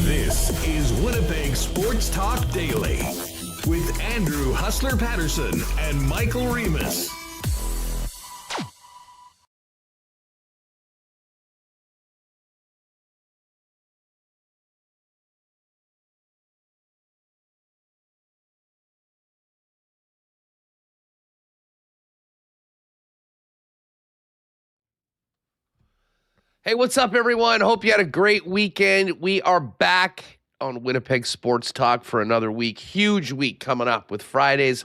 This is Winnipeg Sports Talk Daily with Andrew Hustler Paterson and Michael Remis. Hey, what's up, everyone? Hope you had a great weekend. We are back on Winnipeg Sports Talk for another week. Huge week coming up with Friday's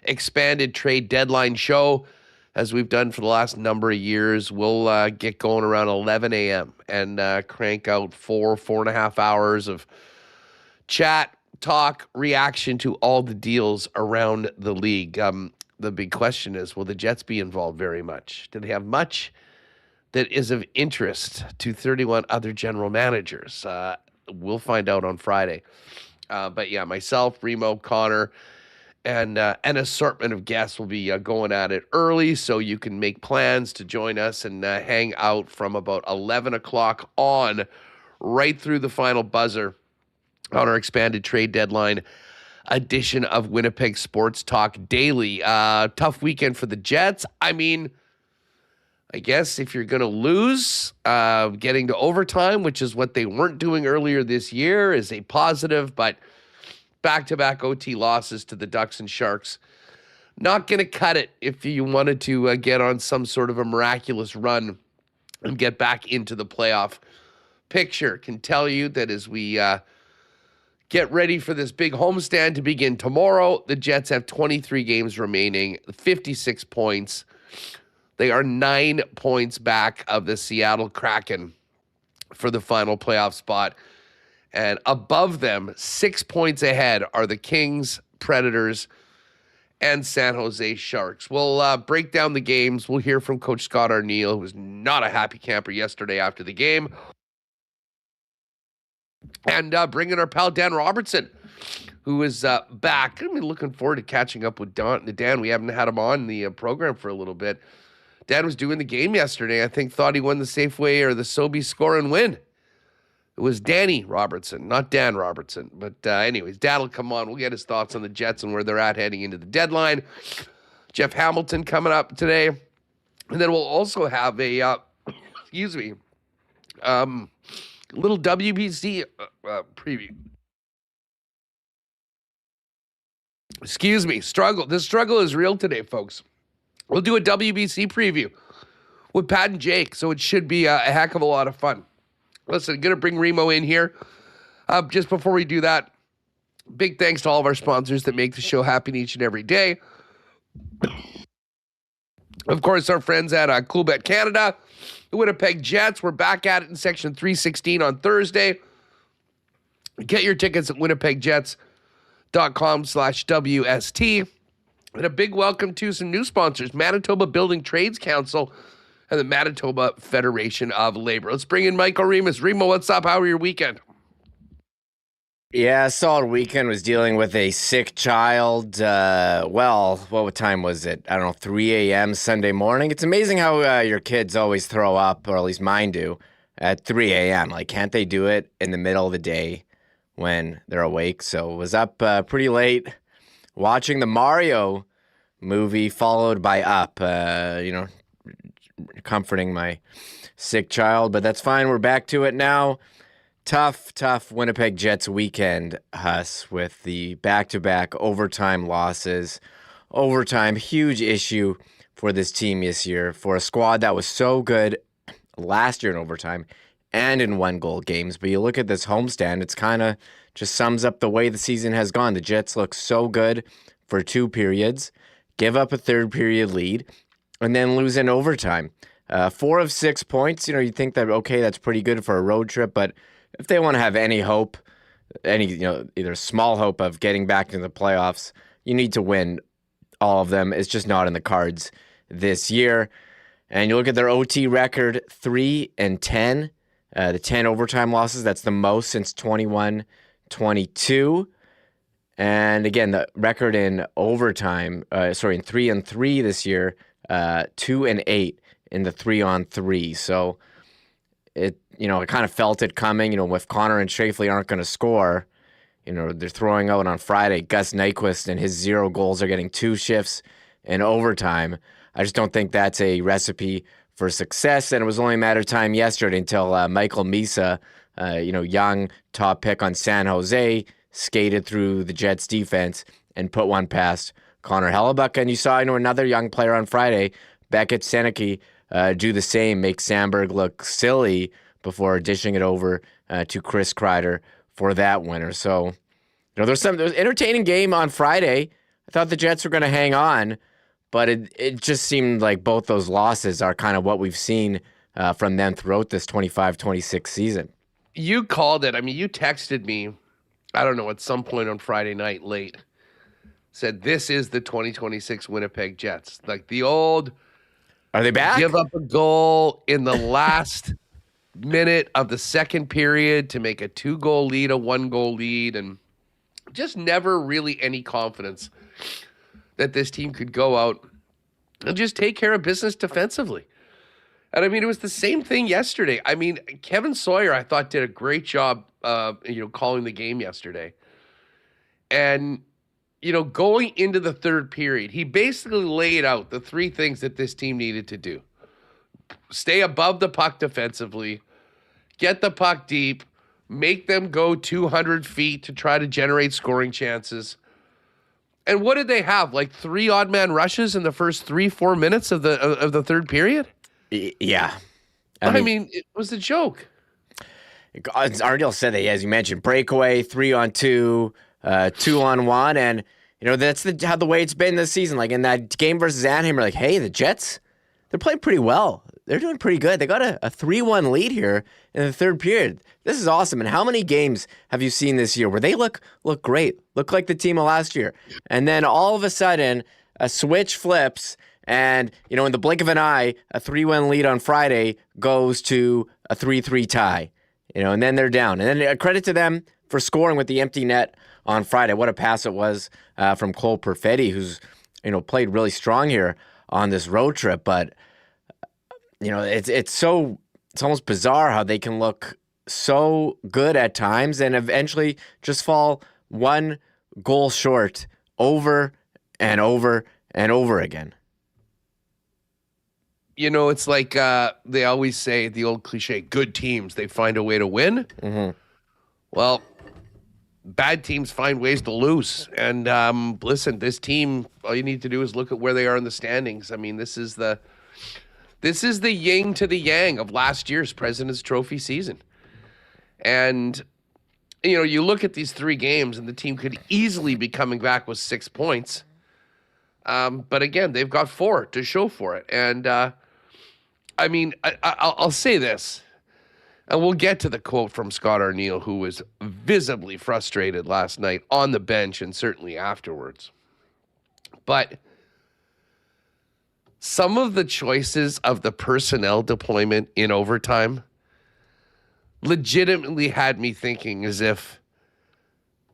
expanded trade deadline show. As we've done for the last number of years, we'll get going around 11 a.m. and crank out 4.5 hours of chat, talk, reaction to all the deals around the league. The big question is, will the Jets be involved very much? Do they have much that is of interest to 31 other general managers? We'll find out on Friday. But yeah, myself, Remo, Connor, and an assortment of guests will be going at it early, so you can make plans to join us and hang out from about 11 o'clock on right through the final buzzer on our expanded trade deadline edition of Winnipeg Sports Talk Daily. Tough weekend for the Jets. I guess if you're going to lose, getting to overtime, which is what they weren't doing earlier this year, is a positive, but back-to-back OT losses to the Ducks and Sharks, not going to cut it if you wanted to get on some sort of a miraculous run and get back into the playoff picture. Can tell you that as we get ready for this big homestand to begin tomorrow, the Jets have 23 games remaining, 56 points. They are 9 points back of the Seattle Kraken for the final playoff spot. And above them, 6 points ahead, are the Kings, Predators, and San Jose Sharks. We'll break down the games. We'll hear from Coach Scott Arniel, who was not a happy camper yesterday after the game. And bring in our pal Dan Robertson, who is back. I'm looking forward to catching up with Dan. We haven't had him on the program for a little bit. Dan was doing the game yesterday. I thought he won the Safeway or the Sobe score and win. It was Danny Robertson, not Dan Robertson. But anyways, Dad will come on. We'll get his thoughts on the Jets and where they're at heading into the deadline. Jeff Hamilton coming up today. And then we'll also have a, little WBC preview. Struggle. This struggle is real today, folks. We'll do a WBC preview with Pat and Jake, so it should be a heck of a lot of fun. Listen, going to bring Remo in here. Just before we do that, big thanks to all of our sponsors that make the show happen each and every day. Of course, our friends at Coolbet Canada, the Winnipeg Jets. We're back at it in Section 316 on Thursday. Get your tickets at winnipegjets.com/WST. And a big welcome to some new sponsors, Manitoba Building Trades Council and the Manitoba Federation of Labor. Let's bring in Michael Remis. Remo, what's up? How was your weekend? Yeah, solid weekend. Was dealing with a sick child. What time was it? I don't know, 3 a.m. Sunday morning. It's amazing how your kids always throw up, or at least mine do, at 3 a.m. Like, can't they do it in the middle of the day when they're awake? So was up pretty late, watching the Mario movie, followed by Up, comforting my sick child, but that's fine. We're back to it now. Tough Winnipeg Jets weekend, Huss, with the back-to-back overtime losses. Overtime, huge issue for this team this year, for a squad that was so good last year in overtime and in one-goal games. But you look at this homestand, it's kind of just sums up the way the season has gone. The Jets look so good for 2 periods, give up a third period lead, and then lose in overtime. 4 of 6 points, you think that, okay, that's pretty good for a road trip, but if they want to have any hope, either small hope of getting back into the playoffs, you need to win all of them. It's just not in the cards this year. And you look at their OT record, 3-10. The 10 overtime losses, that's the most since 21-22. And again, the record in overtime, in 3-3 this year, 2-8 in the 3-on-3. So I kind of felt it coming. If Connor and Shafley aren't going to score, they're throwing out on Friday. Gus Nyquist and his 0 goals are getting 2 shifts in overtime. I just don't think that's a recipe for success. And it was only a matter of time yesterday until Michael Remis, young top pick on San Jose, skated through the Jets defense and put one past Connor Hellebuyck. And you saw, another young player on Friday, Beckett Seneke, do the same, make Sandberg look silly before dishing it over to Chris Kreider for that winner. So, there's an entertaining game on Friday. I thought the Jets were going to hang on, but it just seemed like both those losses are kind of what we've seen from them throughout this 25-26 season. You called it. I mean, you texted me, I don't know, at some point on Friday night late, said this is the 2026 Winnipeg Jets. Like the old... Are they back? Give up a goal in the last minute of the second period to make a 2-goal lead, a 1-goal lead, and just never really any confidence that this team could go out and just take care of business defensively. And I mean, it was the same thing yesterday. I mean, Kevin Sawyer, I thought, did a great job, calling the game yesterday. And, going into the third period, he basically laid out the 3 things that this team needed to do. Stay above the puck defensively, get the puck deep, make them go 200 feet to try to generate scoring chances. And what did they have? Like 3 odd man rushes in the first 3-4 minutes of the third period? Yeah. I mean, it was a joke. Ardell said that, as you mentioned, breakaway, 3-on-2, 2-on-1, and that's how the way it's been this season. Like in that game versus Anaheim, we're like, hey, the Jets, they're playing pretty well. They're doing pretty good. They got a 3-1 lead here in the third period. This is awesome. And how many games have you seen this year where they look great, look like the team of last year, and then all of a sudden a switch flips, and in the blink of an eye, a 3-1 lead on Friday goes to a 3-3 tie, and then they're down. And then credit to them for scoring with the empty net on Friday. What a pass it was from Cole Perfetti, who's played really strong here on this road trip. But it's almost bizarre how they can look so good at times and eventually just fall 1 goal short over and over and over again. It's like they always say, the old cliche, good teams, they find a way to win. Mm-hmm. Well, bad teams find ways to lose. And listen, this team, all you need to do is look at where they are in the standings. I mean, this is the yin to the yang of last year's President's Trophy season. And, you look at these 3 games and the team could easily be coming back with 6 points. But again, they've got 4 to show for it. And I mean, I'll say this, and we'll get to the quote from Scott Arniel, who was visibly frustrated last night on the bench and certainly afterwards. But some of the choices of the personnel deployment in overtime legitimately had me thinking as if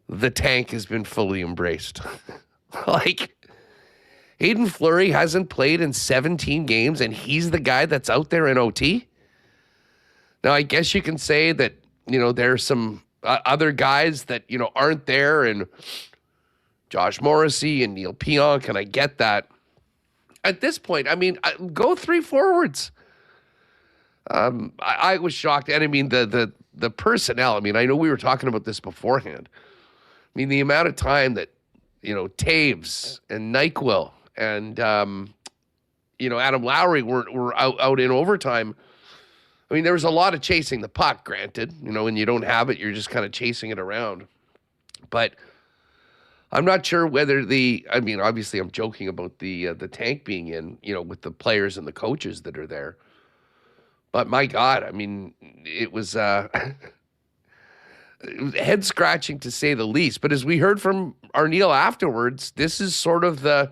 the tank has been fully embraced. Like, Hayden Fleury hasn't played in 17 games, and he's the guy that's out there in OT. Now, I guess you can say that, there's some other guys that, aren't there, and Josh Morrissey and Neil Pionk, and I get that. At this point, I mean, go 3 forwards. I was shocked. And I mean, the personnel, I mean, I know we were talking about this beforehand. I mean, the amount of time that, Taves and NyQuil and, Adam Lowry were out in overtime. I mean, there was a lot of chasing the puck, granted. When you don't have it, you're just kind of chasing it around. But I'm not sure whether obviously I'm joking about the tank being in, with the players and the coaches that are there. But my God, it was head scratching to say the least. But as we heard from Arneil afterwards, this is sort of the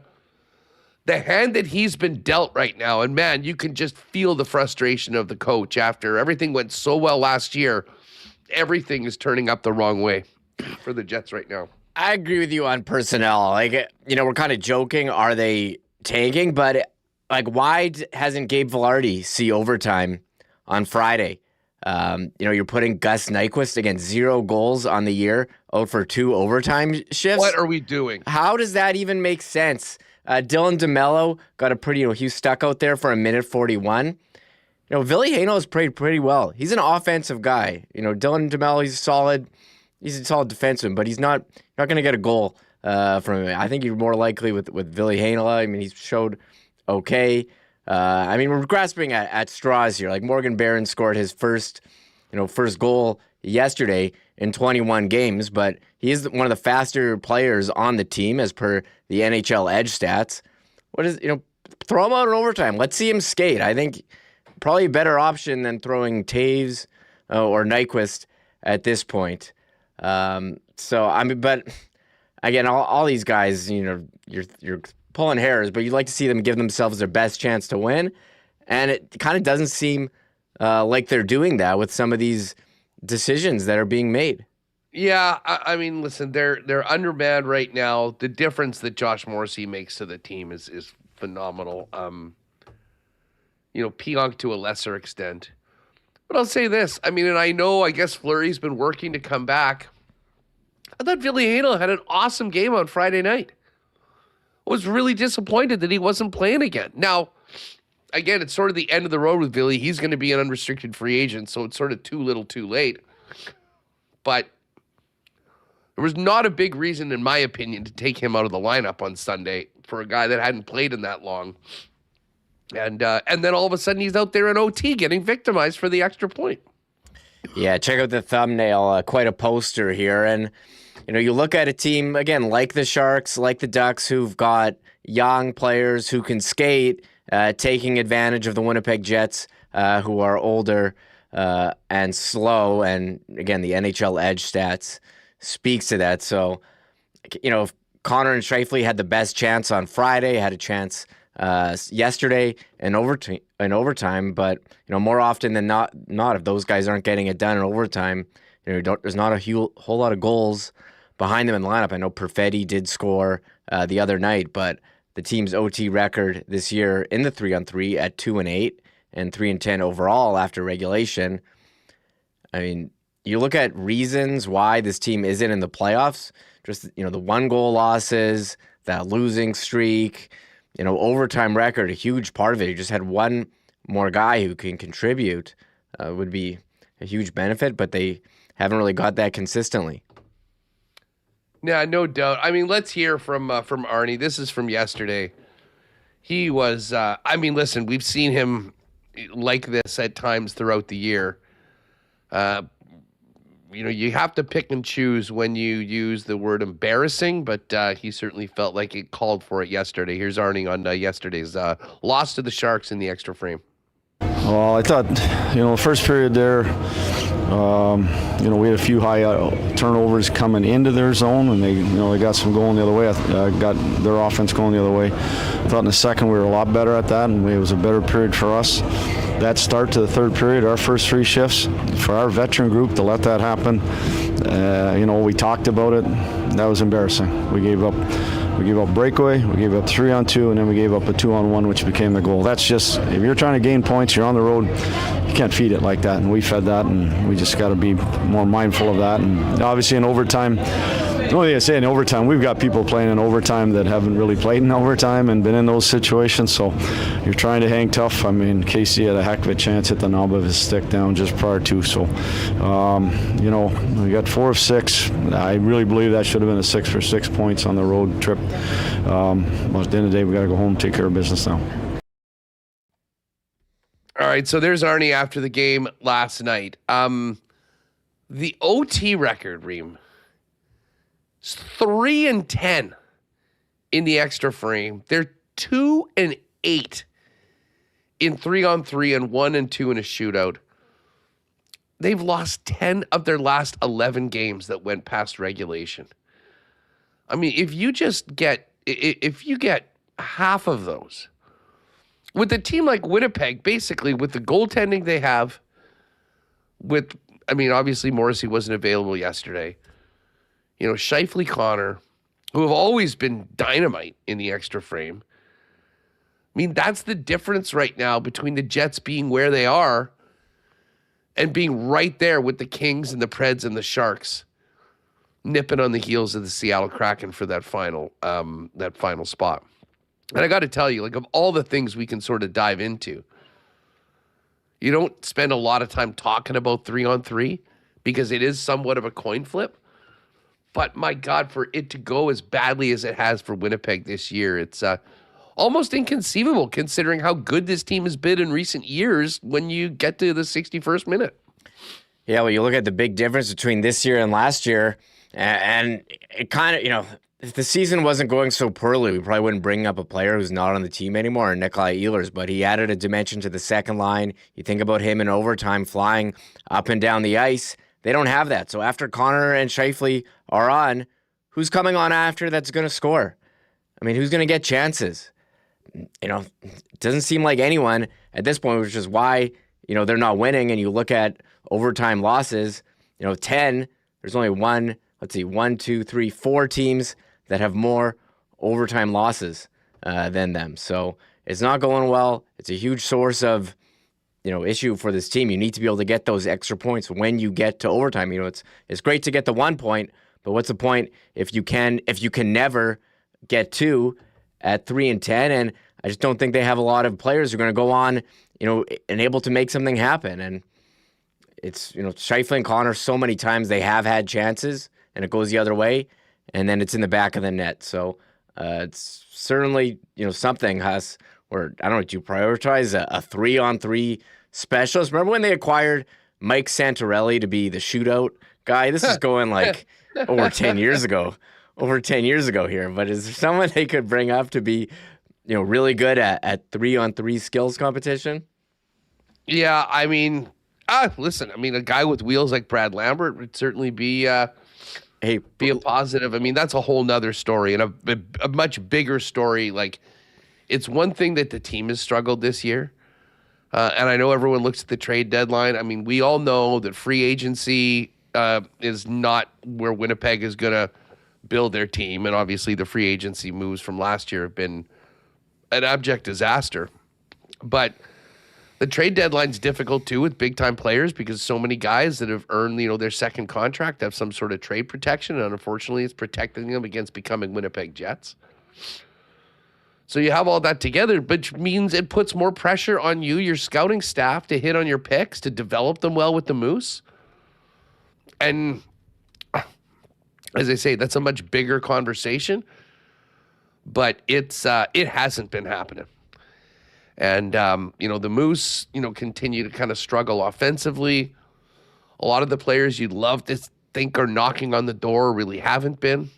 hand that he's been dealt right now. And man, you can just feel the frustration of the coach after everything went so well last year. Everything is turning up the wrong way for the Jets right now. I agree with you on personnel. We're kind of joking. Are they tanking? But why hasn't Gabe Vilardi see overtime on Friday? You're putting Gus Nyquist, again, 0 goals on the year, out for 2 overtime shifts. What are we doing? How does that even make sense? Dylan DeMello got a pretty, he was stuck out there for 1:41. Ville Heinola has played pretty well. He's an offensive guy. Dylan DeMello, he's a solid defenseman, but he's not going to get a goal from him. I think you're more likely with Ville Heinola. He's showed okay. We're grasping at straws here. Like Morgan Barron scored his first goal yesterday in 21 games, but he is one of the faster players on the team as per the NHL Edge stats. Throw him out in overtime. Let's see him skate. I think probably a better option than throwing Taves or Nyquist at this point. But again, all these guys, you're pulling hairs, but you'd like to see them give themselves their best chance to win. And it kind of doesn't seem like they're doing that with some of these decisions that are being made. Yeah, listen, they're undermanned right now. The difference that Josh Morrissey makes to the team is phenomenal. Pionk to a lesser extent. But I'll say this. I guess Fleury's been working to come back. I thought Ville Heinola had an awesome game on Friday night. I was really disappointed that he wasn't playing again. Now, again, it's sort of the end of the road with Ville. He's going to be an unrestricted free agent, so it's sort of too little too late. But there was not a big reason, in my opinion, to take him out of the lineup on Sunday for a guy that hadn't played in that long. And then all of a sudden he's out there in OT getting victimized for the extra point. Yeah, check out the thumbnail. Quite a poster here. And, you look at a team, again, like the Sharks, like the Ducks, who've got young players who can skate, taking advantage of the Winnipeg Jets, who are older and slow. And, again, the NHL Edge stats speaks to that. So, if Connor and Scheifele had the best chance on Friday, had a chance yesterday in overtime, but more often than not, if those guys aren't getting it done in overtime, there's not a whole lot of goals behind them in the lineup. I know Perfetti did score the other night, but the team's OT record this year in the 3-on-3 at 2-8 and 3-10 overall after regulation. You look at reasons why this team isn't in the playoffs. Just the 1-goal losses, that losing streak. Overtime record, a huge part of it. You just had one more guy who can contribute would be a huge benefit, but they haven't really got that consistently. Yeah, no doubt. Let's hear from Arnie. This is from yesterday. He was, listen, we've seen him like this at times throughout the year. You have to pick and choose when you use the word embarrassing, but he certainly felt like it called for it yesterday. Here's Arnie on yesterday's loss to the Sharks in the extra frame. Well, I thought, the first period there, we had a few high turnovers coming into their zone, and they got some going the other way. Got their offense going the other way. I thought in the second we were a lot better at that, and it was a better period for us. That start to the third period, our first 3 shifts, for our veteran group to let that happen, we talked about it. That was embarrassing. We gave up breakaway, we gave up 3-on-2, and then we gave up a 2-on-1, which became the goal. That's just, if you're trying to gain points, you're on the road, you can't feed it like that, and we fed that, and we just got to be more mindful of that. And obviously in overtime, the only thing I say, in overtime, we've got people playing in overtime that haven't really played in overtime and been in those situations, so you're trying to hang tough. Casey had a heck of a chance, hit the knob of his stick down just prior to, so, we got 4 of 6. I really believe that should have been a 6 for 6 points on the road trip. But at the end of the day, we got to go home and take care of business now. All right, so there's Arnie after the game last night. The OT record, Reem, It's 3-10 in the extra frame. They're 2-8 in 3-on-3 and 1-2 in a shootout. They've lost 10 of their last 11 games that went past regulation. I mean, if you get half of those, with a team like Winnipeg, basically with the goaltending they have, obviously Morrissey wasn't available yesterday. Scheifele, Connor, who have always been dynamite in the extra frame. I mean, that's the difference right now between the Jets being where they are and being right there with the Kings and the Preds and the Sharks, nipping on the heels of the Seattle Kraken for that final spot. And I got to tell you, of all the things we can sort of dive into, you don't spend a lot of time talking about 3-on-3 because it is somewhat of a coin flip. But my God, for it to go as badly as it has for Winnipeg this year, it's almost inconceivable considering how good this team has been in recent years when you get to the 61st minute. Yeah, well, you look at the big difference between this year and last year, and it kind of, if the season wasn't going so poorly, we probably wouldn't bring up a player who's not on the team anymore, Nikolai Ehlers, but he added a dimension to the second line. You think about him in overtime flying up and down the ice. They don't have that. So after Connor and Scheifele are on, who's coming on after that's going to score? I mean, who's going to get chances? It doesn't seem like anyone at this point, which is why, they're not winning. And you look at overtime losses, 10, there's only 4 teams that have more overtime losses than them. So it's not going well. It's a huge source of, issue for this team. You need to be able to get those extra points when you get to overtime. It's great to get the 1 point, but what's the point if you can never get 2 at 3-10? And I just don't think they have a lot of players who are going to go on, and able to make something happen. And it's, Scheifele and Connor, so many times they have had chances and it goes the other way, and then it's in the back of the net. So it's certainly, something, Huss, where, I don't know, do you prioritize a 3-on-3 specialist? Remember when they acquired Mike Santorelli to be the shootout guy? This is going over 10 years ago. Over 10 years ago here. But is there someone they could bring up to be, really good at 3-on-3 skills competition? Yeah, listen, a guy with wheels like Brad Lambert would certainly be a positive. That's a whole nother story and a much bigger story. It's one thing that the team has struggled this year. And I know everyone looks at the trade deadline. We all know that free agency is not where Winnipeg is going to build their team. And obviously the free agency moves from last year have been an abject disaster. But the trade deadline's difficult too with big-time players because so many guys that have earned, their second contract have some sort of trade protection, and unfortunately it's protecting them against becoming Winnipeg Jets. So you have all that together, which means it puts more pressure on you, your scouting staff, to hit on your picks, to develop them well with the Moose. And as I say, that's a much bigger conversation, but it hasn't been happening. And, the Moose, continue to kind of struggle offensively. A lot of the players you'd love to think are knocking on the door really haven't been.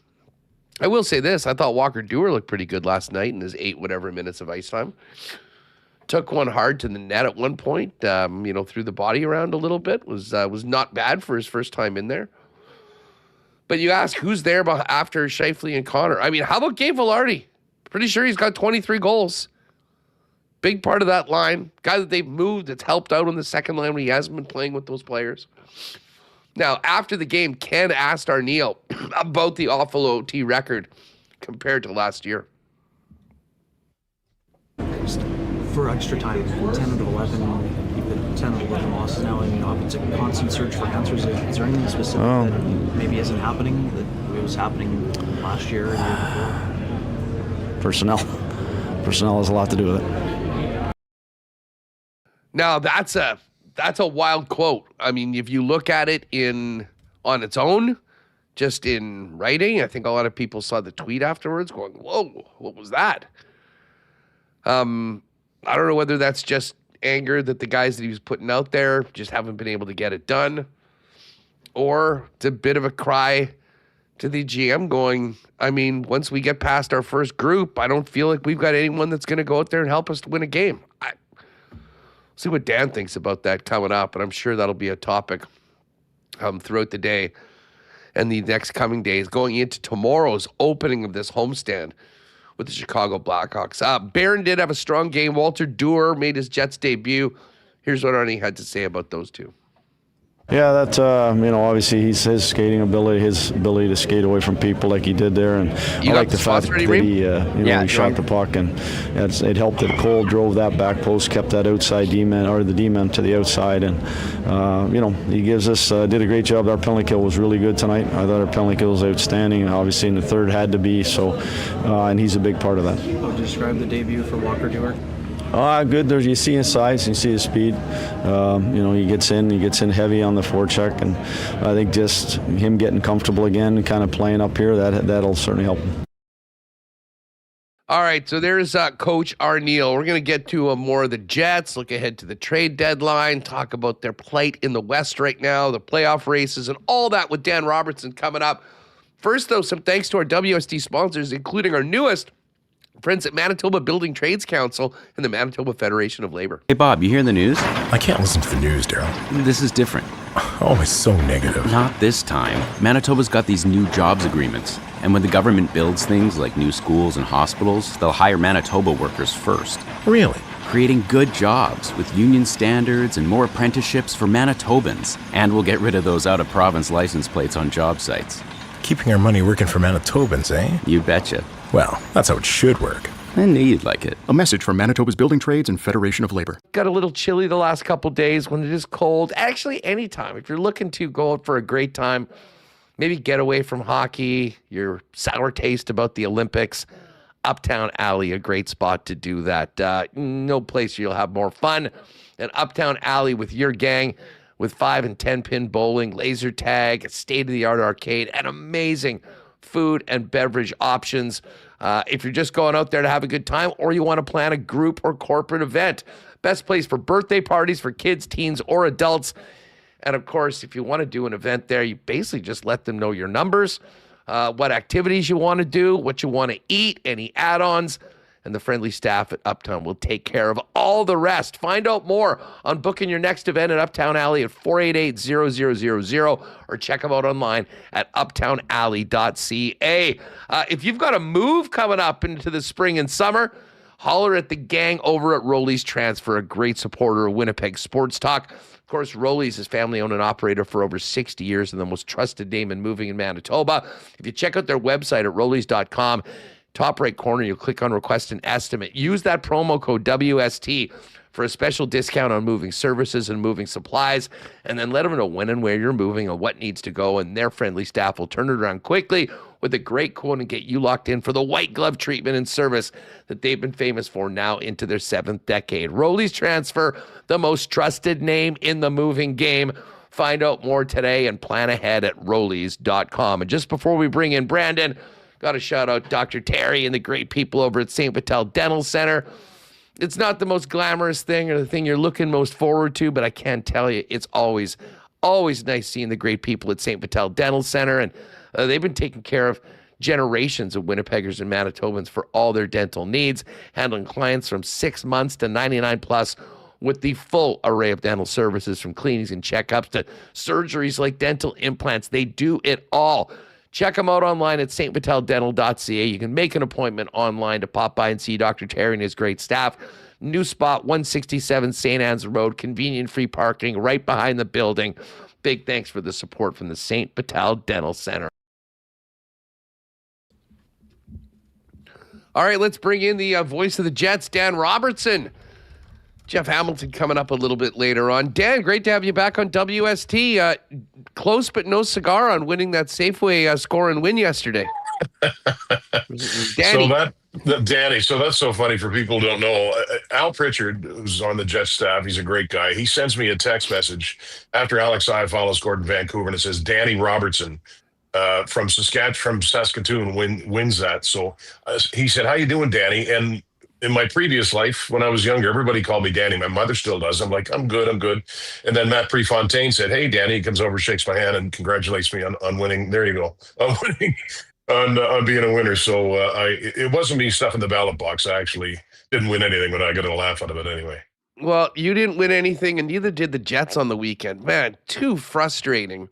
I will say this. I thought Walker Duehr looked pretty good last night in his 8 whatever minutes of ice time. Took one hard to the net at one point, threw the body around a little bit. Was not bad for his first time in there. But you ask, who's there after Scheifele and Connor? How about Gabe Vilardi? Pretty sure he's got 23 goals. Big part of that line. Guy that they've moved that's helped out on the second line when he hasn't been playing with those players. Now, after the game, Ken asked Arneal about the awful OT record compared to last year. For extra time, 10 out of 11, you've been 10 out of 11 losses now. It's a constant search for answers. Is there anything specific that maybe isn't happening that it was happening last year or the year before? Personnel has a lot to do with it. Now, that's a wild quote. If you look at it on its own, just in writing, I think a lot of people saw the tweet afterwards going, whoa, what was that? I don't know whether that's just anger that the guys that he was putting out there just haven't been able to get it done, or it's a bit of a cry to the GM going, I mean, once we get past our first group, I don't feel like we've got anyone that's going to go out there and help us to win a game. See what Dan thinks about that coming up, and I'm sure that'll be a topic throughout the day and the next coming days, going into tomorrow's opening of this homestand with the Chicago Blackhawks. Barron did have a strong game. Walter Duehr made his Jets debut. Here's what Arnie had to say about those two. Yeah, that's obviously his skating ability, his ability to skate away from people like he did there, and I like the fact that he shot the puck, and it helped that Cole drove that back post, kept that outside D-man or the D-man to the outside, and he gives us did a great job. Our penalty kill was really good tonight. I thought our penalty kill was outstanding. Obviously, in the third had to be so, and he's a big part of that. How would you describe the debut for Walker Duehr? Good. There, you see his size, you see his speed. He gets in heavy on the forecheck, and I think just him getting comfortable again and kind of playing up here, that'll certainly help him. All right, so there's Coach Arniel. We're going to get to more of the Jets, look ahead to the trade deadline, talk about their plight in the West right now, the playoff races, and all that with Dan Robertson coming up. First, though, some thanks to our WST sponsors, including our newest friends at Manitoba Building Trades Council and the Manitoba Federation of Labor. Hey, Bob, you hearing the news? I can't listen to the news, Daryl. This is different. Oh, it's so negative. Not this time. Manitoba's got these new jobs agreements. And when the government builds things like new schools and hospitals, they'll hire Manitoba workers first. Really? Creating good jobs with union standards and more apprenticeships for Manitobans. And we'll get rid of those out-of-province license plates on job sites. Keeping our money working for Manitobans, eh? You betcha. Well, that's how it should work. I knew you'd like it. A message from Manitoba's Building Trades and Federation of Labor. Got a little chilly the last couple days when it is cold. Actually, anytime. If you're looking to go out for a great time, maybe get away from hockey, your sour taste about the Olympics, Uptown Alley, a great spot to do that. No place you'll have more fun than Uptown Alley with your gang, with 5 and 10 pin bowling, laser tag, a state-of-the-art arcade, and amazing food and beverage options. If you're just going out there to have a good time or you want to plan a group or corporate event, best place for birthday parties for kids, teens, or adults. And of course, if you want to do an event there, you basically just let them know your numbers, what activities you want to do, what you want to eat, any add-ons, and the friendly staff at Uptown will take care of all the rest. Find out more on booking your next event at Uptown Alley at 488-0000 or check them out online at uptownalley.ca. If you've got a move coming up into the spring and summer, holler at the gang over at Rolly's Transfer, a great supporter of Winnipeg Sports Talk. Of course, Rolly's is family-owned and operator for over 60 years and the most trusted name in moving in Manitoba. If you check out their website at rollys.com, top right corner, you'll click on Request an Estimate. Use that promo code WST for a special discount on moving services and moving supplies, and then let them know when and where you're moving and what needs to go, and their friendly staff will turn it around quickly with a great quote and get you locked in for the white glove treatment and service that they've been famous for now into their 7th decade. Rolly's Transfer, the most trusted name in the moving game. Find out more today and plan ahead at rollys.com. And just before we bring in Brandon, got to shout out Dr. Terry and the great people over at St. Vital Dental Center. It's not the most glamorous thing or the thing you're looking most forward to, but I can tell you it's always nice seeing the great people at St. Vital Dental Center. And they've been taking care of generations of Winnipeggers and Manitobans for all their dental needs, handling clients from 6 months to 99 plus with the full array of dental services, from cleanings and checkups to surgeries like dental implants. They do it all. Check them out online at stvitaldental.ca. You can make an appointment online to pop by and see Dr. Terry and his great staff. New spot, 167 St. Anne's Road, convenient free parking right behind the building. Big thanks for the support from the St. Vital Dental Center. All right, let's bring in the voice of the Jets, Dan Robertson. Jeff Hamilton coming up a little bit later on. Dan, great to have you back on WST. Close but no cigar on winning that Safeway score and win yesterday. Danny. Danny, so that's so funny for people who don't know. Al Pritchard, who's on the Jets staff, he's a great guy. He sends me a text message after Alex Iafallo scored in Vancouver, and it says Danny Robertson from Saskatoon wins that. So he said, "How you doing, Danny?" And in my previous life, when I was younger, everybody called me Danny. My mother still does. I'm like, I'm good. And then Matt Prefontaine said, hey, Danny. He comes over, shakes my hand, and congratulates me on winning. There you go. On winning, on being a winner. So it wasn't me stuffing the ballot box. I actually didn't win anything, but I got a laugh out of it anyway. Well, you didn't win anything, and neither did the Jets on the weekend. Man, two frustrating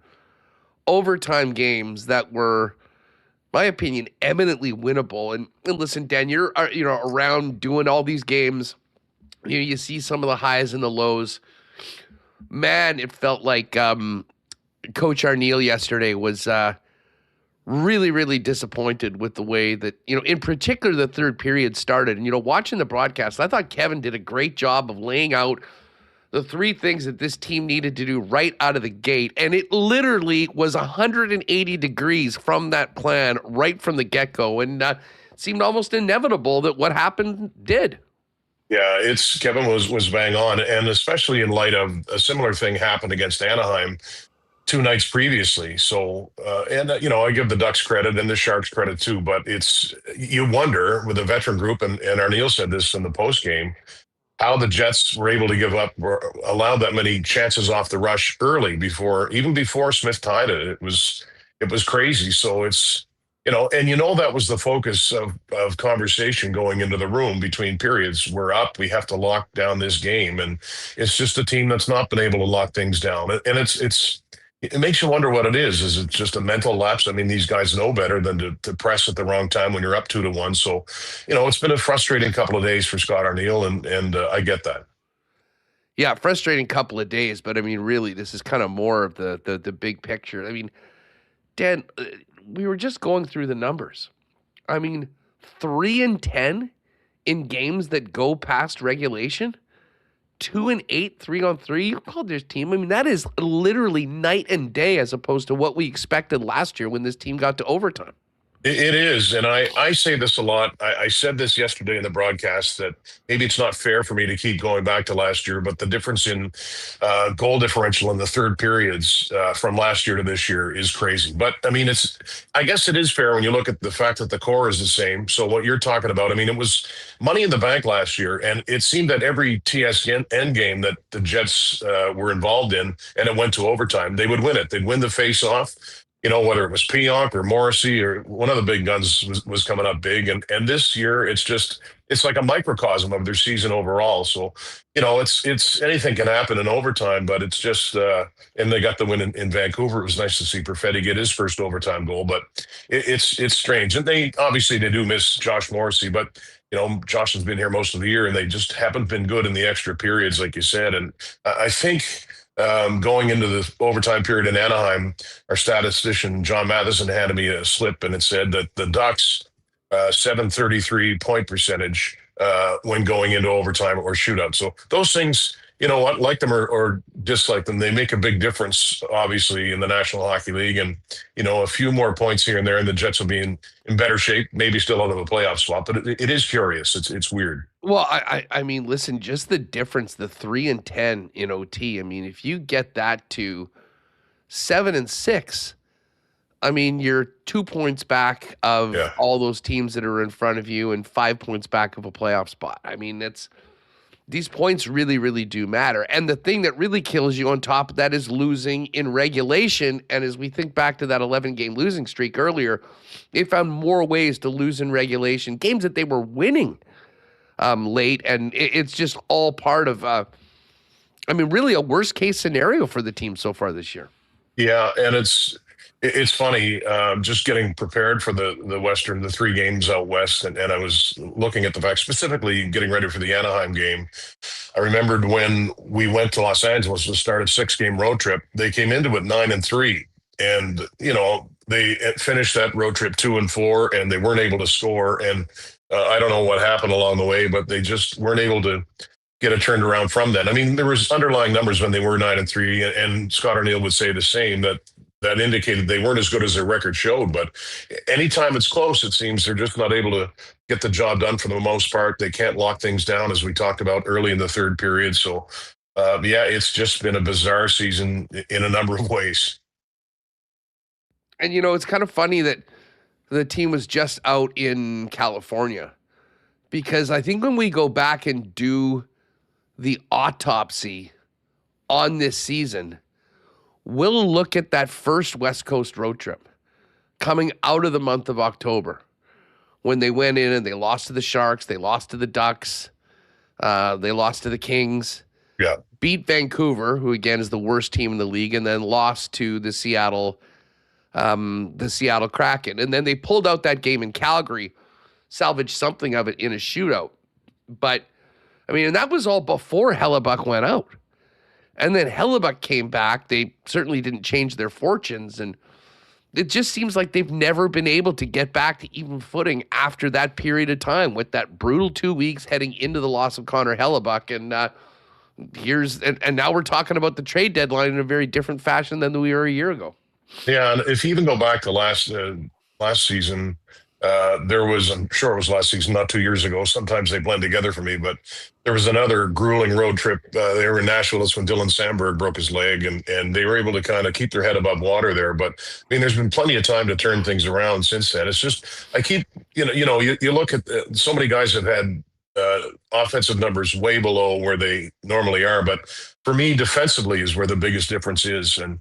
overtime games that were, my opinion, eminently winnable. And listen, Dan, you're around doing all these games. You see some of the highs and the lows. Man, it felt like Coach Arneal yesterday was really, really disappointed with the way that, in particular, the third period started. And, watching the broadcast, I thought Kevin did a great job of laying out the three things that this team needed to do right out of the gate. And it literally was 180 degrees from that plan right from the get-go. And it seemed almost inevitable that what happened did. Yeah, Kevin was bang on. And especially in light of a similar thing happened against Anaheim 2 nights previously. So, I give the Ducks credit and the Sharks credit too, but you wonder with a veteran group, and Arneal said this in the post game, how the Jets were able to give up or allow that many chances off the rush early even before Smith tied it. It was crazy. So that was the focus of conversation going into the room between periods. We're up, we have to lock down this game. And it's just a team that's not been able to lock things down. And it makes you wonder what it is. Is it just a mental lapse? I mean, these guys know better than to press at the wrong time when you're up 2-1. So, it's been a frustrating couple of days for Scott Arneal, and I get that. Yeah, frustrating couple of days, but I mean, really, this is kind of more of the big picture. I mean, Dan, we were just going through the numbers. I mean, 3-10 in games that go past regulation. 2-8, 3-on-3. You called this team. I mean, that is literally night and day as opposed to what we expected last year when this team got to overtime. It is. And I say this a lot. I said this yesterday in the broadcast that maybe it's not fair for me to keep going back to last year, but the difference in goal differential in the third periods from last year to this year is crazy. But I mean, I guess it is fair when you look at the fact that the core is the same. So what you're talking about, I mean, it was money in the bank last year, and it seemed that every TSN game that the Jets were involved in, and it went to overtime, they would win it. They'd win the face-off. Whether it was Pionk or Morrissey or one of the big guns was coming up big. And this year, it's like a microcosm of their season overall. So, it's anything can happen in overtime, but it's just, and they got the win in Vancouver. It was nice to see Perfetti get his first overtime goal, but it's strange. And they do miss Josh Morrissey, but, Josh has been here most of the year and they just haven't been good in the extra periods, like you said. And I think, going into the overtime period in Anaheim, our statistician John Matheson handed me a slip, and it said that the Ducks 733 point percentage when going into overtime or shootout. So those things, like them or dislike them, they make a big difference, obviously, in the National Hockey League. And, a few more points here and there, and the Jets will be in better shape, maybe still out of a playoff spot. But it is curious. It's weird. Well, I mean, listen, just the difference, the 3-10 in OT. I mean, if you get that to 7-6, I mean, you're 2 points back of all those teams that are in front of you and 5 points back of a playoff spot. I mean, these points really, really do matter. And the thing that really kills you on top of that is losing in regulation. And as we think back to that 11-game losing streak earlier, they found more ways to lose in regulation, games that they were winning late. And it's just all part of, really a worst-case scenario for the team so far this year. Yeah, and it's funny, just getting prepared for the 3 games out west, and I was looking at the fact, specifically getting ready for the Anaheim game. I remembered when we went to Los Angeles to start a 6-game road trip, they came into it 9-3, and they finished that road trip 2-4, and they weren't able to score. And I don't know what happened along the way, but they just weren't able to get it turned around from then. I mean, there was underlying numbers when they were 9-3, and Scott Arneal would say the same, that indicated they weren't as good as their record showed. But anytime it's close, it seems they're just not able to get the job done for the most part. They can't lock things down, as we talked about early in the third period. So, it's just been a bizarre season in a number of ways. And, it's kind of funny that the team was just out in California because I think when we go back and do the autopsy on this season, we'll look at that first West Coast road trip coming out of the month of October when they went in and they lost to the Sharks, they lost to the Ducks, they lost to the Kings, beat Vancouver, who again is the worst team in the league, and then lost to the Seattle Kraken. And then they pulled out that game in Calgary, salvaged something of it in a shootout. But, I mean, and that was all before Hellebuck went out. And then Hellebuck came back. They certainly didn't change their fortunes. And it just seems like they've never been able to get back to even footing after that period of time with that brutal 2 weeks heading into the loss of Connor Hellebuck. And and now we're talking about the trade deadline in a very different fashion than we were a year ago. Yeah, and if you even go back to last season, there was, I'm sure it was last season, not 2 years ago. Sometimes they blend together for me, but there was another grueling road trip. They were in Nashville. That's when Dylan Sandberg broke his leg, and they were able to kind of keep their head above water there. But I mean, there's been plenty of time to turn things around since then. It's just, I keep, you look at so many guys have had offensive numbers way below where they normally are. But for me, defensively is where the biggest difference is. And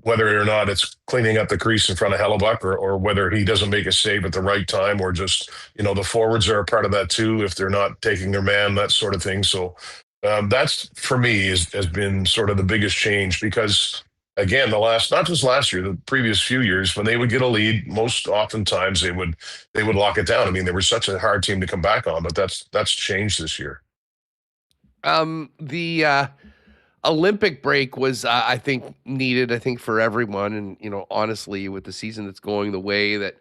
whether or not it's cleaning up the crease in front of Hellebuck or whether he doesn't make a save at the right time, or just, the forwards are a part of that too, if they're not taking their man, that sort of thing. So that's, for me, has been sort of the biggest change, because again, not just last year, the previous few years, when they would get a lead, most oftentimes they would lock it down. I mean, they were such a hard team to come back on, but that's changed this year. The Olympic break was, I think, needed, for everyone. And, honestly, with the season that's going the way that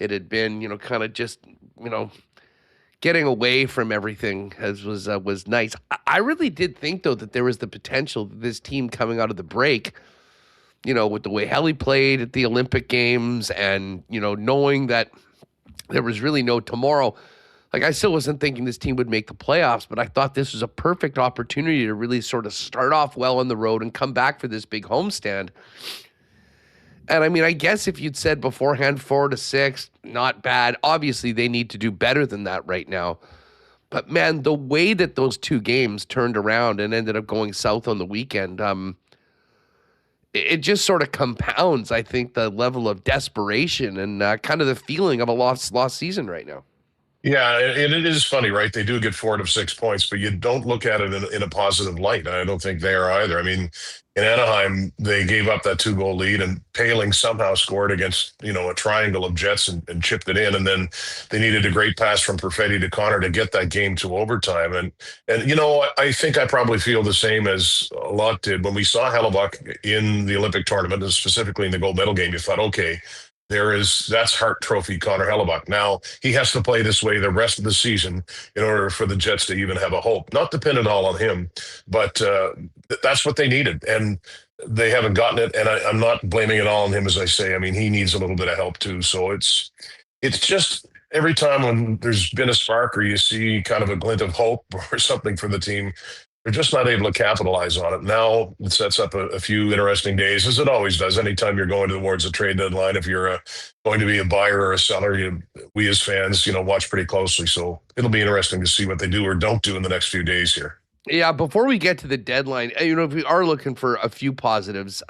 it had been, kind of just, getting away from everything was nice. I really did think, though, that there was the potential that this team coming out of the break, with the way Helly played at the Olympic Games and, knowing that there was really no tomorrow. Like, I still wasn't thinking this team would make the playoffs, but I thought this was a perfect opportunity to really sort of start off well on the road and come back for this big homestand. And I mean, I guess if you'd said beforehand 4-6, not bad. Obviously, they need to do better than that right now. But man, the way that those two games turned around and ended up going south on the weekend, it just sort of compounds, I think, the level of desperation and kind of the feeling of a lost season right now. Yeah, and it is funny, right? They do get 4 out of 6 points, but you don't look at it in a positive light. I don't think they are either. I mean, in Anaheim, they gave up that 2-goal lead, and Paling somehow scored against, a triangle of Jets and chipped it in. And then they needed a great pass from Perfetti to Connor to get that game to overtime. And I think I probably feel the same as a lot did. When we saw Hellebuck in the Olympic tournament, and specifically in the gold medal game, you thought, okay, that's Hart Trophy Connor Hellebuck. Now he has to play this way the rest of the season in order for the Jets to even have a hope. Not dependent all on him, but that's what they needed, and they haven't gotten it. And I'm not blaming it all on him, as I say. I mean, he needs a little bit of help too. So it's just every time when there's been a spark or you see kind of a glint of hope or something for the team, they're just not able to capitalize on it. Now it sets up a few interesting days, as it always does. Anytime you're going towards a trade deadline, if you're going to be a buyer or a seller, we as fans, watch pretty closely. So it'll be interesting to see what they do or don't do in the next few days here. Yeah, before we get to the deadline, if we are looking for a few positives,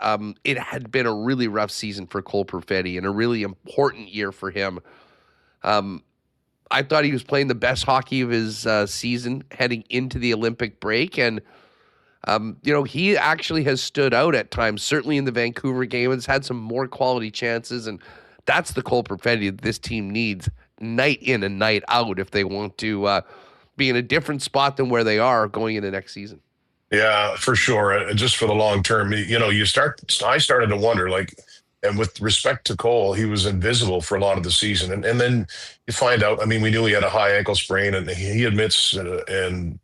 it had been a really rough season for Cole Perfetti and a really important year for him. I thought he was playing the best hockey of his season heading into the Olympic break. And, he actually has stood out at times, certainly in the Vancouver game, has had some more quality chances. And that's the Cole Perfetti that this team needs night in and night out if they want to be in a different spot than where they are going into next season. Yeah, for sure. And just for the long term, I started to wonder, and with respect to Cole, he was invisible for a lot of the season. And then you find out, I mean, we knew he had a high ankle sprain, and he admits, and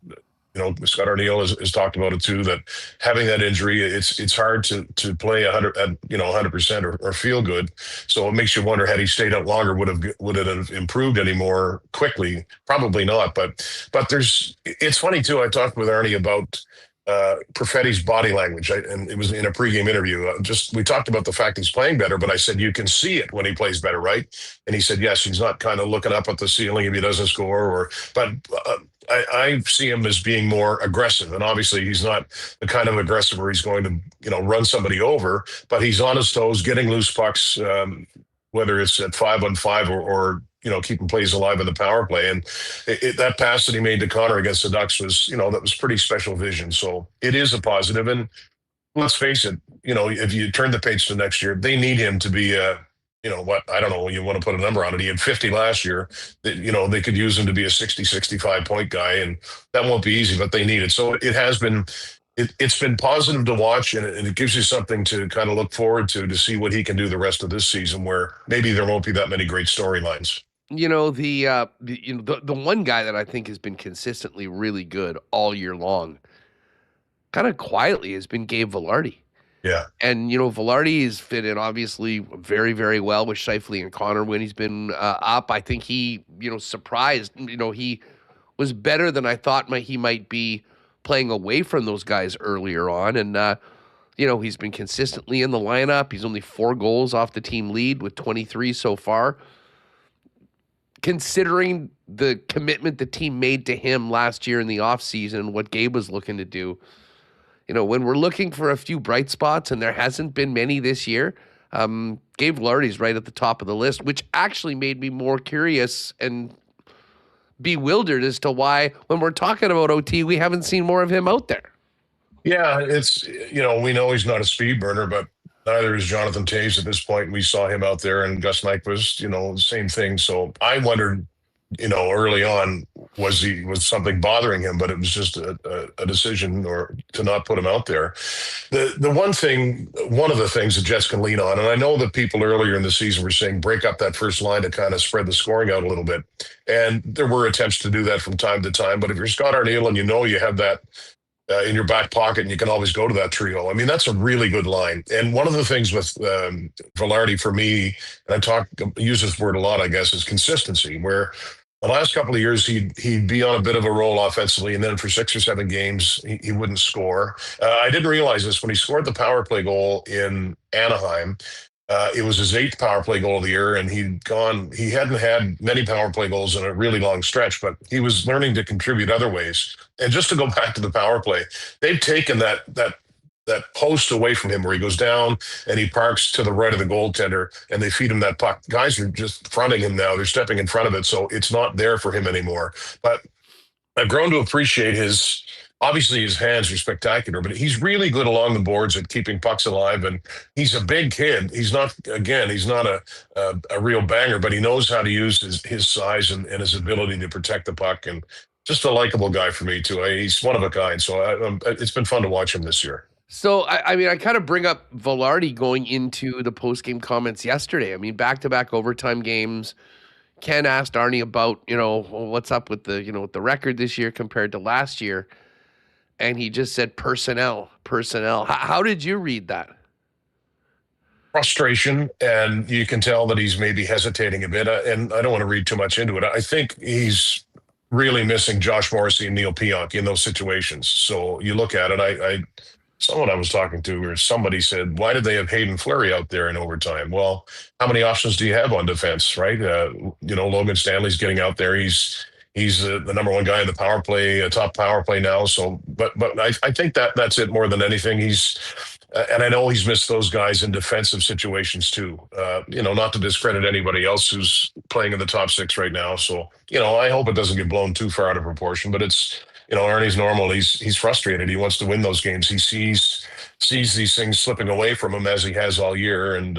Scott Arniel has talked about it too, that having that injury, it's hard to play 100% or feel good. So it makes you wonder, had he stayed out longer, would it have improved any more quickly? Probably not. But it's funny too. I talked with Arnie about Perfetti's body language, and it was in a pregame interview. We talked about the fact he's playing better, but I said you can see it when he plays better, right? And he said yes, he's not kind of looking up at the ceiling if he doesn't score, but I see him as being more aggressive, and obviously he's not the kind of aggressive where he's going to run somebody over, but he's on his toes, getting loose pucks, whether it's at 5-on-5 or keeping plays alive in the power play. And that pass that he made to Connor against the Ducks was, that was pretty special vision. So it is a positive. And let's face it, if you turn the page to next year, they need him to be I don't know, you want to put a number on it. He had 50 last year. They could use him to be a 60, 65 point guy, and that won't be easy, but they need it. So it has been, it's been positive to watch, and it gives you something to kind of look forward to see what he can do the rest of this season, where maybe there won't be that many great storylines. The one guy that I think has been consistently really good all year long, kind of quietly, has been Gabe Vilardi. Yeah. And, Vilardi has fit in obviously very, very well with Scheifele and Connor when he's been up. I think he, surprised, he was better than I thought he might be playing away from those guys earlier on. And, he's been consistently in the lineup. He's only 4 goals off the team lead with 23 so far. Considering the commitment the team made to him last year in the offseason, what Gabe was looking to do, when we're looking for a few bright spots, and there hasn't been many this year, Gabe Vilardi's right at the top of the list, which actually made me more curious and bewildered as to why, when we're talking about OT, we haven't seen more of him out there. Yeah, it's, we know he's not a speed burner, but neither is Jonathan Toews at this point. We saw him out there, and Gus Nyquist, same thing. So I wondered, early on, was something bothering him, but it was just a decision or to not put him out there. One of the things the Jets can lean on, and I know that people earlier in the season were saying break up that first line to kind of spread the scoring out a little bit. And there were attempts to do that from time to time. But if you're Scott Arniel and you have that in your back pocket, and you can always go to that trio. I mean, that's a really good line. And one of the things with Vilardi for me, and I use this word a lot, I guess, is consistency, where the last couple of years he'd be on a bit of a roll offensively, and then for 6 or 7 games he wouldn't score. I didn't realize this when he scored the power play goal in Anaheim. It was his 8th power play goal of the year, and he hadn't had many power play goals in a really long stretch, but he was learning to contribute other ways. And just to go back to the power play, they've taken that post away from him where he goes down and he parks to the right of the goaltender, and they feed him that puck. Guys are just fronting him now. They're stepping in front of it, so it's not there for him anymore. But I've grown to appreciate obviously his hands are spectacular, but he's really good along the boards at keeping pucks alive. And he's a big kid. He's not a real banger, but he knows how to use his size and his ability to protect the puck. And just a likable guy for me too. He's one of a kind. So it's been fun to watch him this year. So, I kind of bring up Vilardi going into the post-game comments yesterday. I mean, back-to-back overtime games. Ken asked Arnie about, what's up with the record this year compared to last year. And he just said personnel. How did you read that? Frustration, and you can tell that he's maybe hesitating a bit. And I don't want to read too much into it. I think he's really missing Josh Morrissey and Neil Pionk in those situations. So you look at it, someone I was talking to, or somebody said, why did they have Hayden Fleury out there in overtime? Well, how many options do you have on defense, right? Logan Stanley's getting out there. He's the number 1 guy in the power play, top power play now. So, but I think that's it more than anything. And I know he's missed those guys in defensive situations too. Not to discredit anybody else who's playing in the top 6 right now. So, I hope it doesn't get blown too far out of proportion, but it's, Arnie's normal. He's frustrated. He wants to win those games. He sees these things slipping away from him as he has all year. And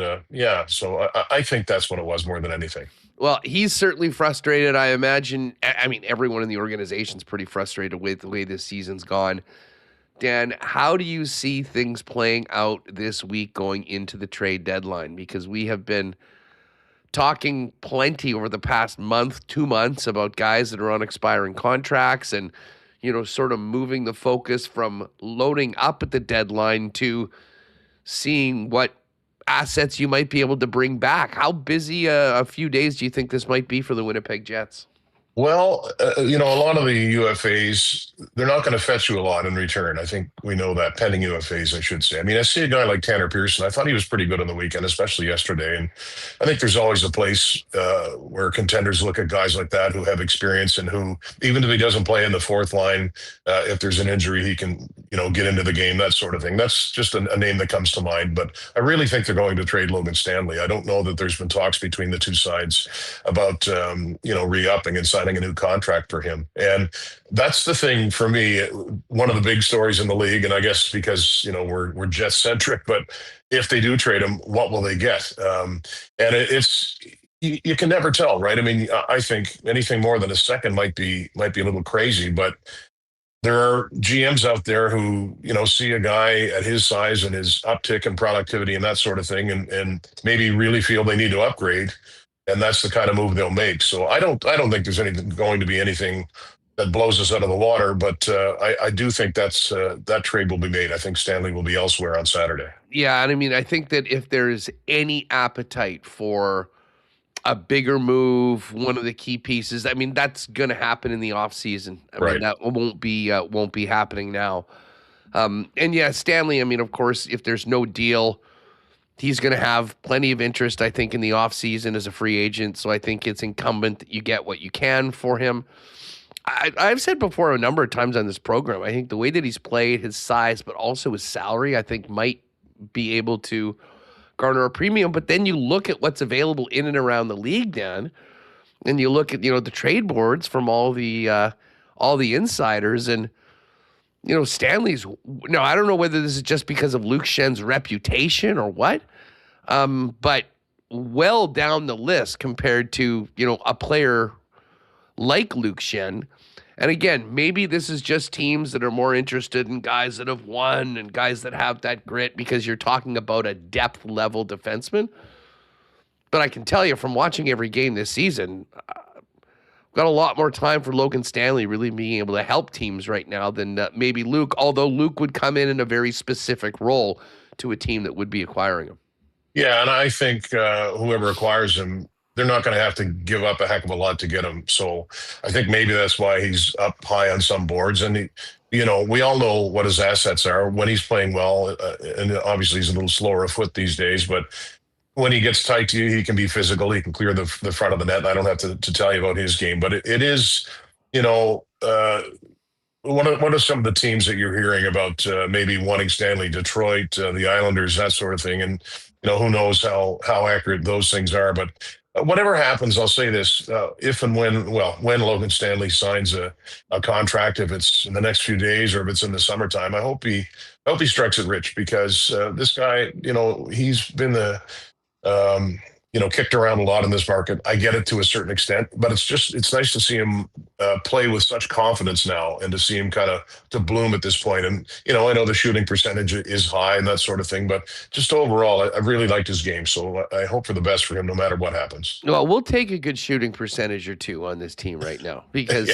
so I think that's what it was more than anything. Well, he's certainly frustrated. I imagine, everyone in the organization's pretty frustrated with the way this season's gone. Dan, how do you see things playing out this week going into the trade deadline? Because we have been talking plenty over the past month, 2 months, about guys that are on expiring contracts and, sort of moving the focus from loading up at the deadline to seeing what assets you might be able to bring back. How busy a few days do you think this might be for the Winnipeg Jets? Well, a lot of the UFAs, they're not going to fetch you a lot in return. I think we know that, pending UFAs, I should say. I mean, I see a guy like Tanner Pearson. I thought he was pretty good on the weekend, especially yesterday. And I think there's always a place where contenders look at guys like that who have experience and who, even if he doesn't play in the fourth line, if there's an injury, he can, get into the game, that sort of thing. That's just a name that comes to mind. But I really think they're going to trade Logan Stanley. I don't know that there's been talks between the two sides about, re-upping and signing a new contract for him. And that's the thing for me. One of the big stories in the league, and I guess because we're Jets centric, but if they do trade him, what will they get? And it's you can never tell, right? I mean, I think anything more than a second might be a little crazy, but there are GMs out there who, see a guy at his size and his uptick in productivity and that sort of thing, and maybe really feel they need to upgrade, and that's the kind of move they'll make. So I don't think there's going to be anything that blows us out of the water, but I do think that trade will be made. I think Stanley will be elsewhere on Saturday. Yeah, and I mean, I think that if there's any appetite for a bigger move, one of the key pieces, I mean, that's going to happen in the offseason. I mean, that won't be happening now. And yeah, Stanley, I mean, of course, if there's no deal, he's going to have plenty of interest, I think, in the offseason as a free agent. So I think it's incumbent that you get what you can for him. I've said before a number of times on this program, I think the way that he's played, his size, but also his salary, I think might be able to garner a premium. But then you look at what's available in and around the league, Dan, and you look at, the trade boards from all the insiders, and, Stanley's, now I don't know whether this is just because of Luke Schen's reputation or what, but well down the list compared to, a player like Luke Schenn. And again, maybe this is just teams that are more interested in guys that have won and guys that have that grit, because you're talking about a depth level defenseman. But I can tell you from watching every game this season, I've got a lot more time for Logan Stanley really being able to help teams right now than maybe Luke, although Luke would come in a very specific role to a team that would be acquiring him. Yeah, and I think whoever acquires him, they're not going to have to give up a heck of a lot to get him. So I think maybe that's why he's up high on some boards. And, we all know what his assets are when he's playing well. And obviously he's a little slower of foot these days, but when he gets tight to you, he can be physical. He can clear the front of the net. I don't have to tell you about his game, but it is, what are some of the teams that you're hearing about maybe wanting Stanley? Detroit, the Islanders, that sort of thing. And, who knows how accurate those things are. But whatever happens, I'll say this, if and when Logan Stanley signs a contract, if it's in the next few days or if it's in the summertime, I hope he strikes it rich, because this guy, he's been kicked around a lot in this market. I get it to a certain extent, but it's nice to see him play with such confidence now, and to see him kind of to bloom at this point. And, I know the shooting percentage is high and that sort of thing, but just overall, I really liked his game. So I hope for the best for him, no matter what happens. Well, we'll take a good shooting percentage or two on this team right now, because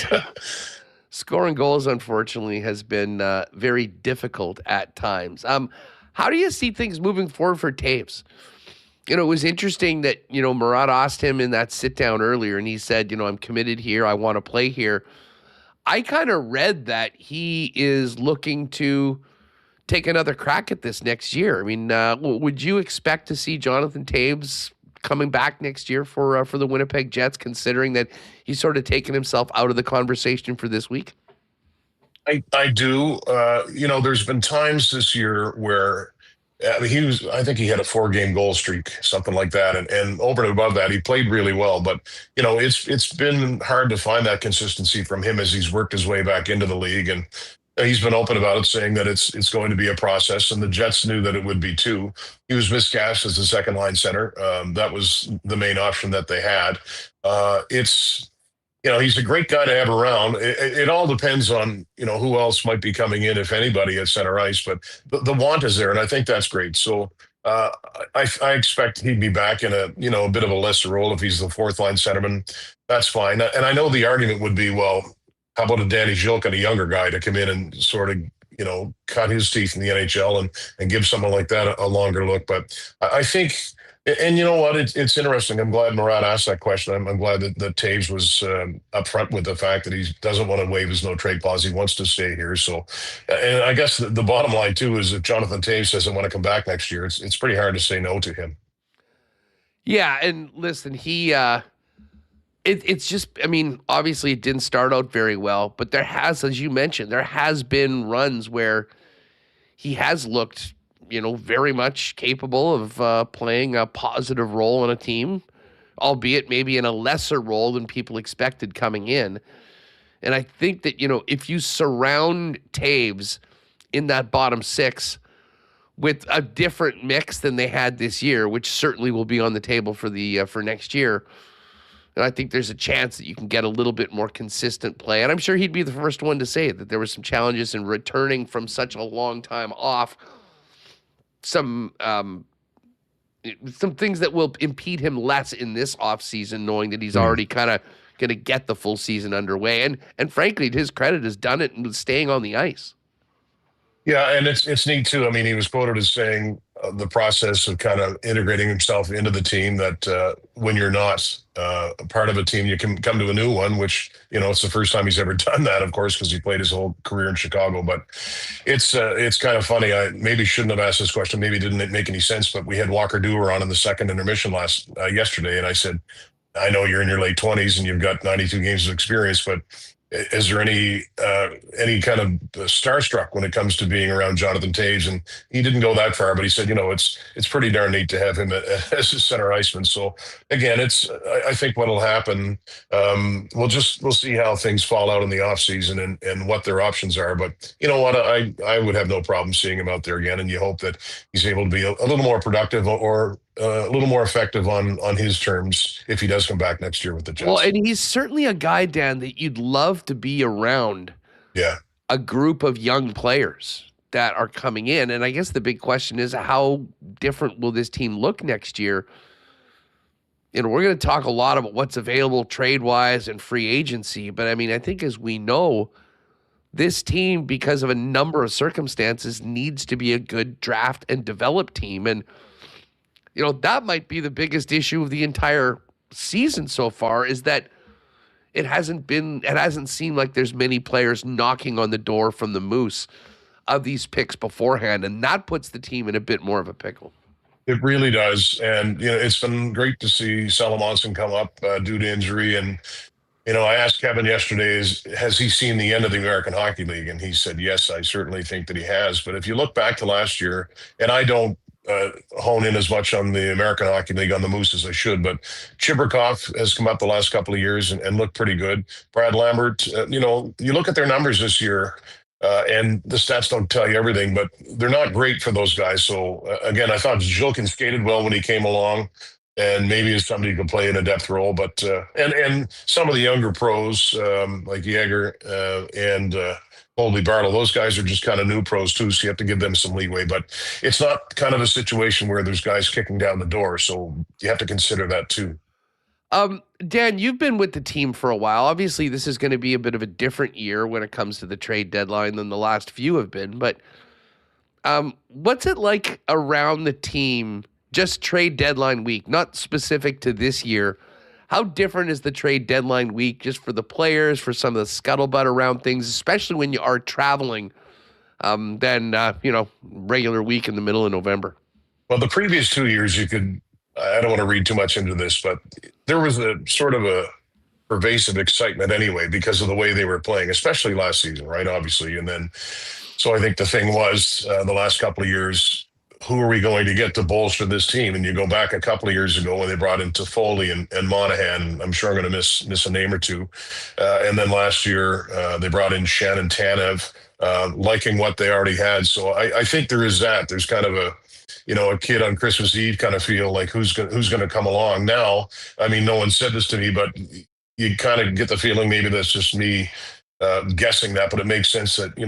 scoring goals, unfortunately, has been very difficult at times. How do you see things moving forward for Toews? It was interesting that, Murat asked him in that sit down earlier, and he said, I'm committed here. I want to play here. I kind of read that he is looking to take another crack at this next year. I mean, would you expect to see Jonathan Toews coming back next year for the Winnipeg Jets, considering that he's sort of taken himself out of the conversation for this week? I do. There's been times this year where I think he had a 4-game goal streak, something like that. And over and above that, he played really well. But, it's been hard to find that consistency from him as he's worked his way back into the league. And he's been open about it, saying that it's going to be a process. And the Jets knew that it would be too. He was miscast as the second line center. That was the main option that they had. He's a great guy to have around. It all depends on, who else might be coming in, if anybody, at center ice. But the want is there, and I think that's great. So I expect he'd be back in a bit of a lesser role if he's the fourth line centerman. That's fine. And I know the argument would be, well, how about a Danny Zhilk, a younger guy, to come in and sort of, cut his teeth in the NHL and give someone like that a longer look. But I think And you know what? It's interesting. I'm glad Murat asked that question. I'm glad that Taves was upfront with the fact that he doesn't want to waive his no trade clause. He wants to stay here. So, and I guess the bottom line too is if Jonathan Taves doesn't want to come back next year, it's pretty hard to say no to him. Yeah, and listen, it's just, I mean, obviously it didn't start out very well, but there has, as you mentioned, there has been runs where he has looked, very much capable of playing a positive role on a team, albeit maybe in a lesser role than people expected coming in. And I think that, if you surround Taves in that bottom six with a different mix than they had this year, which certainly will be on the table for next year, and I think there's a chance that you can get a little bit more consistent play. And I'm sure he'd be the first one to say that there were some challenges in returning from such a long time off. Some things that will impede him less in this offseason, knowing that he's already kind of going to get the full season underway. And frankly, to his credit, has done it and staying on the ice. Yeah, and it's neat too. I mean, he was quoted as saying the process of kind of integrating himself into the team, that when you're not part of a team, you can come to a new one, which, it's the first time he's ever done that, of course, because he played his whole career in Chicago. But it's kind of funny. I maybe shouldn't have asked this question. Maybe it didn't make any sense, but we had Walker Duehr on in the second intermission yesterday, and I said, I know you're in your late 20s and you've got 92 games of experience, but is there any kind of starstruck when it comes to being around Jonathan Taves? And he didn't go that far, but he said, it's pretty darn neat to have him as a center iceman. So again, I think what'll happen, we'll see how things fall out in the offseason and what their options are. But you know what, I would have no problem seeing him out there again, and you hope that he's able to be a little more productive or a little more effective on his terms if he does come back next year with the Jets. Well, and he's certainly a guy, Dan, that you'd love to be around. Yeah. A group of young players that are coming in. And I guess the big question is, how different will this team look next year? We're going to talk a lot about what's available trade-wise and free agency. But, I mean, I think as we know, this team, because of a number of circumstances, needs to be a good draft and develop team. And that might be the biggest issue of the entire season so far, is that it hasn't seemed like there's many players knocking on the door from the Moose of these picks beforehand. And that puts the team in a bit more of a pickle. It really does. And, it's been great to see Salamonson come up due to injury. And, I asked Kevin yesterday, has he seen the end of the American Hockey League? And he said, yes, I certainly think that he has. But if you look back to last year, and I don't hone in as much on the American Hockey League on the Moose as I should, but Chibrikov has come up the last couple of years and looked pretty good. Brad Lambert, you look at their numbers this year, and the stats don't tell you everything, but they're not great for those guys. So again, I thought Zhilkin skated well when he came along, and maybe as somebody who can play in a depth role. But and some of the younger pros like Yager and Colby Barlow, those guys are just kind of new pros too, so you have to give them some leeway. But it's not kind of a situation where there's guys kicking down the door, so you have to consider that too. Dan, you've been with the team for a while. Obviously, this is going to be a bit of a different year when it comes to the trade deadline than the last few have been. But what's it like around the team, just trade deadline week, not specific to this year? How different is the trade deadline week just for the players, for some of the scuttlebutt around things, especially when you are traveling, than, regular week in the middle of November? Well, the previous 2 years, I don't want to read too much into this, but there was a sort of a pervasive excitement anyway because of the way they were playing, especially last season, right? Obviously. And then, so I think the thing was the last couple of years, who are we going to get to bolster this team? And you go back a couple of years ago when they brought in Toffoli and Monahan. I'm sure I'm going to miss a name or two. And then last year they brought in Shannon Tanev, liking what they already had. So I think there is that. There's kind of a kid on Christmas Eve kind of feel like who's going to come along now. I mean, no one said this to me, but you kind of get the feeling maybe that's just me guessing that, but it makes sense that,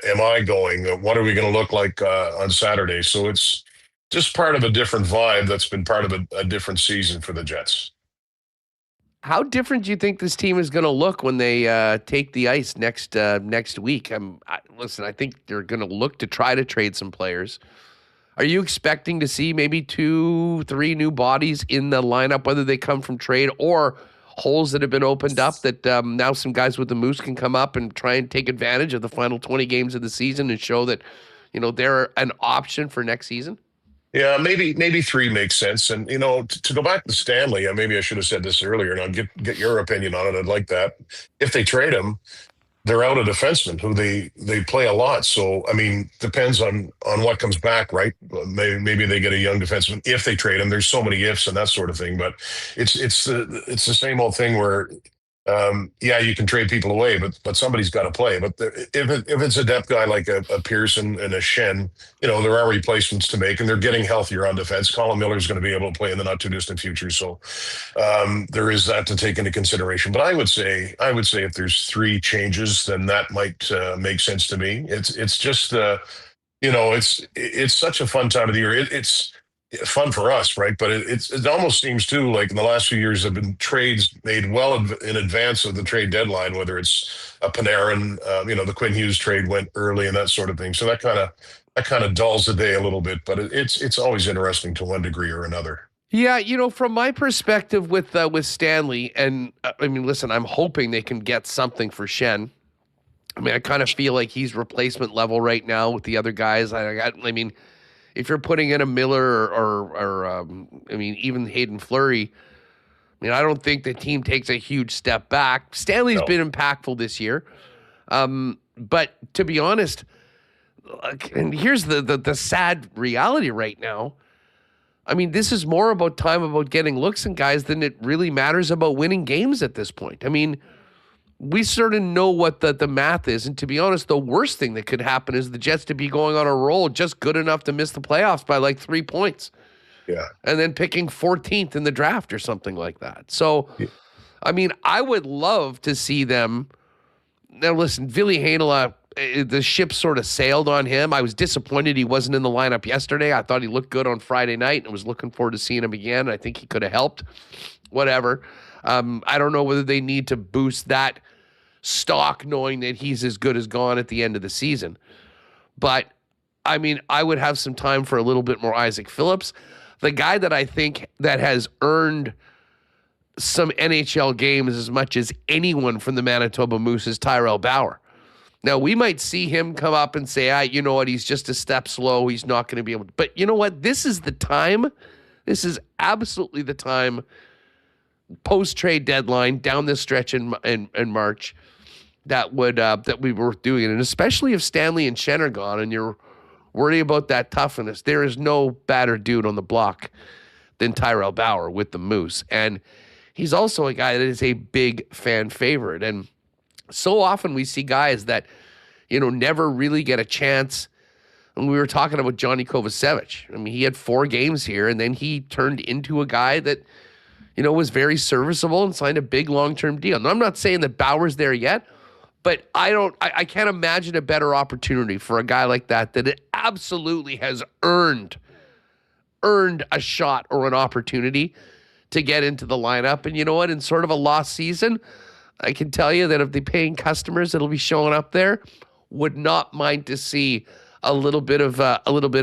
am I going? What are we going to look like on Saturday? So it's just part of a different vibe that's been part of a different season for the Jets. How different do you think this team is going to look when they take the ice next week? Listen, I think they're going to look to try to trade some players. Are you expecting to see maybe 2-3 new bodies in the lineup, whether they come from trade or holes that have been opened up that now some guys with the Moose can come up and try and take advantage of the final 20 games of the season and show that, they're an option for next season? Yeah, maybe 3 makes sense. And, to go back to Stanley, maybe I should have said this earlier, and I'll get your opinion on it. I'd like that. If they trade him, they're out a defenseman who they play a lot. So, depends on what comes back, right? Maybe they get a young defenseman if they trade him. There's so many ifs and that sort of thing. But it's the same old thing where, you can trade people away, but somebody's got to play. But if it's a depth guy like a Pearson and a Shen, there are replacements to make, and they're getting healthier on defense. Colin Miller's going to be able to play in the not too distant future, so there is that to take into consideration. But I would say if there's 3 changes, then that might make sense to me. It's just it's such a fun time of the year. It's fun for us, right? But it almost seems too like in the last few years have been trades made well in advance of the trade deadline, whether it's a Panarin, the Quinn Hughes trade went early and that sort of thing. So that kind of dulls the day a little bit, but it's always interesting to one degree or another. Yeah, from my perspective with Stanley, and listen, I'm hoping they can get something for Shen. I kind of feel like he's replacement level right now with the other guys. If you're putting in a Miller or even Hayden Fleury, I don't think the team takes a huge step back. Stanley's been impactful this year. But to be honest, and here's the sad reality right now. This is more about getting looks and guys than it really matters about winning games at this point. We sort of know what the math is. And to be honest, the worst thing that could happen is the Jets to be going on a roll just good enough to miss the playoffs by like 3 points. Yeah. And then picking 14th in the draft or something like that. So, yeah. I would love to see them. Now, listen, Ville Heinola, the ship sort of sailed on him. I was disappointed he wasn't in the lineup yesterday. I thought he looked good on Friday night and was looking forward to seeing him again. I think he could have helped. Whatever. I don't know whether they need to boost that stock knowing that he's as good as gone at the end of the season. But, I would have some time for a little bit more Isaac Phillips. The guy that I think that has earned some NHL games as much as anyone from the Manitoba Moose is Tyrell Bauer. Now, we might see him come up and say, you know what, he's just a step slow. He's not going to be able to. But you know what? This is the time. This is absolutely the time post-trade deadline down this stretch in March that we were doing it. And especially if Stanley and Shen are gone and you're worried about that toughness, there is no badder dude on the block than Tyrell Bauer with the Moose. And he's also a guy that is a big fan favorite. And so often we see guys that, never really get a chance. And we were talking about Johnny Kovacevic. He had 4 games here, and then he turned into a guy that, was very serviceable and signed a big long-term deal. Now, I'm not saying that Bauer's there yet, but I can't imagine a better opportunity for a guy like that it absolutely has earned a shot or an opportunity to get into the lineup. And you know what? In sort of a lost season, I can tell you that of the paying customers that'll be showing up there, would not mind to see a little bit of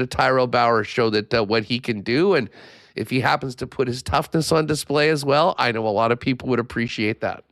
Tyrell Bauer show that what he can do. And if he happens to put his toughness on display as well, I know a lot of people would appreciate that.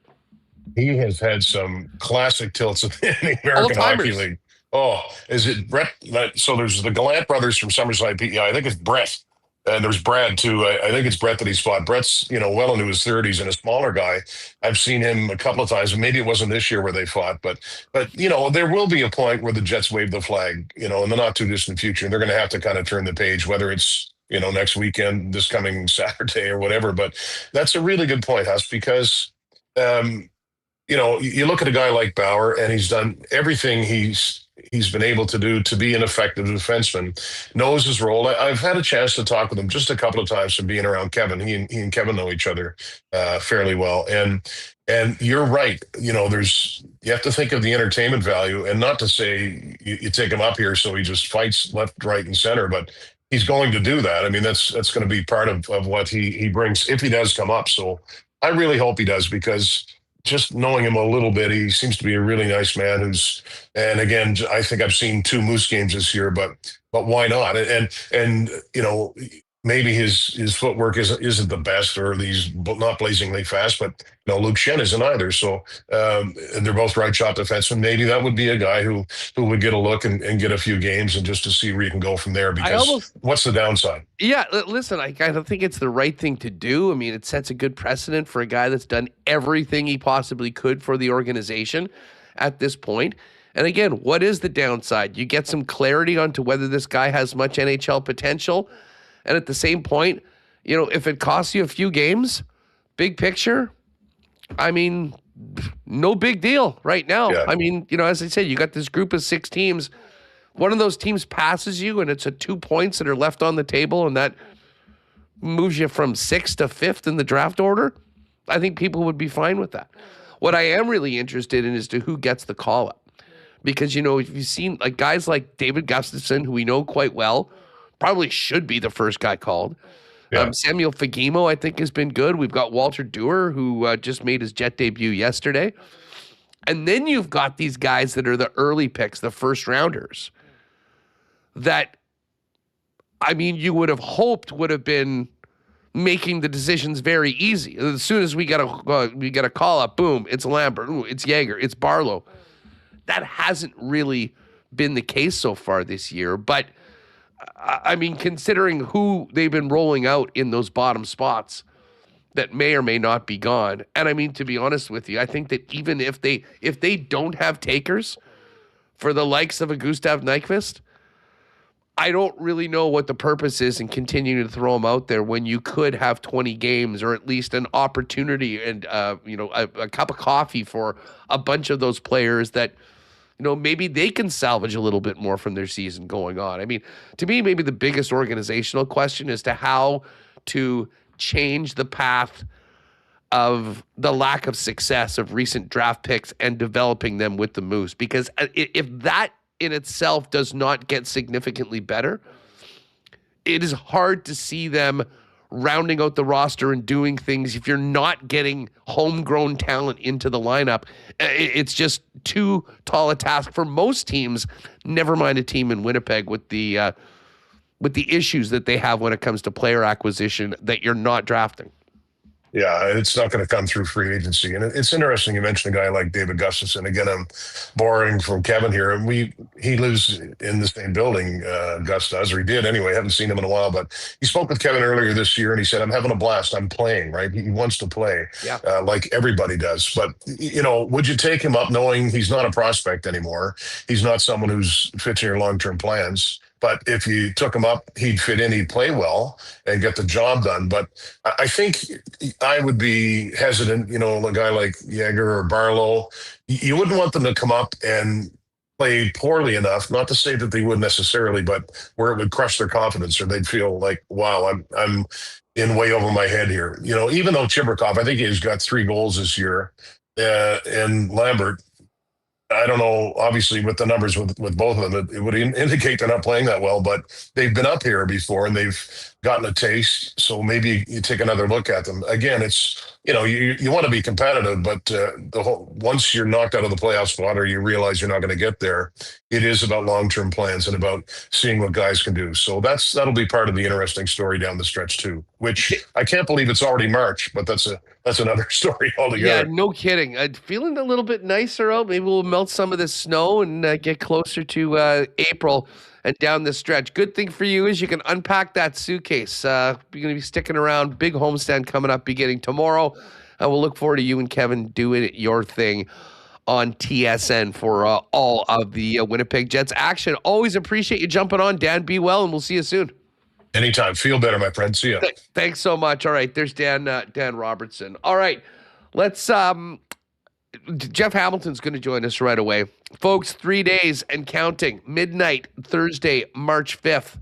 He has had some classic tilts in the American Hockey League. Oh, is it Brett? So there's the Gallant brothers from Summerside, PEI. I think it's Brett. And there's Brad, too. I think it's Brett that he's fought. Brett's, well into his 30s and a smaller guy. I've seen him a couple of times, and maybe it wasn't this year where they fought. But there will be a point where the Jets wave the flag, in the not-too-distant future. And they're going to have to kind of turn the page, whether it's, next weekend, this coming Saturday or whatever. But that's a really good point, Huss, because, you look at a guy like Bauer, and he's done everything he's been able to do to be an effective defenseman, knows his role. I've had a chance to talk with him just a couple of times from being around Kevin. He and Kevin know each other fairly well. And you're right. You have to think of the entertainment value, and not to say you take him up here so he just fights left, right, and center, but he's going to do that. That's going to be part of what he brings if he does come up. So I really hope he does, because just knowing him a little bit, he seems to be a really nice man and again, I think I've seen 2 Moose games this year, but why not? And maybe his footwork isn't the best, or he's not blazingly fast, but Luke Shen isn't either. So and they're both right shot defensemen. Maybe that would be a guy who would get a look and get a few games and just to see where you can go from there. Because what's the downside? Yeah, listen, I kind of think it's the right thing to do. I mean, it sets a good precedent for a guy that's done everything he possibly could for the organization at this point. And again, what is the downside? You get some clarity onto whether this guy has much NHL potential. And at the same point, if it costs you a few games, big picture, I mean, no big deal right now. Yeah. I mean, as I said, you got this group of 6 teams. One of those teams passes you, and it's 2 points that are left on the table, and that moves you from 6th to 5th in the draft order. I think people would be fine with that. What I am really interested in is to who gets the call-up. Because, if you've seen guys like David Gustafsson, who we know quite well, probably should be the first guy called. Yeah. Samuel Fagemo, I think, has been good. We've got Walter Duehr, who just made his Jet debut yesterday. And then you've got these guys that are the early picks, the first rounders, that, I mean, you would have hoped would have been making the decisions very easy. As soon as we get a call up, boom, it's Lambert, ooh, it's Yager, it's Barlow. That hasn't really been the case so far this year. But, I mean, considering who they've been rolling out in those bottom spots that may or may not be gone. And, I mean, to be honest with you, I think that even if they don't have takers for the likes of a Gustav Nyquist, I don't really know what the purpose is in continuing to throw them out there when you could have 20 games or at least an opportunity and, a cup of coffee for a bunch of those players that, maybe they can salvage a little bit more from their season going on. I mean, to me, maybe the biggest organizational question is to how to change the path of the lack of success of recent draft picks and developing them with the Moose. Because if that in itself does not get significantly better, it is hard to see them rounding out the roster and doing things if you're not getting homegrown talent into the lineup. It's just too tall a task for most teams, never mind a team in Winnipeg with the issues that they have when it comes to player acquisition that you're not drafting. Yeah, it's not going to come through free agency. And it's interesting you mentioned a guy like David Gustafsson. Again, I'm borrowing from Kevin here. And he lives in the same building, Gus does, or he did anyway. I haven't seen him in a while. But he spoke with Kevin earlier this year, and he said, I'm having a blast. I'm playing, right? He wants to play, like everybody does. But, would you take him up knowing he's not a prospect anymore? He's not someone who's fits in your long-term plans. But if you took him up, he'd fit in, he'd play well and get the job done. But I think I would be hesitant, a guy like Yager or Barlow, you wouldn't want them to come up and play poorly enough, not to say that they would necessarily, but where it would crush their confidence or they'd feel like, wow, I'm in way over my head here. Even though Chibrikov, I think he's got 3 goals this year, and Lambert, I don't know, obviously, with the numbers with both of them, it would indicate they're not playing that well, but they've been up here before and they've gotten a taste. So maybe you take another look at them. Again, it's, you want to be competitive, but once you're knocked out of the playoff spot or you realize you're not going to get there, it is about long-term plans and about seeing what guys can do. So that'll be part of the interesting story down the stretch too, which I can't believe it's already March, but that's another story altogether. Yeah, no kidding. Feeling a little bit nicer out. Maybe we'll melt some of this snow and get closer to April and down the stretch. Good thing for you is you can unpack that suitcase. You're going to be sticking around. Big homestand coming up beginning tomorrow. And we'll look forward to you and Kevin doing your thing on TSN for all of the Winnipeg Jets action. Always appreciate you jumping on, Dan. Be well, and we'll see you soon. Anytime. Feel better, my friend. See ya. Thanks so much. All right, there's Dan Robertson. All right, let's Jeff Hamilton's going to join us right away. Folks, 3 days and counting. Midnight, Thursday, March 5th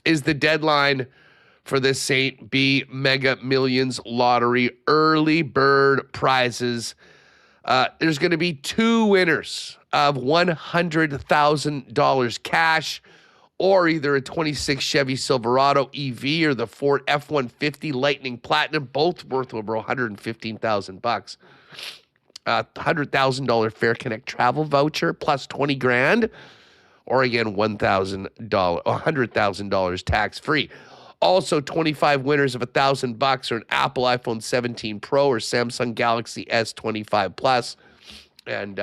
is the deadline for the St. B Mega Millions Lottery early bird prizes. There's going to be 2 winners of $100,000 cash, or either a 26 Chevy Silverado EV or the Ford F-150 Lightning Platinum, both worth over $115,000. $100,000 Fair Connect travel voucher plus 20 grand, or again, $100,000 tax free. Also, 25 winners of $1,000 or an Apple iPhone 17 Pro or Samsung Galaxy S25 Plus. And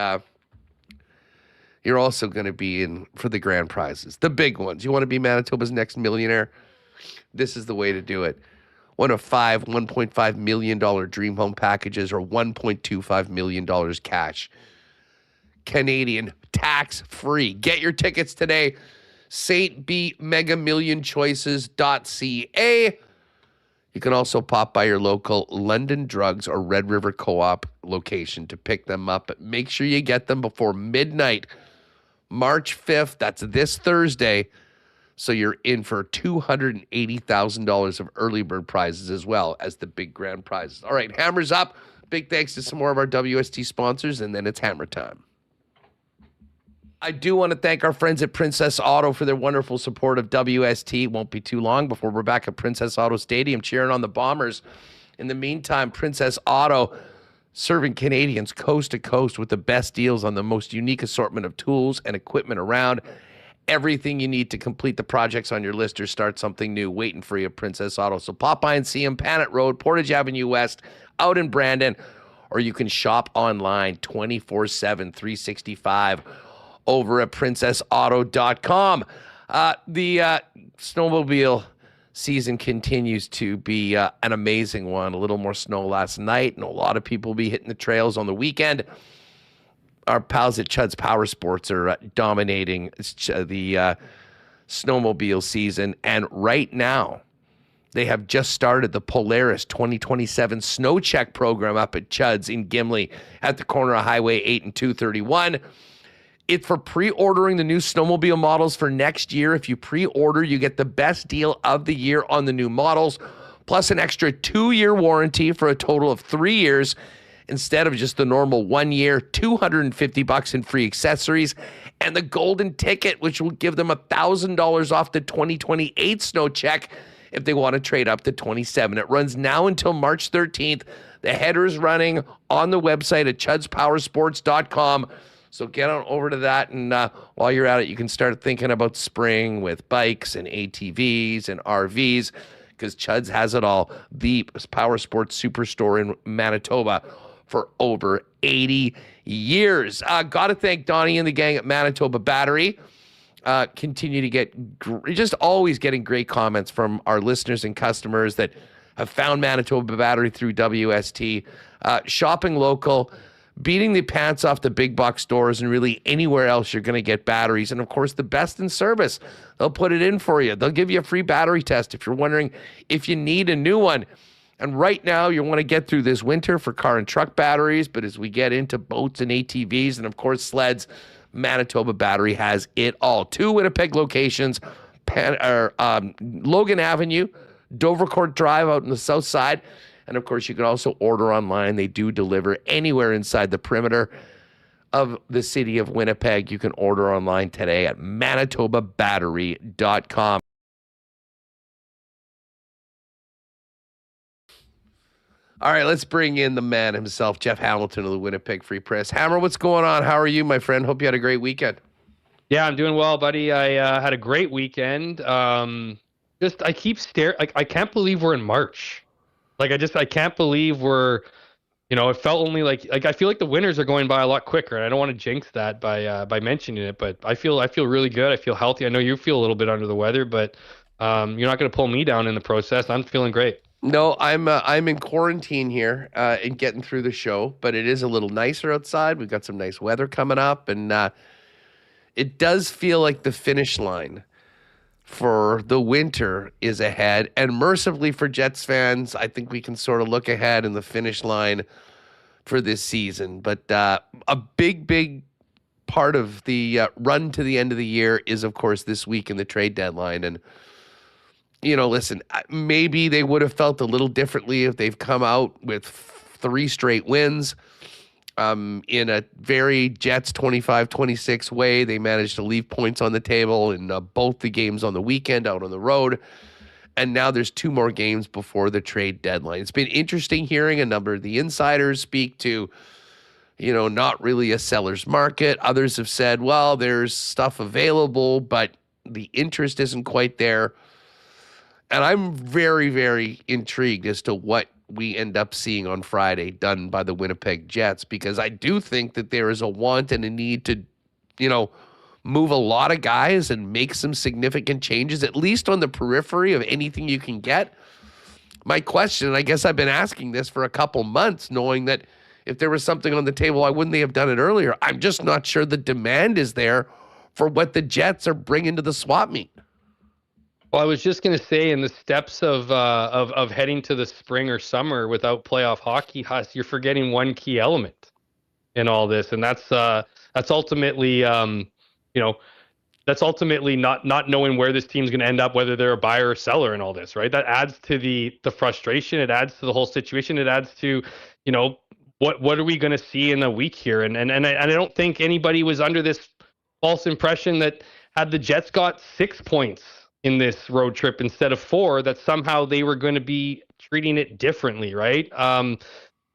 you're also going to be in for the grand prizes, the big ones. You want to be Manitoba's next millionaire? This is the way to do it. One of 5 $1.5 million dream home packages or $1.25 million cash. Canadian, tax-free. Get your tickets today. StBMegaMillionChoices.ca. You can also pop by your local London Drugs or Red River Co-op location to pick them up. But make sure you get them before midnight, March 5th. That's this Thursday. So you're in for $280,000 of early bird prizes as well as the big grand prizes. All right, hammers up. Big thanks to some more of our WST sponsors, and then it's hammer time. I do want to thank our friends at Princess Auto for their wonderful support of WST. Won't be too long before we're back at Princess Auto Stadium cheering on the Bombers. In the meantime, Princess Auto serving Canadians coast to coast with the best deals on the most unique assortment of tools and equipment around. Everything you need to complete the projects on your list or start something new waiting for you at Princess Auto. So pop by and see them, Panet Road, Portage Avenue West, out in Brandon, or you can shop online 24/7, 365 over at princessauto.com. The snowmobile season continues to be an amazing one. A little more snow last night, and a lot of people will be hitting the trails on the weekend. Our pals at Chud's Power Sports are dominating the snowmobile season. And right now, they have just started the Polaris 2027 Snow Check program up at Chud's in Gimli at the corner of Highway 8 and 231. It's for pre-ordering the new snowmobile models for next year. If you pre-order, you get the best deal of the year on the new models, plus an extra 2-year warranty for a total of 3 years. Instead of just the normal 1 year, $250 in free accessories, and the golden ticket, which will give them $1,000 off the 2028 Snow Check if they want to trade up to 27. It runs now until March 13th. The header is running on the website at chudspowersports.com. So get on over to that, and while you're at it, you can start thinking about spring with bikes and ATVs and RVs, because Chuds has it all. The power sports superstore in Manitoba for over 80 years. Got to thank Donnie and the gang at Manitoba Battery. Continue to get just always getting great comments from our listeners and customers that have found Manitoba Battery through WST. Shopping local, beating the pants off the big box stores and really anywhere else you're going to get batteries. And of course, the best in service. They'll put it in for you. They'll give you a free battery test if you're wondering if you need a new one. And right now, you want to get through this winter for car and truck batteries, but as we get into boats and ATVs and, of course, sleds, Manitoba Battery has it all. 2 Winnipeg locations, Logan Avenue, Dovercourt Drive out on the south side, and, of course, you can also order online. They do deliver anywhere inside the perimeter of the city of Winnipeg. You can order online today at manitobabattery.com. All right, let's bring in the man himself, Jeff Hamilton of the Winnipeg Free Press. Hammer, what's going on? How are you, my friend? Hope you had a great weekend. Yeah, I'm doing well, buddy. I had a great weekend. I keep staring. I can't believe we're in March. I can't believe we're, it felt only like I feel like the winters are going by a lot quicker, and I don't want to jinx that by mentioning it, but I feel really good. I feel healthy. I know you feel a little bit under the weather, but you're not going to pull me down in the process. I'm feeling great. No, I'm in quarantine here and getting through the show, but it is a little nicer outside. We've got some nice weather coming up, and it does feel like the finish line for the winter is ahead. And mercifully for Jets fans, I think we can sort of look ahead in the finish line for this season. But a big part of the run to the end of the year is, of course, this week in the trade deadline. And listen, maybe they would have felt a little differently if they've come out with 3 straight wins in a very Jets 25-26 way. They managed to leave points on the table in both the games on the weekend out on the road. And now there's 2 more games before the trade deadline. It's been interesting hearing a number of the insiders speak to, not really a seller's market. Others have said, well, there's stuff available, but the interest isn't quite there. And I'm very, very intrigued as to what we end up seeing on Friday done by the Winnipeg Jets, because I do think that there is a want and a need to, move a lot of guys and make some significant changes, at least on the periphery of anything you can get. My question, and I guess I've been asking this for a couple months, knowing that if there was something on the table, why wouldn't they have done it earlier? I'm just not sure the demand is there for what the Jets are bringing to the swap meet. Well, I was just going to say, in the steps of heading to the spring or summer without playoff hockey, Huss, you're forgetting one key element in all this, and that's ultimately, that's ultimately not knowing where this team's going to end up, whether they're a buyer or seller and all this, right? That adds to the frustration. It adds to the whole situation. It adds to, what are we going to see in a week here? And I don't think anybody was under this false impression that had the Jets got 6 points in this road trip instead of 4, that somehow they were going to be treating it differently, right?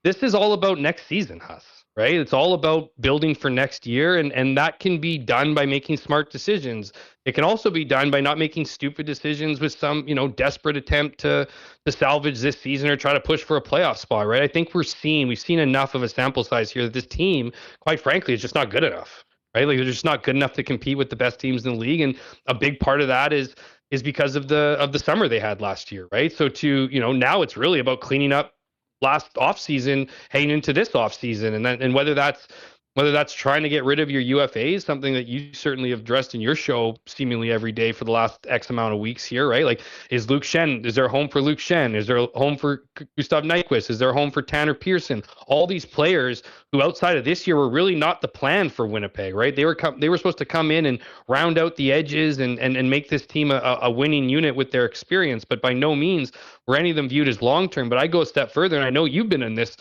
This is all about next season, Huss, right? It's all about building for next year, and that can be done by making smart decisions. It can also be done by not making stupid decisions with some, desperate attempt to salvage this season or try to push for a playoff spot, right? I think we've seen enough of a sample size here that this team, quite frankly, is just not good enough, right? Like, they're just not good enough to compete with the best teams in the league, and a big part of that is because of the summer they had last year, right? So now it's really about cleaning up last offseason heading into this offseason, and whether that's trying to get rid of your UFAs, something that you certainly have addressed in your show seemingly every day for the last X amount of weeks here, right? Like, is there a home for Luke Shen? Is there a home for Gustav Nyquist? Is there a home for Tanner Pearson? All these players who outside of this year were really not the plan for Winnipeg, right? They were supposed to come in and round out the edges and make this team a winning unit with their experience, but by no means were any of them viewed as long-term. But I go a step further, and I know you've been in this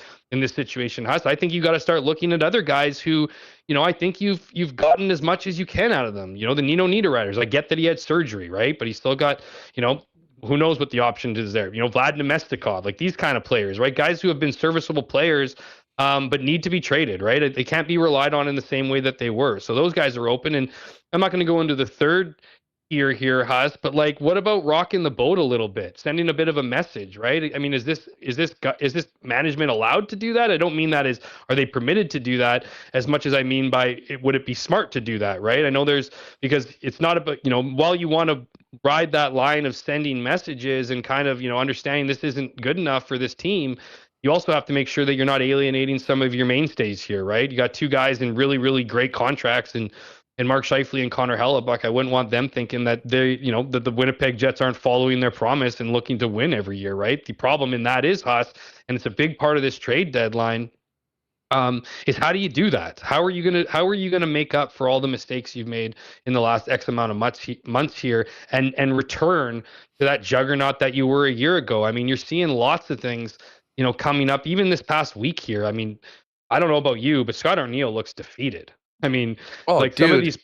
situation, Huss. I think you got to start looking at other guys who, I think you've gotten as much as you can out of them. The Nino Niederreiters. I get that he had surgery, right? But he still got, who knows what the option is there. Vlad Nemestikov, like these kind of players, right? Guys who have been serviceable players, but need to be traded, right? They can't be relied on in the same way that they were. So those guys are open, and I'm not going to go into the third tier here, Huss, but like, what about rocking the boat a little bit, sending a bit of a message, right? I mean, is this management allowed to do that? I don't mean that as, are they permitted to do that, as much as I mean by, would it be smart to do that, right? I know because it's not about, while you want to ride that line of sending messages and kind of, understanding this isn't good enough for this team, you also have to make sure that you're not alienating some of your mainstays here, right? You got two guys in really, really great contracts, and Mark Scheifele and Connor Hellebuck. I wouldn't want them thinking that that the Winnipeg Jets aren't following their promise and looking to win every year, right? The problem in that is, Huss, and it's a big part of this trade deadline, is how do you do that? How are you gonna make up for all the mistakes you've made in the last X amount of months here, and return to that juggernaut that you were a year ago? I mean, you're seeing lots of things, coming up, even this past week here. I mean, I don't know about you, but Scott Arniel looks defeated. I mean, some of these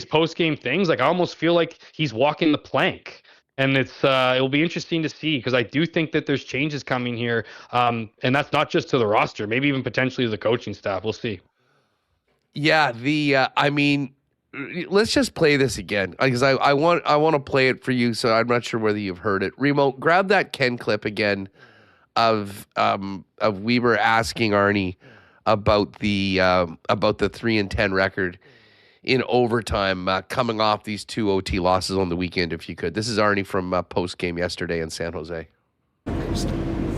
post game things, like I almost feel like he's walking the plank, and it'll be interesting to see, because I do think that there's changes coming here, and that's not just to the roster, maybe even potentially to the coaching staff. We'll see. Yeah, I mean, let's just play this again, because I want to play it for you. So I'm not sure whether you've heard it. Remo, grab that Ken clip again of Weber asking Arnie about the 3-10 record in overtime, coming off these 2 OT losses on the weekend, if you could. This is Arnie from post game yesterday in San Jose.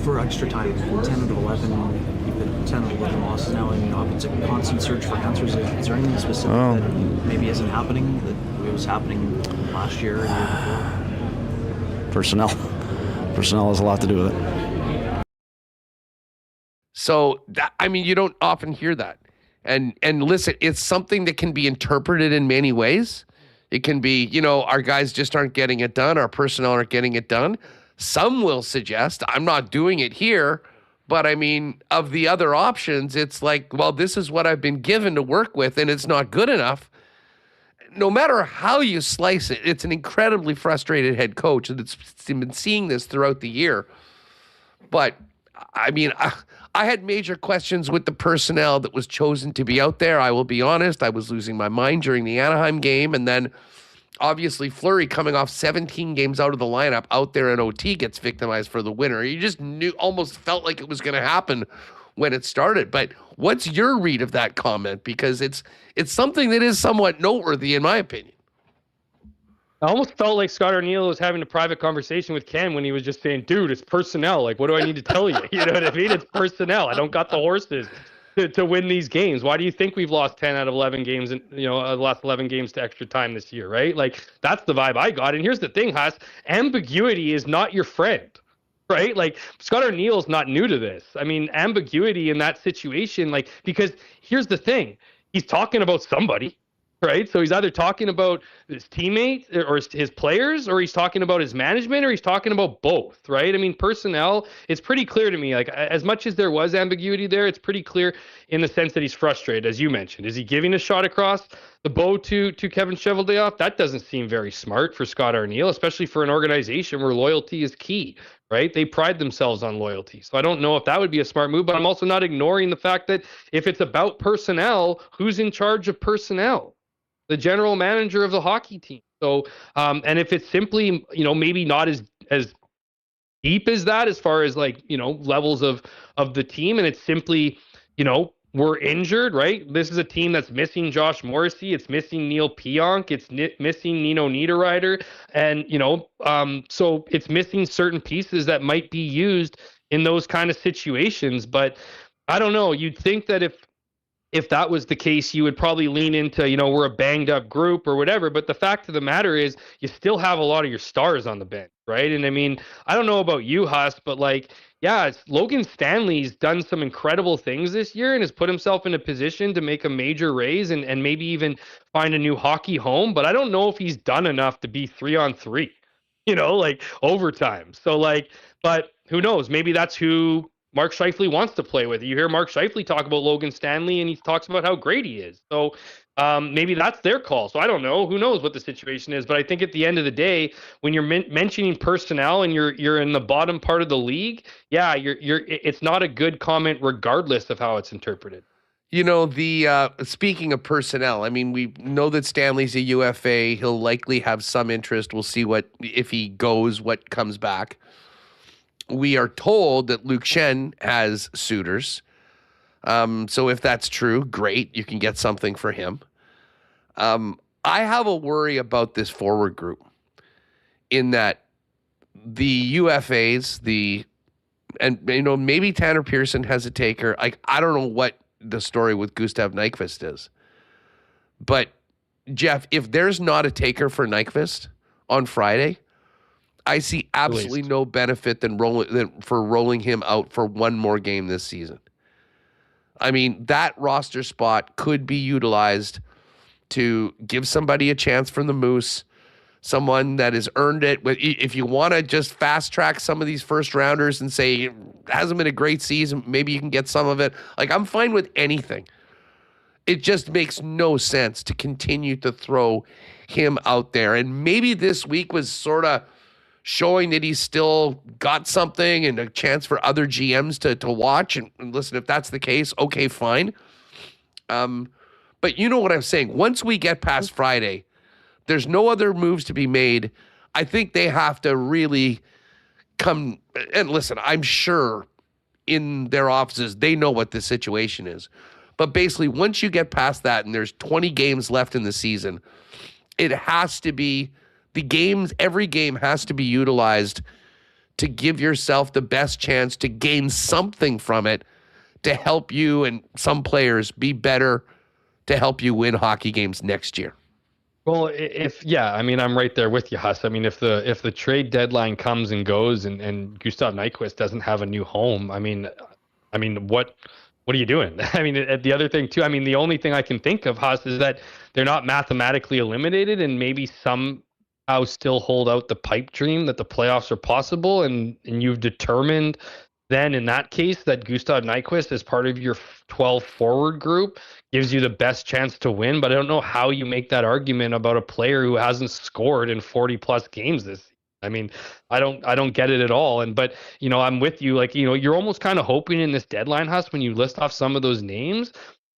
For extra time, 10 out of 11, you've been 10 out of 11 losses now, and it's a constant search for answers. Is there anything specific that maybe isn't happening that it was happening last year and year before? Personnel has a lot to do with it. So you don't often hear that. And listen, it's something that can be interpreted in many ways. It can be, our guys just aren't getting it done. Our personnel aren't getting it done. Some will suggest, I'm not doing it here. But I mean, of the other options, it's like, well, this is what I've been given to work with, and it's not good enough. No matter how you slice it, it's an incredibly frustrated head coach, and it's been seeing this throughout the year. But I mean, I had major questions with the personnel that was chosen to be out there. I will be honest. I was losing my mind during the Anaheim game. And then obviously Fleury coming off 17 games out of the lineup out there in OT gets victimized for the winner. You just almost felt like it was going to happen when it started. But what's your read of that comment? Because it's something that is somewhat noteworthy in my opinion. I almost felt like Scott Arniel was having a private conversation with Ken when he was just saying, dude, it's personnel. Like, what do I need to tell you? You know what I mean? It's personnel. I don't got the horses to win these games. Why do you think we've lost 10 out of 11 games and, the last 11 games to extra time this year, right? Like, that's the vibe I got. And here's the thing, Huss, ambiguity is not your friend, right? Like, Scott Arniel's not new to this. I mean, ambiguity in that situation, like, because here's the thing. He's talking about somebody. Right. So he's either talking about his teammates or his players, or he's talking about his management, or he's talking about both. Right. I mean, personnel, it's pretty clear to me, like, as much as there was ambiguity there, it's pretty clear in the sense that he's frustrated, as you mentioned. Is he giving a shot across the bow to Kevin Cheveldayoff? That doesn't seem very smart for Scott Arniel, especially for an organization where loyalty is key. Right. They pride themselves on loyalty. So I don't know if that would be a smart move, but I'm also not ignoring the fact that if it's about personnel, who's in charge of personnel? The general manager of the hockey team. So, and if it's simply, maybe not as deep as that, as far as like, levels of the team, and it's simply, we're injured, right? This is a team that's missing Josh Morrissey. It's missing Neil Pionk. It's missing Nino Niederreiter. And, so it's missing certain pieces that might be used in those kind of situations. But I don't know. You'd think that if that was the case, you would probably lean into, we're a banged up group or whatever. But the fact of the matter is you still have a lot of your stars on the bench, right? And I mean, I don't know about you, Huss, but like, yeah, Logan Stanley's done some incredible things this year and has put himself in a position to make a major raise and maybe even find a new hockey home. But I don't know if he's done enough to be 3-on-3, like overtime. So like, but who knows? Maybe that's who Mark Scheifele wants to play with. You hear Mark Scheifele talk about Logan Stanley, and he talks about how great he is. So maybe that's their call. So I don't know. Who knows what the situation is? But I think at the end of the day, when you're mentioning personnel and you're in the bottom part of the league, yeah, it's not a good comment regardless of how it's interpreted. Speaking of personnel, I mean, we know that Stanley's a UFA. He'll likely have some interest. We'll see if he goes, what comes back. We are told that Luke Shen has suitors. So if that's true, great. You can get something for him. I have a worry about this forward group in that the UFAs, maybe Tanner Pearson has a taker. I don't know what the story with Gustav Nyquist is. But, Jeff, if there's not a taker for Nyquist on Friday, I see absolutely no benefit than rolling him out for one more game this season. I mean, that roster spot could be utilized to give somebody a chance from the Moose, someone that has earned it. If you want to just fast track some of these first rounders and say it hasn't been a great season, maybe you can get some of it. Like, I'm fine with anything. It just makes no sense to continue to throw him out there. And maybe this week was sort of showing that he's still got something and a chance for other GMs to watch. And listen, if that's the case, okay, fine. But you know what I'm saying? Once we get past Friday, there's no other moves to be made. I think they have to really come and listen, I'm sure in their offices, they know what the situation is. But basically, once you get past that and there's 20 games left in the season, it has to be every game has to be utilized to give yourself the best chance to gain something from it to help you and some players be better to help you win hockey games next year. Well, I'm right there with you, Huss. I mean, if the trade deadline comes and goes and Gustav Nyquist doesn't have a new home, I mean, what are you doing? I mean, the other thing too, I mean, the only thing I can think of, Huss, is that they're not mathematically eliminated and maybe somehow still hold out the pipe dream that the playoffs are possible. And you've determined then in that case that Gustav Nyquist as part of your 12 forward group gives you the best chance to win. But I don't know how you make that argument about a player who hasn't scored in 40 plus games this season. I mean, I don't get it at all. But I'm with you. Like, you're almost kind of hoping in this deadline, Huss, when you list off some of those names,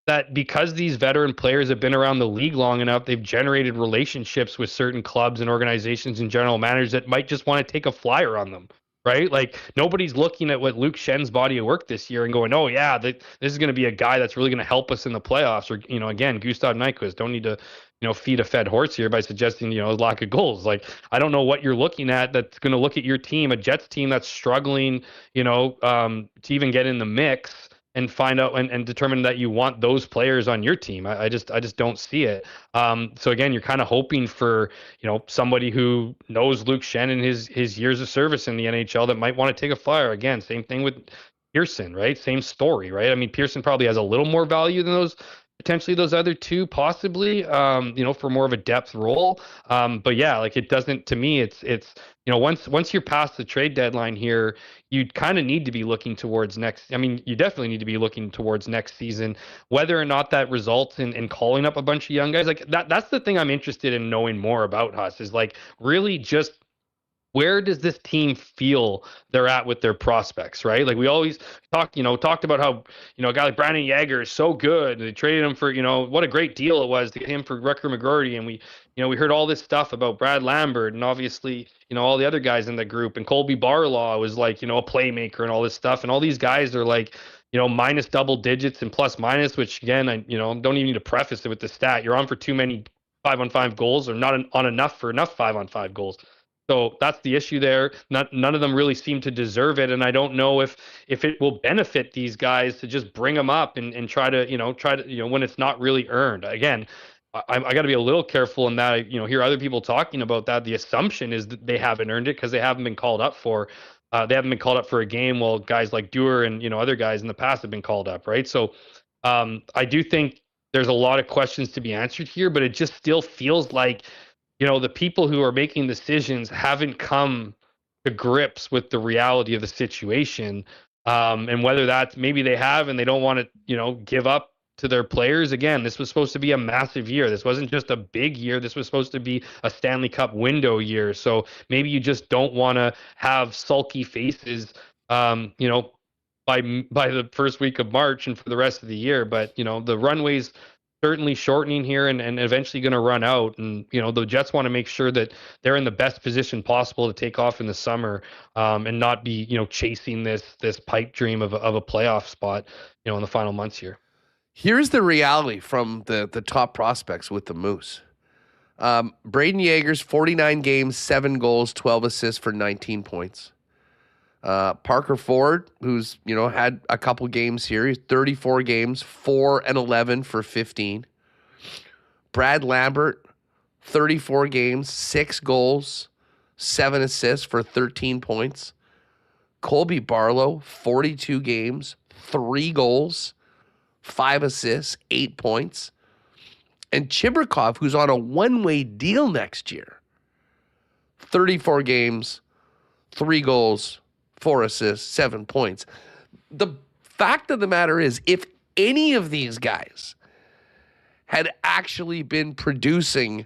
that because these veteran players have been around the league long enough, they've generated relationships with certain clubs and organizations and general managers that might just want to take a flyer on them. Right? Like, nobody's looking at what Luke Schen's body of work this year and going, oh yeah, this is going to be a guy that's really going to help us in the playoffs. Or, again, Gustav Nyquist, don't need to, feed a fed horse here by suggesting, lack of goals. Like, I don't know what you're looking at that's going to look at your team, a Jets team that's struggling, to even get in the mix and find out and determine that you want those players on your team. I just don't see it. So again, you're kind of hoping for, somebody who knows Luke Schenn and his years of service in the NHL that might want to take a flyer. Again, same thing with Pearson, right? Same story, right? I mean, Pearson probably has a little more value than potentially those other two, possibly, for more of a depth role. But yeah, like, it doesn't, to me, it's once you're past the trade deadline here, you kind of need to be looking towards you definitely need to be looking towards next season, whether or not that results in calling up a bunch of young guys. Like, that's the thing I'm interested in knowing more about, Huss, is like, really just where does this team feel they're at with their prospects, right? Like, we always talked about how, a guy like Brandon Yager is so good. They traded him for, what a great deal it was to get him for Gregoire McGroarty. And we heard all this stuff about Brad Lambert and obviously, all the other guys in the group. And Colby Barlaw was like, a playmaker and all this stuff. And all these guys are like, minus double digits and plus minus, which again, I don't even need to preface it with the stat. You're on for too many 5-on-5 goals or not on enough 5-on-5 goals. So that's the issue there. None of them really seem to deserve it, and I don't know if it will benefit these guys to just bring them up and try to when it's not really earned. Again, I got to be a little careful in that. Hear other people talking about that. The assumption is that they haven't earned it because they haven't been called up for. They haven't been called up for a game, while guys like Dewar and other guys in the past have been called up, right? So I do think there's a lot of questions to be answered here, but it just still feels like, the people who are making decisions haven't come to grips with the reality of the situation. And whether that's, maybe they have and they don't want to, give up to their players. Again, this was supposed to be a massive year. This wasn't just a big year. This was supposed to be a Stanley Cup window year. So maybe you just don't want to have sulky faces, by the first week of March and for the rest of the year. But, the runway's certainly shortening here and eventually going to run out. And, the Jets want to make sure that they're in the best position possible to take off in the summer, and not be, chasing this pipe dream of a playoff spot, in the final months here. Here's the reality from the top prospects with the Moose. Braden Yager's 49 games, 7 goals, 12 assists for 19 points. Parker Ford, who's, had a couple games here. He's 34 games, 4 and 11 for 15. Brad Lambert, 34 games, 6 goals, 7 assists for 13 points. Colby Barlow, 42 games, 3 goals, 5 assists, 8 points. And Chibrikov, who's on a one-way deal next year, 34 games, 3 goals, 4 assists, 7 points. The fact of the matter is, if any of these guys had actually been producing,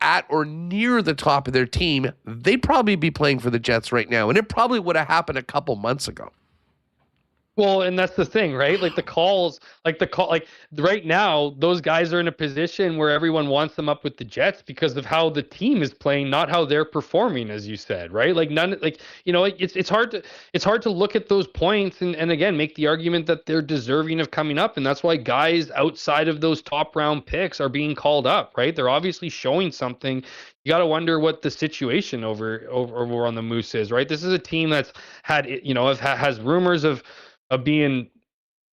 at or near the top of their team, they'd probably be playing for the Jets right now. And it probably would have happened a couple months ago. Well, and that's the thing, right? Like right now, those guys are in a position where everyone wants them up with the Jets because of how the team is playing, not how they're performing, as you said, right? Like it's hard to look at those points and again make the argument that they're deserving of coming up, and that's why guys outside of those top round picks are being called up, right? They're obviously showing something. You got to wonder what the situation over on the Moose is, right? This is a team that's had, has rumors of being,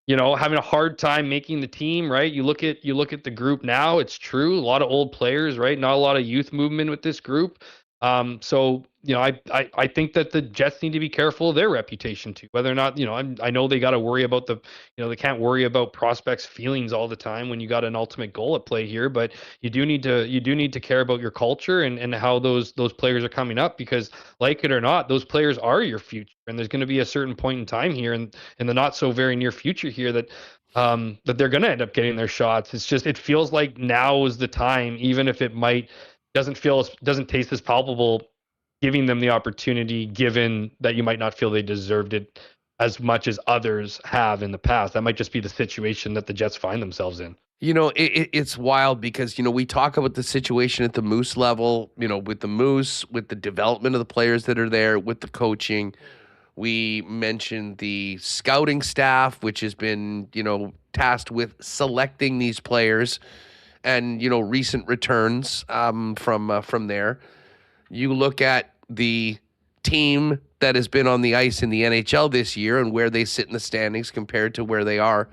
having a hard time making the team, right? You look at the group now, it's true. A lot of old players, right? Not a lot of youth movement with this group. So, I think that the Jets need to be careful of their reputation too, whether or not, I know they got to worry about they can't worry about prospects' feelings all the time when you got an ultimate goal at play here, but you do need to care about your culture and how those players are coming up, because like it or not, those players are your future. And there's going to be a certain point in time here in the not so very near future here that they're going to end up getting their shots. It's just, it feels like now is the time, even if it might doesn't taste as palpable, giving them the opportunity, given that you might not feel they deserved it as much as others have in the past. That might just be the situation that the Jets find themselves in. It's wild because, we talk about the situation at the Moose level, with the Moose, with the development of the players that are there, with the coaching. We mentioned the scouting staff, which has been, tasked with selecting these players and, recent returns from there. You look at the team that has been on the ice in the NHL this year and where they sit in the standings compared to where they are.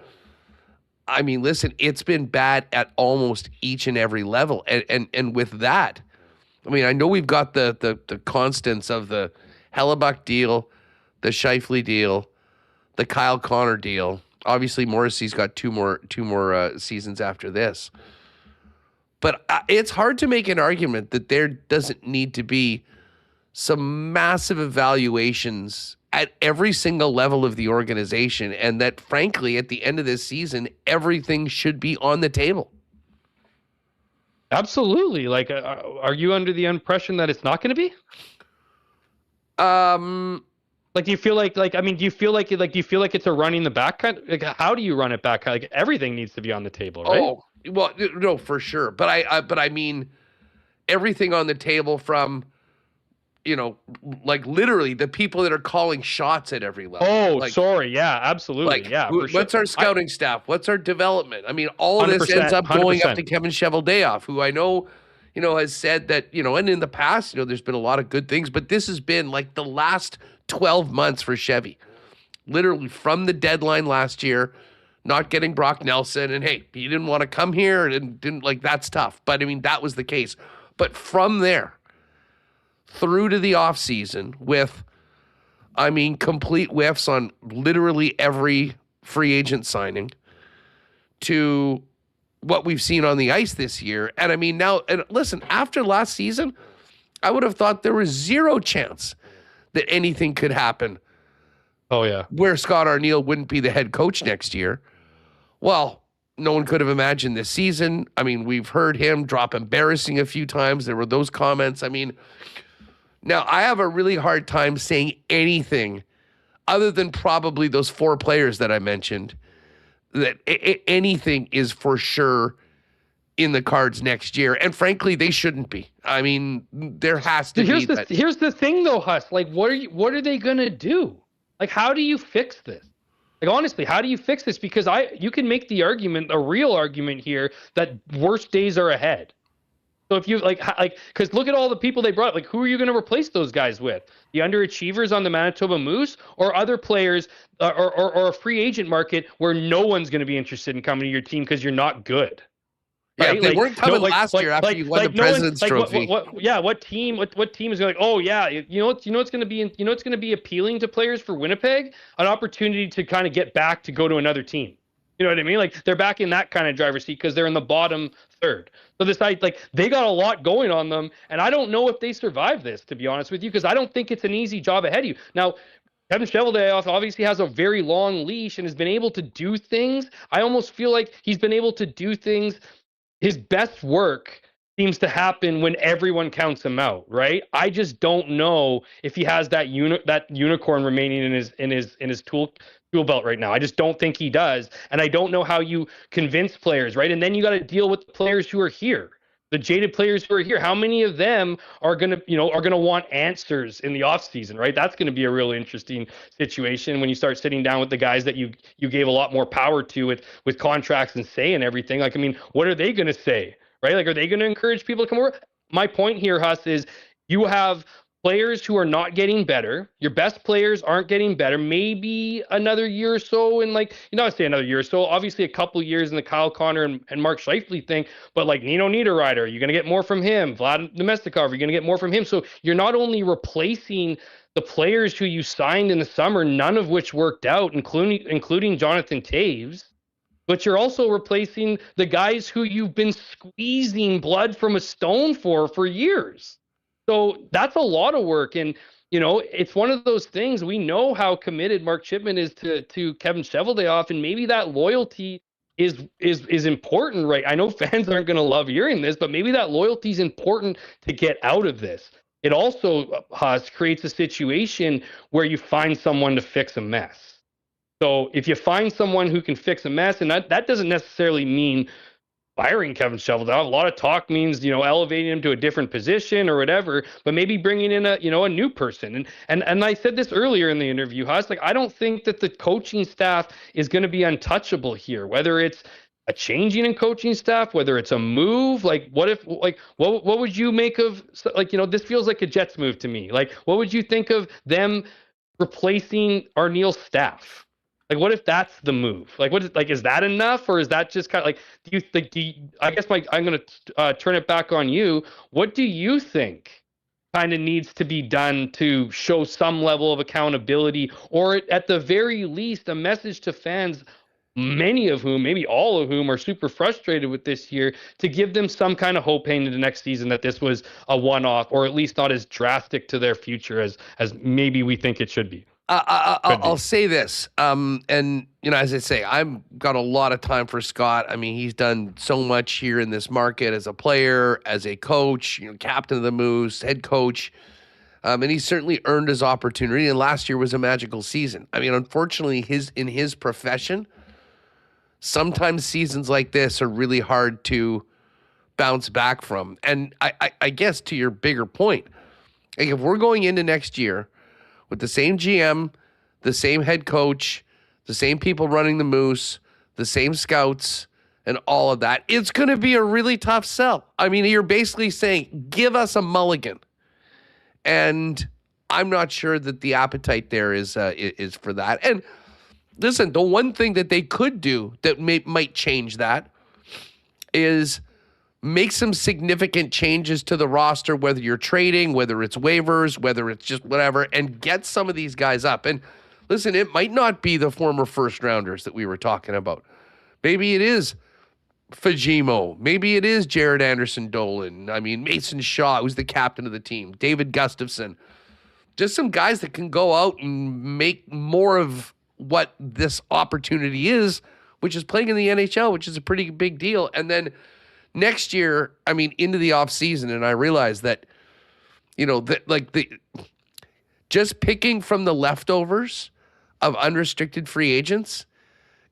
I mean, listen, it's been bad at almost each and every level. And with that, I mean, I know we've got the constants of the Hellebuck deal, the Scheifele deal, the Kyle Connor deal. Obviously, Morrissey's got two more seasons after this. But it's hard to make an argument that there doesn't need to be some massive evaluations at every single level of the organization, and that, frankly, at the end of this season, everything should be on the table. Absolutely. Like, are you under the impression that it's not going to be? Like, do you feel like do you feel like it's a running the back kind? Like, how do you run it back? Like, everything needs to be on the table, right? Oh, well, no, for sure. But I mean, everything on the table from, like literally the people that are calling shots at every level. Oh, like, sorry. Yeah, absolutely. Like, yeah. What's our scouting staff? What's our development? I mean, all of this ends up going up to Kevin Cheveldayoff, who I know, has said that, and in the past, there's been a lot of good things, but this has been like the last 12 months for Chevy. Literally from the deadline last year, not getting Brock Nelson, and hey, he didn't want to come here and didn't, like, that's tough. But I mean, that was the case. But from there through to the offseason with, I mean, complete whiffs on literally every free agent signing to what we've seen on the ice this year. And I mean, now, and listen, after last season, I would have thought there was zero chance that anything could happen. Oh, yeah. Where Scott Arniel wouldn't be the head coach next year. Well, no one could have imagined this season. I mean, we've heard him drop embarrassing a few times. There were those comments. I mean, now I have a really hard time saying anything other than probably those four players that I mentioned, that anything is for sure in the cards next year. And frankly, they shouldn't be. I mean, there has to be that. Here's the thing though, Huss. Like, what are they going to do? Like, how do you fix this? Like, honestly, how do you fix this? Because you can make the argument, a real argument here, that worse days are ahead. So if you because look at all the people they brought. Like, who are you going to replace those guys with? The underachievers on the Manitoba Moose, or other players, or a free agent market where no one's going to be interested in coming to your team because you're not good. Yeah, right? they weren't coming last year after you won the President's Trophy. What team is like, oh yeah, it's going to be appealing to players for Winnipeg, an opportunity to kind of get back to go to another team. You know what I mean? Like, they're back in that kind of driver's seat because they're in the bottom third. So this side, like, they got a lot going on them, and I don't know if they survive this, to be honest with you, because I don't think it's an easy job ahead of you. Now, Kevin Cheveldayoff obviously has a very long leash and has been able to do things. I almost feel like he's been able to do things. His best work seems to happen when everyone counts him out, right? I just don't know if he has that unicorn remaining in his tool belt right now. I just don't think he does, and I don't know how you convince players, right? And then you got to deal with the players who are here, the jaded players who are here. How many of them are gonna want answers in the offseason, right? That's gonna be a really interesting situation when you start sitting down with the guys that you gave a lot more power to with contracts and say and everything. Like, I mean, what are they gonna say, right? Like, are they gonna encourage people to come over? My point here, Huss, is you have players who are not getting better. Your best players aren't getting better. Maybe another year or so, and I say another year or so. Obviously, a couple years in the Kyle Connor and Mark Scheifele thing. But like Nino Niederreiter, you're going to get more from him. Vlad Domestikov, you're going to get more from him. So you're not only replacing the players who you signed in the summer, none of which worked out, including Jonathan Toews, but you're also replacing the guys who you've been squeezing blood from a stone for years. So that's a lot of work. And, it's one of those things. We know how committed Mark Chipman is to Kevin Cheveldayoff, and maybe that loyalty is important, right? I know fans aren't going to love hearing this, but maybe that loyalty is important to get out of this. It also, Huss, creates a situation where you find someone to fix a mess. So if you find someone who can fix a mess, and that doesn't necessarily mean firing Kevin Shoveldown. A lot of talk means, elevating him to a different position or whatever, but maybe bringing in a new person. And I said this earlier in the interview, Huss, like, I don't think that the coaching staff is going to be untouchable here, whether it's a changing in coaching staff, whether it's a move. Like, what would you make of, like, this feels like a Jets move to me. Like, what would you think of them replacing Arneil's staff? Like, what if that's the move? Like, is that enough, or is that just kind of like? I guess, Mike, I'm going to turn it back on you. What do you think kind of needs to be done to show some level of accountability, or at the very least, a message to fans, many of whom, maybe all of whom, are super frustrated with this year, to give them some kind of hope heading into the next season that this was a one-off, or at least not as drastic to their future as maybe we think it should be? I'll say this, and as I say, I've got a lot of time for Scott. I mean, he's done so much here in this market as a player, as a coach, captain of the Moose, head coach, and he's certainly earned his opportunity. And last year was a magical season. I mean, unfortunately, in his profession, sometimes seasons like this are really hard to bounce back from. And I guess to your bigger point, like, if we're going into next year with the same GM, the same head coach, the same people running the Moose, the same scouts, and all of that, it's going to be a really tough sell. I mean, you're basically saying, give us a mulligan. And I'm not sure that the appetite there is for that. And listen, the one thing that they could do that might change that is make some significant changes to the roster, whether you're trading, whether it's waivers, whether it's just whatever, and get some of these guys up. And listen, it might not be the former first rounders that we were talking about. Maybe it is Fajimo. Maybe it is Jared Anderson-Dolan. I mean, Mason Shaw, who's the captain of the team. David Gustafson. Just some guys that can go out and make more of what this opportunity is, which is playing in the NHL, which is a pretty big deal. And then next year, I mean, into the offseason, and I realized that, just picking from the leftovers of unrestricted free agents,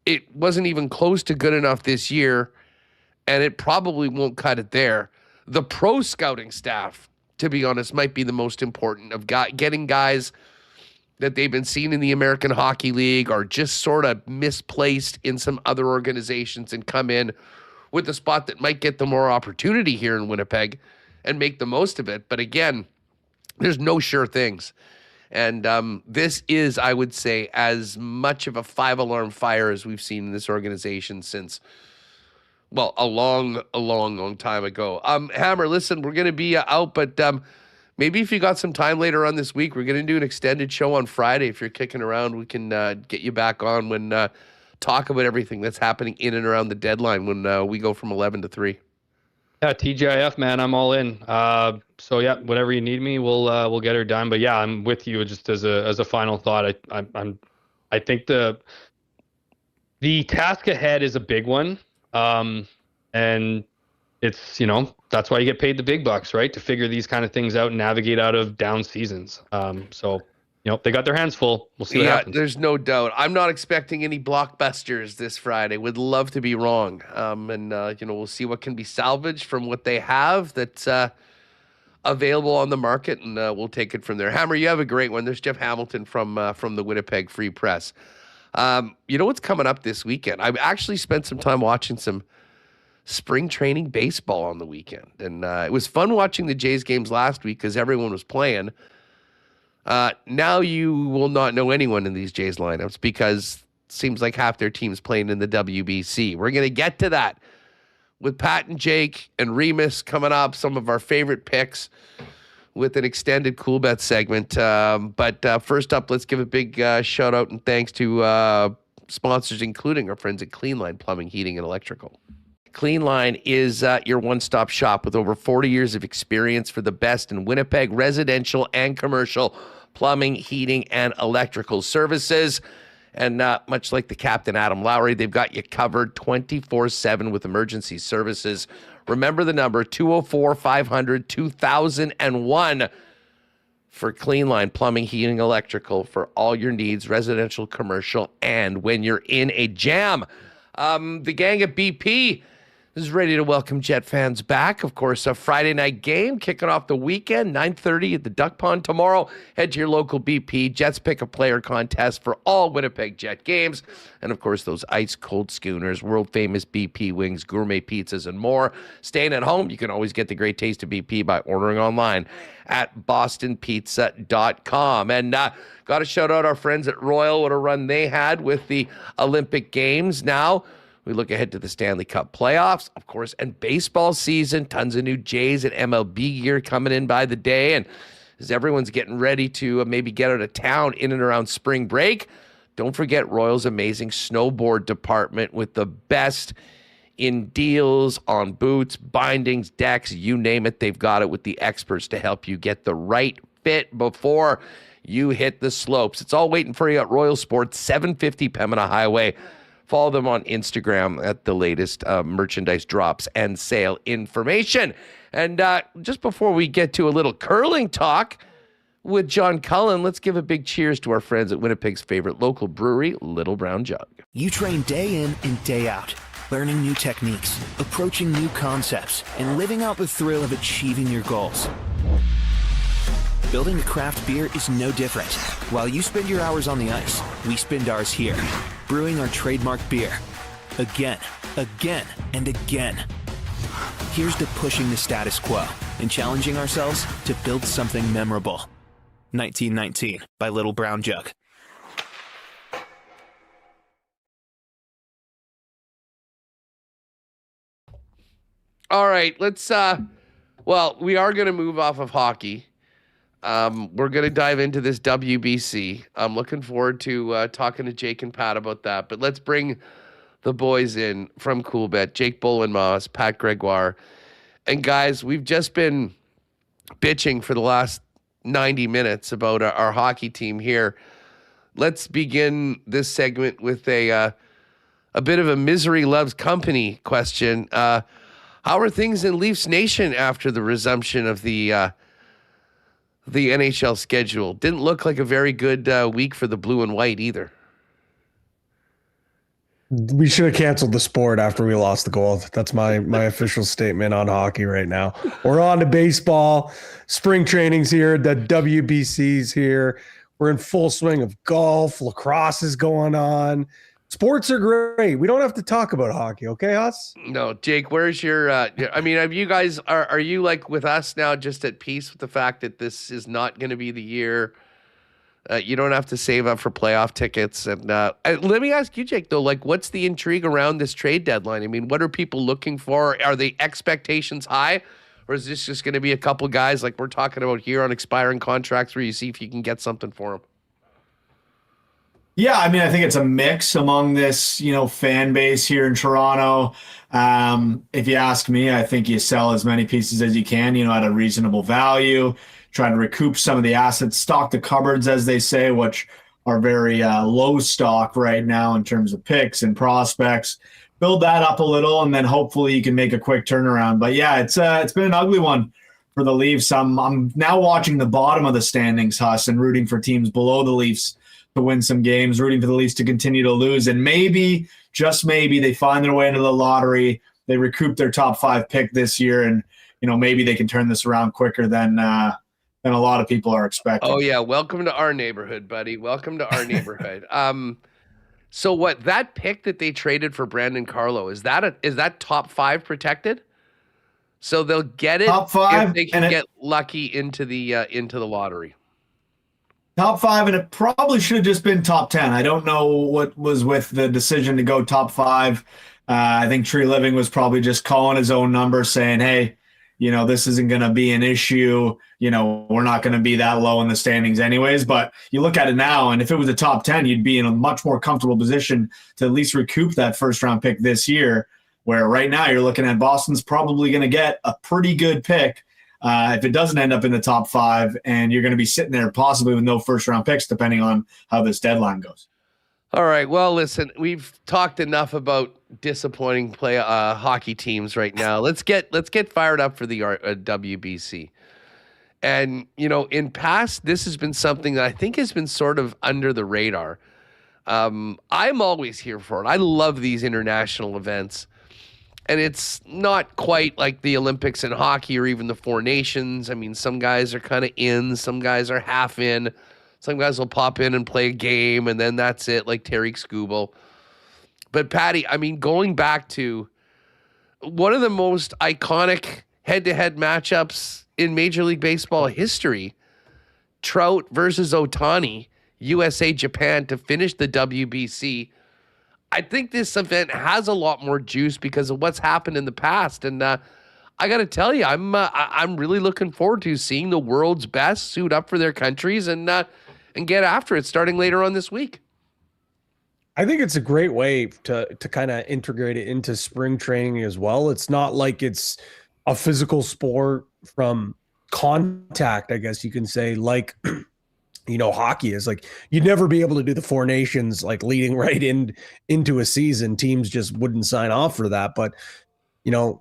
it wasn't even close to good enough this year, and it probably won't cut it there. The pro scouting staff, to be honest, might be the most important of getting guys that they've been seeing in the American Hockey League or just sort of misplaced in some other organizations and come in with a spot that might get them more opportunity here in Winnipeg and make the most of it. But again, there's no sure things. And this is, I would say, as much of a 5-alarm fire as we've seen in this organization since, well, a long time ago. Hammer, listen, we're going to be out, but maybe if you got some time later on this week, we're going to do an extended show on Friday. If you're kicking around, we can get you back on when talk about everything that's happening in and around the deadline when we go from 11 to 3. Yeah, TGIF, man, I'm all in. So yeah, whatever you need me, we'll get her done. But yeah, I'm with you. Just as a final thought, I think the task ahead is a big one, and it's that's why you get paid the big bucks, right? To figure these kind of things out and navigate out of down seasons. So they got their hands full. We'll see what happens. There's no doubt. I'm not expecting any blockbusters this Friday. Would love to be wrong. And we'll see what can be salvaged from what they have that's available on the market, and we'll take it from there. Hammer, you have a great one. There's Jeff Hamilton from the Winnipeg Free Press. You know what's coming up this weekend? I've actually spent some time watching some spring training baseball on the weekend, and it was fun watching the Jays games last week because everyone was playing. Now you will not know anyone in these Jays lineups because it seems like half their team's playing in the WBC. We're going to get to that with Pat and Jake and Remis coming up, some of our favorite picks with an extended Coolbet segment. But first up, let's give a big shout out and thanks to sponsors, including our friends at Cleanline Plumbing, Heating, and Electrical. Cleanline is your one-stop shop with over 40 years of experience for the best in Winnipeg residential and commercial plumbing, heating, and electrical services. And much like the captain, Adam Lowry, they've got you covered 24/7 with emergency services. Remember the number, 204-500-2001 for Clean Line Plumbing, Heating, Electrical for all your needs, residential, commercial, and when you're in a jam. The gang at BP is ready to welcome Jet fans back. Of course, a Friday night game kicking off the weekend, 9:30 at the Duck Pond tomorrow. Head to your local BP. Jets pick a player contest for all Winnipeg Jet games. And of course, those ice cold schooners, world famous BP wings, gourmet pizzas, and more. Staying at home, you can always get the great taste of BP by ordering online at bostonpizza.com. And got to shout out our friends at Royal. What a run they had with the Olympic Games. Now we look ahead to the Stanley Cup playoffs, of course, and baseball season. Tons of new Jays and MLB gear coming in by the day. And as everyone's getting ready to maybe get out of town in and around spring break, don't forget Royal's amazing snowboard department with the best in deals on boots, bindings, decks, you name it. They've got it with the experts to help you get the right fit before you hit the slopes. It's all waiting for you at Royal Sports, 750 Pembina Highway. Follow them on Instagram at the latest merchandise drops and sale information. And just before we get to a little curling talk with John Cullen, let's give a big cheers to our friends at Winnipeg's favorite local brewery, Little Brown Jug. You train day in and day out, learning new techniques, approaching new concepts, and living out the thrill of achieving your goals. Building a craft beer is no different. While you spend your hours on the ice, we spend ours here, brewing our trademark beer. Again, again, and again. Here's to pushing the status quo and challenging ourselves to build something memorable. 1919 by Little Brown Jug. All right, let's, we are going to move off of hockey. We're going to dive into this WBC. I'm looking forward to talking to Jake and Pat about that. But let's bring the boys in from Coolbet, Jake Bolin, Pat Gregoire. And guys, we've just been bitching for the last 90 minutes about our hockey team here. Let's begin this segment with a bit of a misery loves company question. How are things in Leafs Nation after the resumption of the NHL schedule? Didn't look like a very good week for the blue and white either. We should have canceled the sport after we lost the gold. That's my official statement on hockey right now. We're on to baseball. Spring training's here. The WBC's here. We're in full swing of golf. Lacrosse is going on. Sports are great. We don't have to talk about hockey, okay, Huss? No, Jake, where's your have you guys are you like with us now just at peace with the fact that this is not going to be the year? You don't have to save up for playoff tickets. And let me ask you, Jake, though, like, what's the intrigue around this trade deadline? I mean, what are people looking for? Are the expectations high? Or is this just going to be a couple guys like we're talking about here on expiring contracts where you see if you can get something for them? Yeah, I mean, I think it's a mix among this, fan base here in Toronto. If you ask me, I think you sell as many pieces as you can, at a reasonable value, try to recoup some of the assets, stock the cupboards, as they say, which are very low stock right now in terms of picks and prospects. Build that up a little, and then hopefully you can make a quick turnaround. But yeah, it's been an ugly one for the Leafs. I'm now watching the bottom of the standings, Huss, and rooting for teams below the Leafs to win some games, rooting for the Leafs to continue to lose. And maybe, just maybe, they find their way into the lottery. They recoup their top 5 pick this year, and maybe they can turn this around quicker than a lot of people are expecting. Oh yeah, welcome to our neighborhood, buddy. Welcome to our neighborhood. So what, that pick that they traded for Brandon Carlo, is that top 5 protected? So they'll get it top 5 if they can get lucky into the lottery. Top 5, and it probably should have just been top 10. I don't know what was with the decision to go top 5. I think Tree Living was probably just calling his own number, saying, hey, this isn't going to be an issue. We're not going to be that low in the standings anyways. But you look at it now, and if it was a top 10, you'd be in a much more comfortable position to at least recoup that first-round pick this year, where right now you're looking at Boston's probably going to get a pretty good pick if it doesn't end up in the top 5, and you're going to be sitting there possibly with no first-round picks depending on how this deadline goes. All right. Well, listen, we've talked enough about disappointing hockey teams right now. Let's get fired up for the WBC. And, in past, this has been something that I think has been sort of under the radar. I'm always here for it. I love these international events. And it's not quite like the Olympics in hockey or even the Four Nations. I mean, some guys are kind of in, some guys are half in. Some guys will pop in and play a game, and then that's it, like Tariq Skubal. But, Patty, I mean, going back to one of the most iconic head-to-head matchups in Major League Baseball history, Trout versus Ohtani, USA-Japan to finish the WBC. I think this event has a lot more juice because of what's happened in the past. And I got to tell you, I'm really looking forward to seeing the world's best suit up for their countries and get after it starting later on this week. I think it's a great way to kind of integrate it into spring training as well. It's not like it's a physical sport from contact, I guess you can say, like, hockey is. Like, you'd never be able to do the Four Nations, like, leading right into a season. Teams just wouldn't sign off for that. But,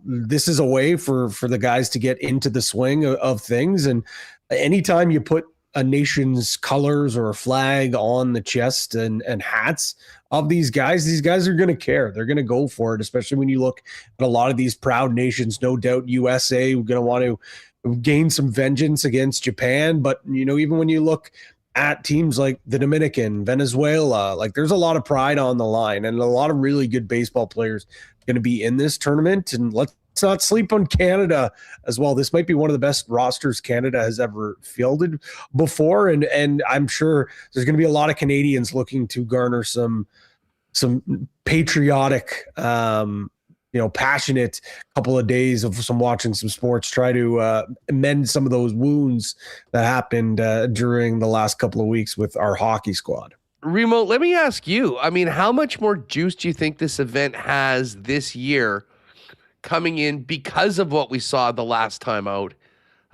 this is a way for the guys to get into the swing of things. And anytime you put a nation's colors or a flag on the chest and hats of these guys are going to care. They're going to go for it, especially when you look at a lot of these proud nations. No doubt USA, we're going to want to gain some vengeance against Japan. But, even when you look at teams like the Dominican, Venezuela, like, there's a lot of pride on the line and a lot of really good baseball players going to be in this tournament. And let's not sleep on Canada as well. This might be one of the best rosters Canada has ever fielded before. And I'm sure there's going to be a lot of Canadians looking to garner some patriotic, passionate couple of days of watching some sports, try to mend some of those wounds that happened during the last couple of weeks with our hockey squad. Remo, let me ask you, I mean, how much more juice do you think this event has this year coming in because of what we saw the last time out?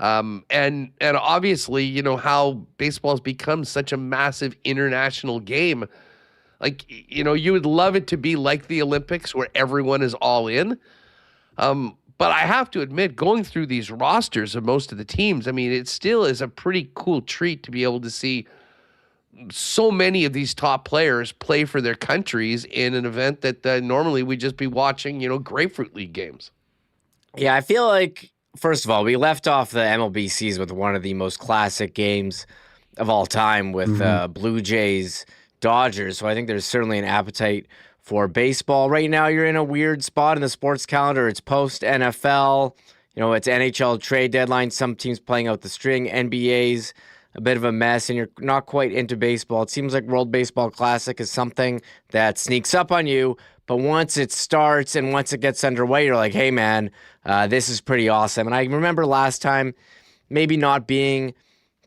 And obviously, how baseball has become such a massive international game. Like, you would love it to be like the Olympics where everyone is all in. But I have to admit, going through these rosters of most of the teams, I mean, it still is a pretty cool treat to be able to see so many of these top players play for their countries in an event that normally we'd just be watching, Grapefruit League games. Yeah, I feel like, first of all, we left off the MLBCs with one of the most classic games of all time with Blue Jays, Dodgers. So I think there's certainly an appetite for baseball. Right now, you're in a weird spot in the sports calendar. It's post-NFL. It's NHL trade deadline. Some teams playing out the string. NBA's a bit of a mess, and you're not quite into baseball. It seems like World Baseball Classic is something that sneaks up on you, but once it starts and once it gets underway, you're like, hey, man, this is pretty awesome. And I remember last time maybe not being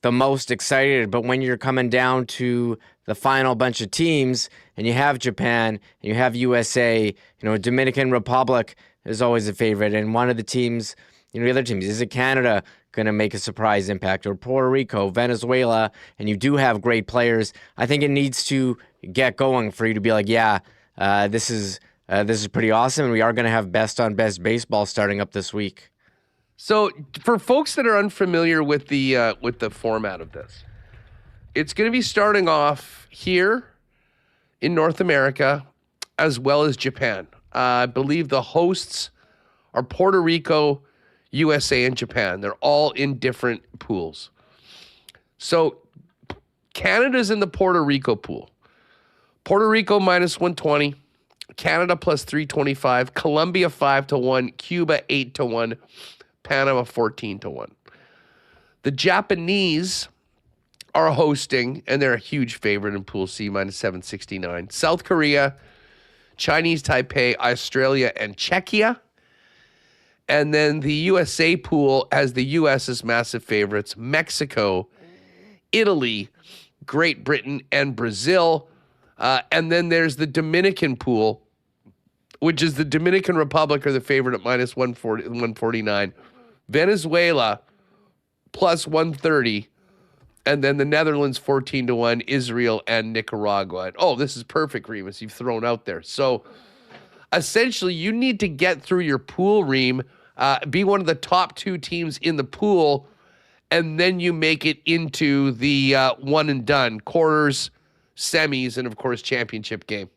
the most excited, but when you're coming down to the final bunch of teams and you have Japan and you have USA, Dominican Republic is always a favorite. And one of the teams, the other teams, is it Canada going to make a surprise impact, or Puerto Rico, Venezuela, and you do have great players? I think it needs to get going for you to be like, yeah, this is pretty awesome, and we are going to have best on best baseball starting up this week. So for folks that are unfamiliar with the format of this, it's going to be starting off here in North America as well as Japan. I believe the hosts are Puerto Rico, USA, and Japan. They're all in different pools. So Canada's in the Puerto Rico pool. Puerto Rico minus 120, Canada plus 325, Colombia 5-1, Cuba 8-1, Panama 14-1. The Japanese are hosting, and they're a huge favorite in Pool C, minus 769. South Korea, Chinese Taipei, Australia, and Czechia. And then the USA pool has the U.S. as massive favorites, Mexico, Italy, Great Britain, and Brazil. And then there's the Dominican pool, which is the Dominican Republic are the favorite at minus 149. Venezuela, plus 130. And then the Netherlands 14-1, Israel and Nicaragua. And, oh, this is perfect, Remis, you've thrown out there. So essentially, you need to get through your pool, Reem, be one of the top 2 teams in the pool, and then you make it into the one and done, quarters, semis, and, of course, championship game.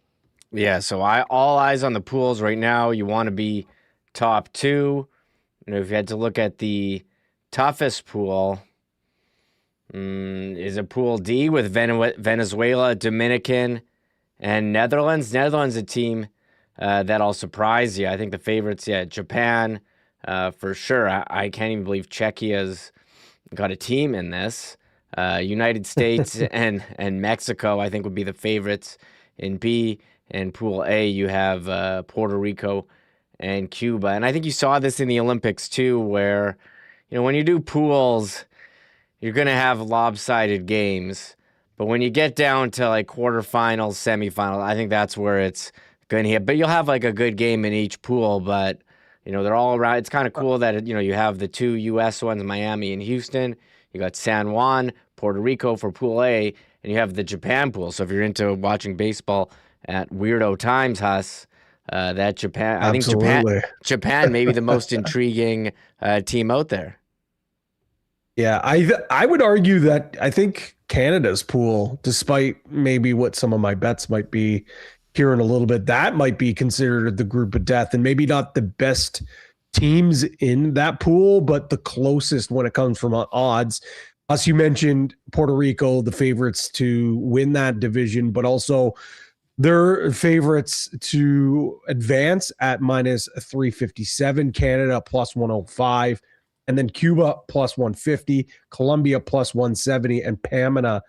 Yeah, so all eyes on the pools right now. You want to be top 2. If you had to look at the toughest pool, is a Pool D with Venezuela, Dominican, and Netherlands. Netherlands, a team that'll surprise you. I think the favorites, Japan, for sure. I can't even believe Czechia's got a team in this. United States and Mexico, I think, would be the favorites in B. In Pool A, you have Puerto Rico and Cuba. And I think you saw this in the Olympics, too, where, when you do pools, you're going to have lopsided games. But when you get down to, quarterfinals, semifinals, I think that's where it's going to hit. But you'll have, a good game in each pool. But, they're all around. It's kind of cool that, you have the 2 U.S. ones, Miami and Houston. You got San Juan, Puerto Rico for Pool A. And you have the Japan pool. So if you're into watching baseball at weirdo times, Huss, that Japan, Absolutely. I think Japan may be the most intriguing team out there. Yeah, I would argue that I think Canada's pool, despite maybe what some of my bets might be here in a little bit, that might be considered the group of death, and maybe not the best teams in that pool, but the closest when it comes from odds. As you mentioned, Puerto Rico, the favorites to win that division, but also they're favorites to advance at minus 357, Canada plus 105, and then Cuba plus 150, Colombia plus 170, and Panama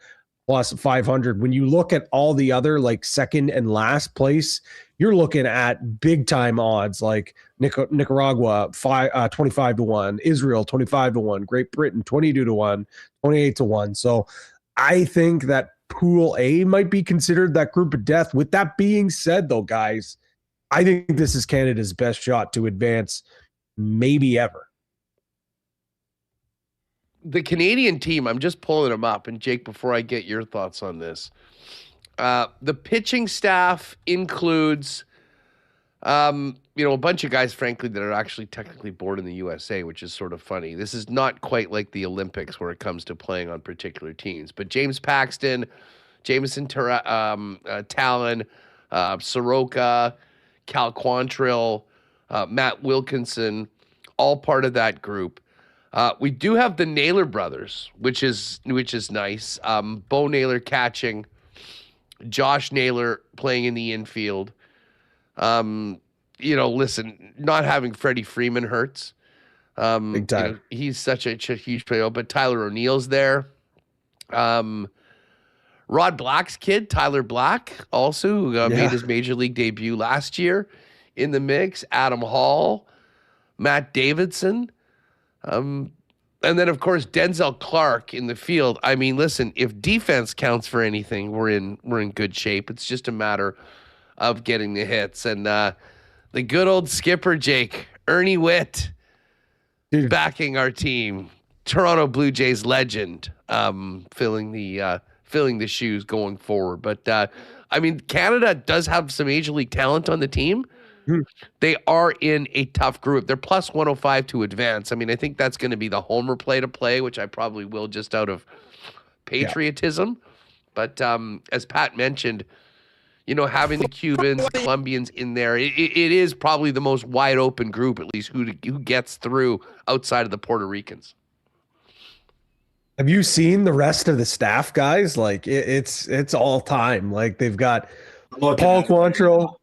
plus 500. When you look at all the other second and last place, you're looking at big time odds like Nicaragua 25-1, Israel 25-1, Great Britain 22-1, 28-1. So I think that Pool A might be considered that group of death. With that being said, though, guys, I think this is Canada's best shot to advance maybe ever. The Canadian team, I'm just pulling them up. And Jake, before I get your thoughts on this, the pitching staff includes, a bunch of guys, frankly, that are actually technically born in the USA, which is sort of funny. This is not quite like the Olympics where it comes to playing on particular teams. But James Paxton, Jamison Talon, Soroka, Cal Quantrill, Matt Wilkinson, all part of that group. We do have the Naylor brothers, which is nice. Bo Naylor catching, Josh Naylor playing in the infield. Listen, not having Freddie Freeman hurts. Big time. He's such a huge player, but Tyler O'Neill's there. Rod Black's kid, Tyler Black, also, who made his major league debut last year in the mix. Adam Hall, Matt Davidson. And then, of course, Denzel Clark in the field. I mean, listen, if defense counts for anything, we're in good shape. It's just a matter of getting the hits. And the good old skipper, Jake, Ernie Witt, backing our team. Toronto Blue Jays legend, filling the shoes going forward. But, Canada does have some Major League talent on the team. They are in a tough group. They're plus 105 to advance. I think that's going to be the homer play to play, which I probably will just out of patriotism. Yeah. But as Pat mentioned, having the Cubans, Colombians in there, it is probably the most wide open group, at least who gets through outside of the Puerto Ricans. Have you seen the rest of the staff, guys? It's all time. They've got Paul Quantrill,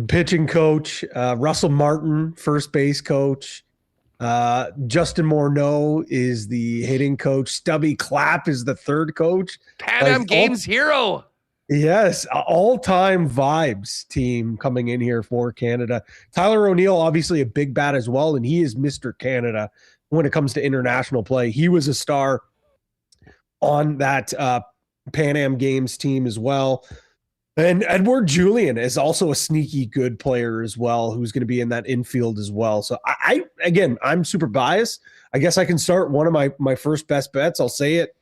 pitching coach, Russell Martin, first base coach, Justin Morneau is the hitting coach, Stubby Clapp is the third coach. Pan Am Games hero. Yes, all-time vibes team coming in here for Canada. Tyler O'Neill, obviously a big bat as well, and he is Mr. Canada when it comes to international play. He was a star on that Pan Am Games team as well. And Edward Julian is also a sneaky good player as well, who's going to be in that infield as well. So I'm super biased. I guess I can start one of my first best bets. I'll say it.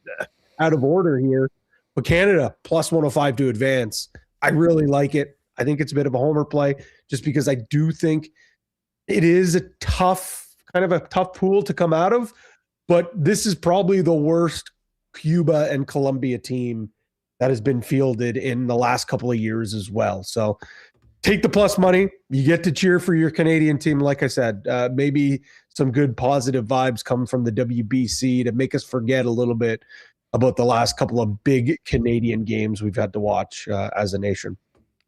out of order here. But Canada, plus 105 to advance. I really like it. I think it's a bit of a homer play just because I do think it is a tough pool to come out of. But this is probably the worst Cuba and Colombia team that has been fielded in the last couple of years as well. So take the plus money. You get to cheer for your Canadian team. Like I said, maybe some good positive vibes come from the WBC to make us forget a little bit about the last couple of big Canadian games we've had to watch as a nation.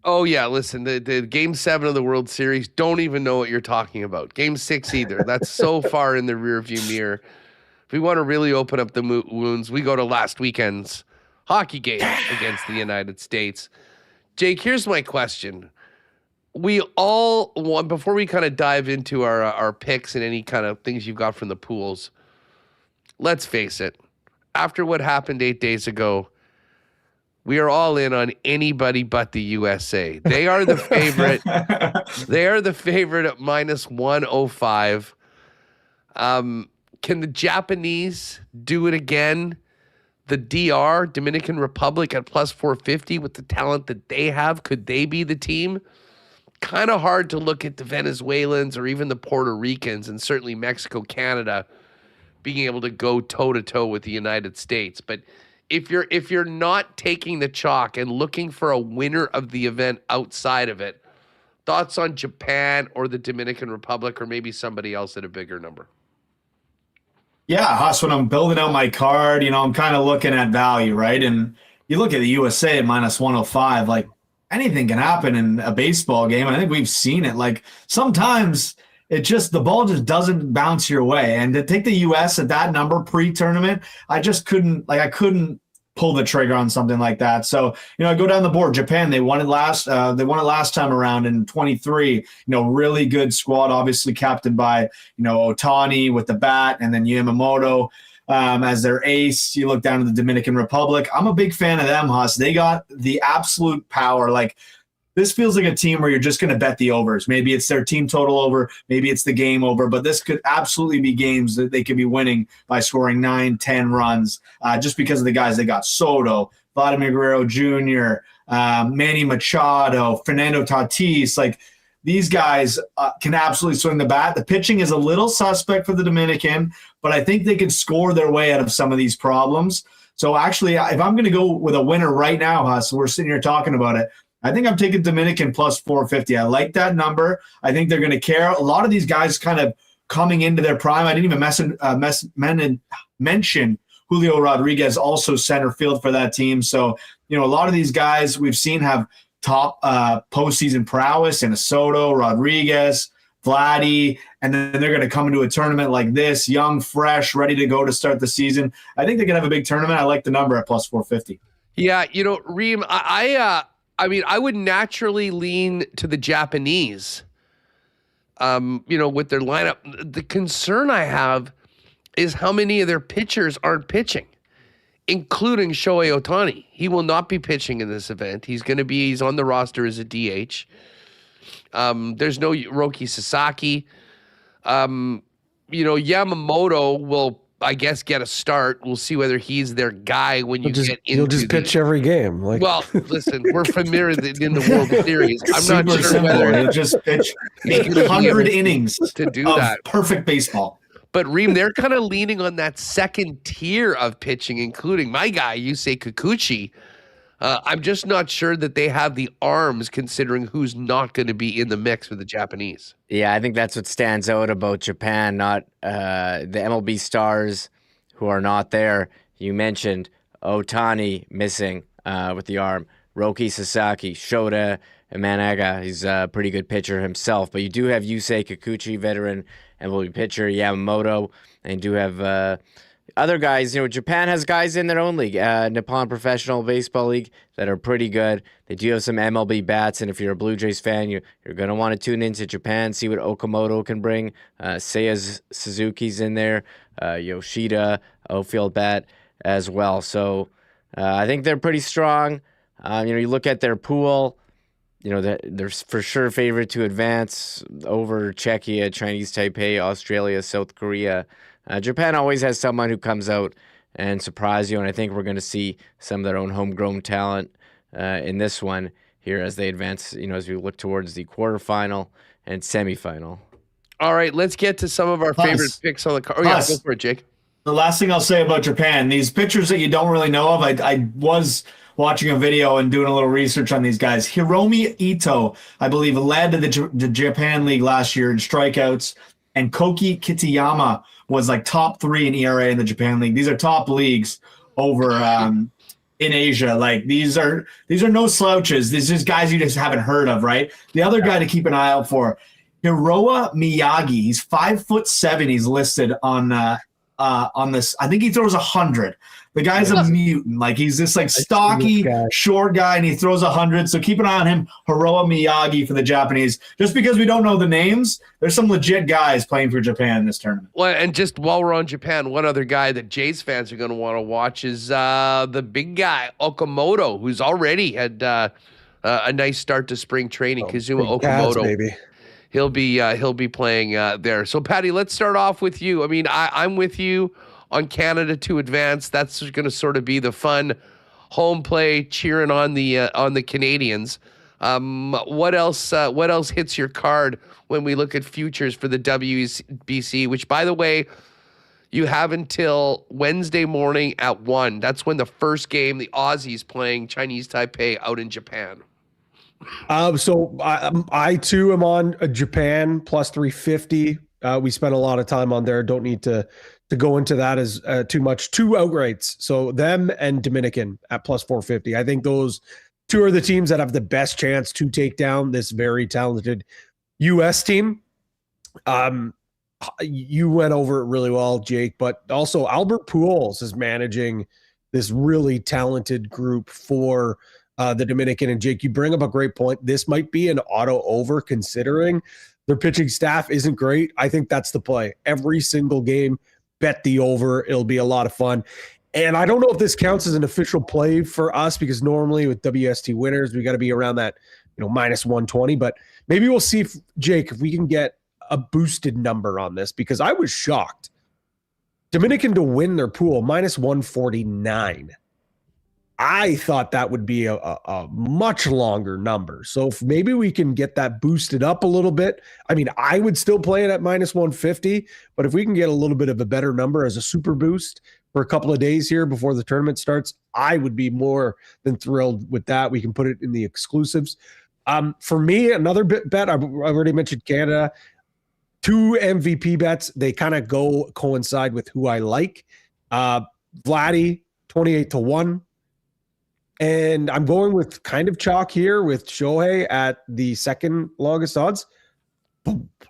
Oh, yeah. Listen, the Game 7 of the World Series, don't even know what you're talking about. Game 6 either. That's so far in the rearview mirror. If we want to really open up the wounds, we go to last weekend's hockey game against the United States. Jake, here's my question. We all want, before we kind of dive into our picks and any kind of things you've got from the pools, let's face it. After what happened 8 days ago, we are all in on anybody but the USA. They are the favorite. They are the favorite at minus 105. Can the Japanese do it again? The DR, Dominican Republic, at plus 450 with the talent that they have, could they be the team? Kind of hard to look at the Venezuelans or even the Puerto Ricans, and certainly Mexico, Canada, being able to go toe-to-toe with the United States. But if you're not taking the chalk and looking for a winner of the event outside of it, thoughts on Japan or the Dominican Republic or maybe somebody else at a bigger number? Yeah, Huss, when I'm building out my card, I'm kind of looking at value, right? And you look at the USA at minus 105, like anything can happen in a baseball game. I think we've seen it. Like sometimes the ball just doesn't bounce your way. And to take the US at that number pre-tournament, I couldn't pull the trigger on something like that. So, I go down the board. Japan, they won it last time around in 23. Really good squad, obviously captained by, Ohtani with the bat, and then Yamamoto as their ace. You look down to the Dominican Republic. I'm a big fan of them, Huss. They got the absolute power. Like, this feels like a team where you're just going to bet the overs. Maybe it's their team total over, maybe it's the game over, but this could absolutely be games that they could be winning by scoring 9-10 runs just because of the guys they got. Soto, Vladimir Guerrero Jr., Manny Machado, Fernando Tatis. Like, these guys can absolutely swing the bat. The pitching is a little suspect for the Dominican, but I think they can score their way out of some of these problems. So actually, if I'm going to go with a winner right now, Huss, we're sitting here talking about it, I think I'm taking Dominican plus 450. I like that number. I think they're going to care. A lot of these guys kind of coming into their prime. I didn't even mention Julio Rodriguez, also center field for that team. So, a lot of these guys we've seen have top postseason prowess in Soto, Rodriguez, Vladdy, and then they're going to come into a tournament like this, young, fresh, ready to go to start the season. I think they can have a big tournament. I like the number at plus 450. Yeah, Reem, I would naturally lean to the Japanese, with their lineup. The concern I have is how many of their pitchers aren't pitching, including Shohei Ohtani. He will not be pitching in this event. He's on the roster as a DH. There's no Roki Sasaki. Yamamoto will, I guess, get a start. We'll see whether he's their guy when you get into. He'll just pitch every game. Well, listen, we're familiar in the World Series. I'm not sure whether he'll just pitch 100 innings to do of that. Perfect baseball. But Reem, they're kind of leaning on that second tier of pitching, including my guy, Yusei Kikuchi. I'm just not sure that they have the arms, considering who's not going to be in the mix with the Japanese. Yeah, I think that's what stands out about Japan, not the MLB stars who are not there. You mentioned Ohtani missing with the arm, Roki Sasaki, Shota Imanaga. He's a pretty good pitcher himself, but you do have Yusei Kikuchi, veteran MLB pitcher, Yamamoto, and you do have other guys. Japan has guys in their own league, Nippon Professional Baseball League, that are pretty good. They do have some MLB bats, and if you're a Blue Jays fan, you're going to want to tune into Japan, see what Okamoto can bring. Seiya Suzuki's in there, Yoshida, outfield bat as well. So I think they're pretty strong. You look at their pool, they're for sure favorite to advance over Czechia, Chinese Taipei, Australia, South Korea. Japan always has someone who comes out and surprise you. And I think we're going to see some of their own homegrown talent in this one here as they advance, as we look towards the quarterfinal and semifinal. All right, let's get to some of our favorite picks on the card. Oh, yeah, go for it, Jake. The last thing I'll say about Japan, these pitchers that you don't really know of, I was watching a video and doing a little research on these guys. Hiromi Ito, I believe, led the Japan League last year in strikeouts, and Koki Kitayama was like top 3 in ERA in the Japan League. These are top leagues over in Asia. Like these are no slouches. These are just guys you just haven't heard of, right? The other guy to keep an eye out for, Hiroa Miyagi. He's 5'7". He's listed on this. I think he throws 100. The guy's a mutant. Like he's this like stocky, short guy, and he throws 100. So keep an eye on him. Hiroa Miyagi for the Japanese. Just because we don't know the names, there's some legit guys playing for Japan in this tournament. Well, and just while we're on Japan, one other guy that Jays fans are going to want to watch is the big guy Okamoto, who's already had a nice start to spring training. Kazuma Okamoto, baby. He'll be playing there. So, Patty, let's start off with you. I mean, I'm with you on Canada to advance. That's going to sort of be the fun home play, cheering on the Canadians. What else hits your card when we look at futures for the WBC? Which, by the way, you have until Wednesday morning at 1. That's when the first game, the Aussies playing Chinese Taipei out in Japan. So I too am on Japan plus 350. We spent a lot of time on there. Don't need to go into that as too much. 2 outrights. So them and Dominican at plus 450. I think those 2 are the teams that have the best chance to take down this very talented U.S. team. You went over it really well, Jake, but also Albert Pujols is managing this really talented group for the Dominican. And Jake, you bring up a great point. This might be an auto over considering their pitching staff isn't great. I think that's the play. Every single game, bet the over. It'll be a lot of fun. And I don't know if this counts as an official play for us because normally with WST winners, we got to be around that, minus 120. But maybe we'll see if we can get a boosted number on this because I was shocked. Dominican to win their pool, minus 149. I thought that would be a much longer number. So if maybe we can get that boosted up a little bit. I mean, I would still play it at minus 150, but if we can get a little bit of a better number as a super boost for a couple of days here before the tournament starts, I would be more than thrilled with that. We can put it in the exclusives. For me, another bet, I've already mentioned Canada. 2 MVP bets. They kind of coincide with who I like. Vladdy, 28-1. And I'm going with kind of chalk here with Shohei at the second longest odds.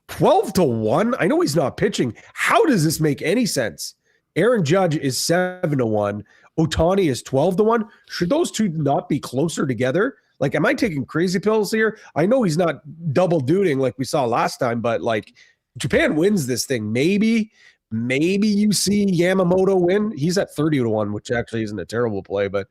12-1. I know he's not pitching. How does this make any sense? Aaron Judge is 7-1. Ohtani is 12-1. Should those 2 not be closer together? Like, am I taking crazy pills here? I know he's not double duting like we saw last time, but like Japan wins this thing. Maybe you see Yamamoto win. He's at 30-1, which actually isn't a terrible play, but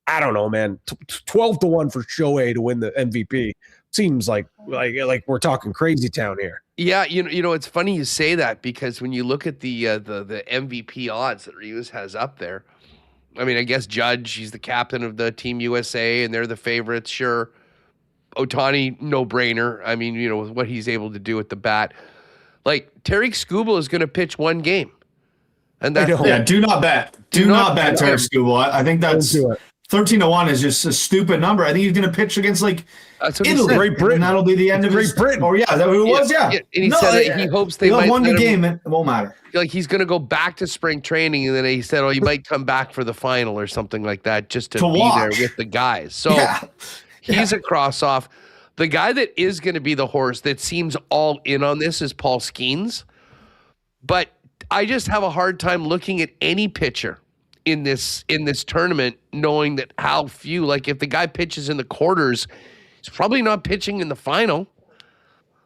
I don't know, man. 12-1 for Shohei to win the MVP seems like we're talking crazy town here. Yeah, it's funny you say that because when you look at the MVP odds that Remis has up there, I mean, I guess Judge, he's the captain of the Team USA, and they're the favorites. Sure, Ohtani, no brainer. I mean, with what he's able to do at the bat, like Tarik Skubal is going to pitch 1 game, and that's do not bet. Do not bet Tarik Skubal. I think that's 13-1 is just a stupid number. I think he's going to pitch against Italy, Great Britain, and that'll be the end of Great Britain. Oh yeah, is that who it was? Yeah. And he said that he hopes they might won the game. It won't matter. Like he's going to go back to spring training, and then he said, "Oh, you might come back for the final or something like that, just to be watch. there with the guys." So he's a cross off. The guy that is going to be the horse that seems all in on this is Paul Skeens, but I just have a hard time looking at any pitcher in this tournament, knowing that how few, like if the guy pitches in the quarters, he's probably not pitching in the final.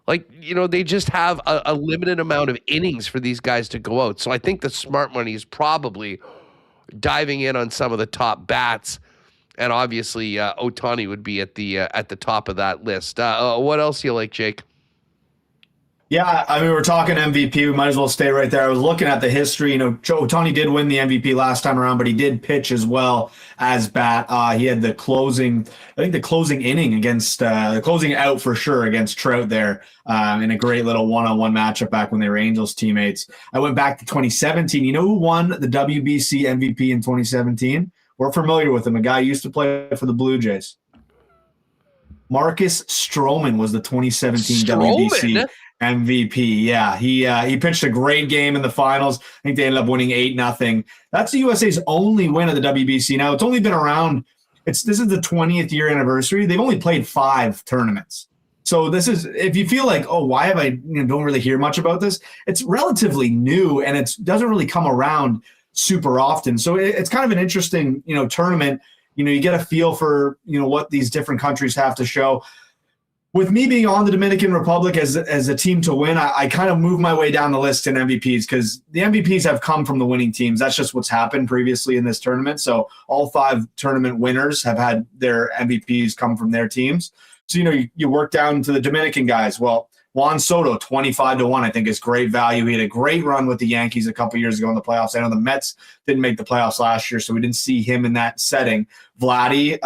Like, they just have a limited amount of innings for these guys to go out. So I think the smart money is probably diving in on some of the top bats. And obviously Ohtani would be at the top of that list. What else do you like, Jake? Yeah, I mean, we're talking MVP. We might as well stay right there. I was looking at the history. Tony did win the MVP last time around, but he did pitch as well as bat. He had the closing inning against the closing out for sure against Trout there in a great little one-on-one matchup back when they were Angels teammates. I went back to 2017. You know who won the WBC MVP in 2017? We're familiar with him. A guy who used to play for the Blue Jays. Marcus Stroman was the 2017 WBC MVP. Yeah, he pitched a great game in the finals. I think they ended up winning 8-0. That's the USA's only win of the WBC. Now it's only been around. This is the 20th year anniversary. They've only played 5 tournaments. So this is, if you feel like, oh, why have I don't really hear much about this? It's relatively new and it doesn't really come around super often. So it's kind of an interesting tournament. You get a feel for what these different countries have to show. With me being on the Dominican Republic as a team to win, I kind of move my way down the list in MVPs because the MVPs have come from the winning teams. That's just what's happened previously in this tournament. So all 5 tournament winners have had their MVPs come from their teams. So, you work down to the Dominican guys. Well, Juan Soto, 25-1, I think is great value. He had a great run with the Yankees a couple years ago in the playoffs. I know the Mets didn't make the playoffs last year, so we didn't see him in that setting. Vladdy,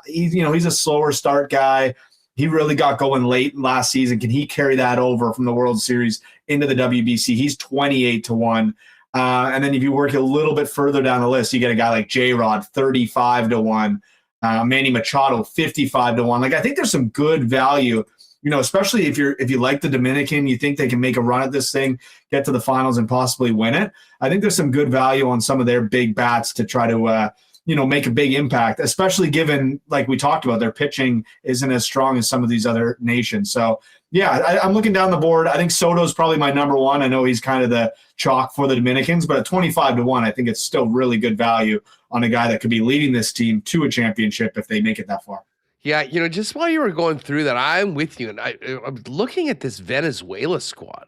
he's a slower start guy. He really got going late last season. Can he carry that over from the World Series into the WBC? He's 28-1. And then if you work a little bit further down the list, you get a guy like J-Rod, 35-1. Manny Machado, 55-1. Like, I think there's some good value, especially if you like the Dominican, you think they can make a run at this thing, get to the finals and possibly win it. I think there's some good value on some of their big bats to try to make a big impact, especially given, like we talked about, their pitching isn't as strong as some of these other nations. So, yeah, I'm looking down the board. I think Soto's probably my number one. I know he's kind of the chalk for the Dominicans, but at 25-1, I think it's still really good value on a guy that could be leading this team to a championship if they make it that far. Yeah, just while you were going through that, I'm with you. And I'm looking at this Venezuela squad.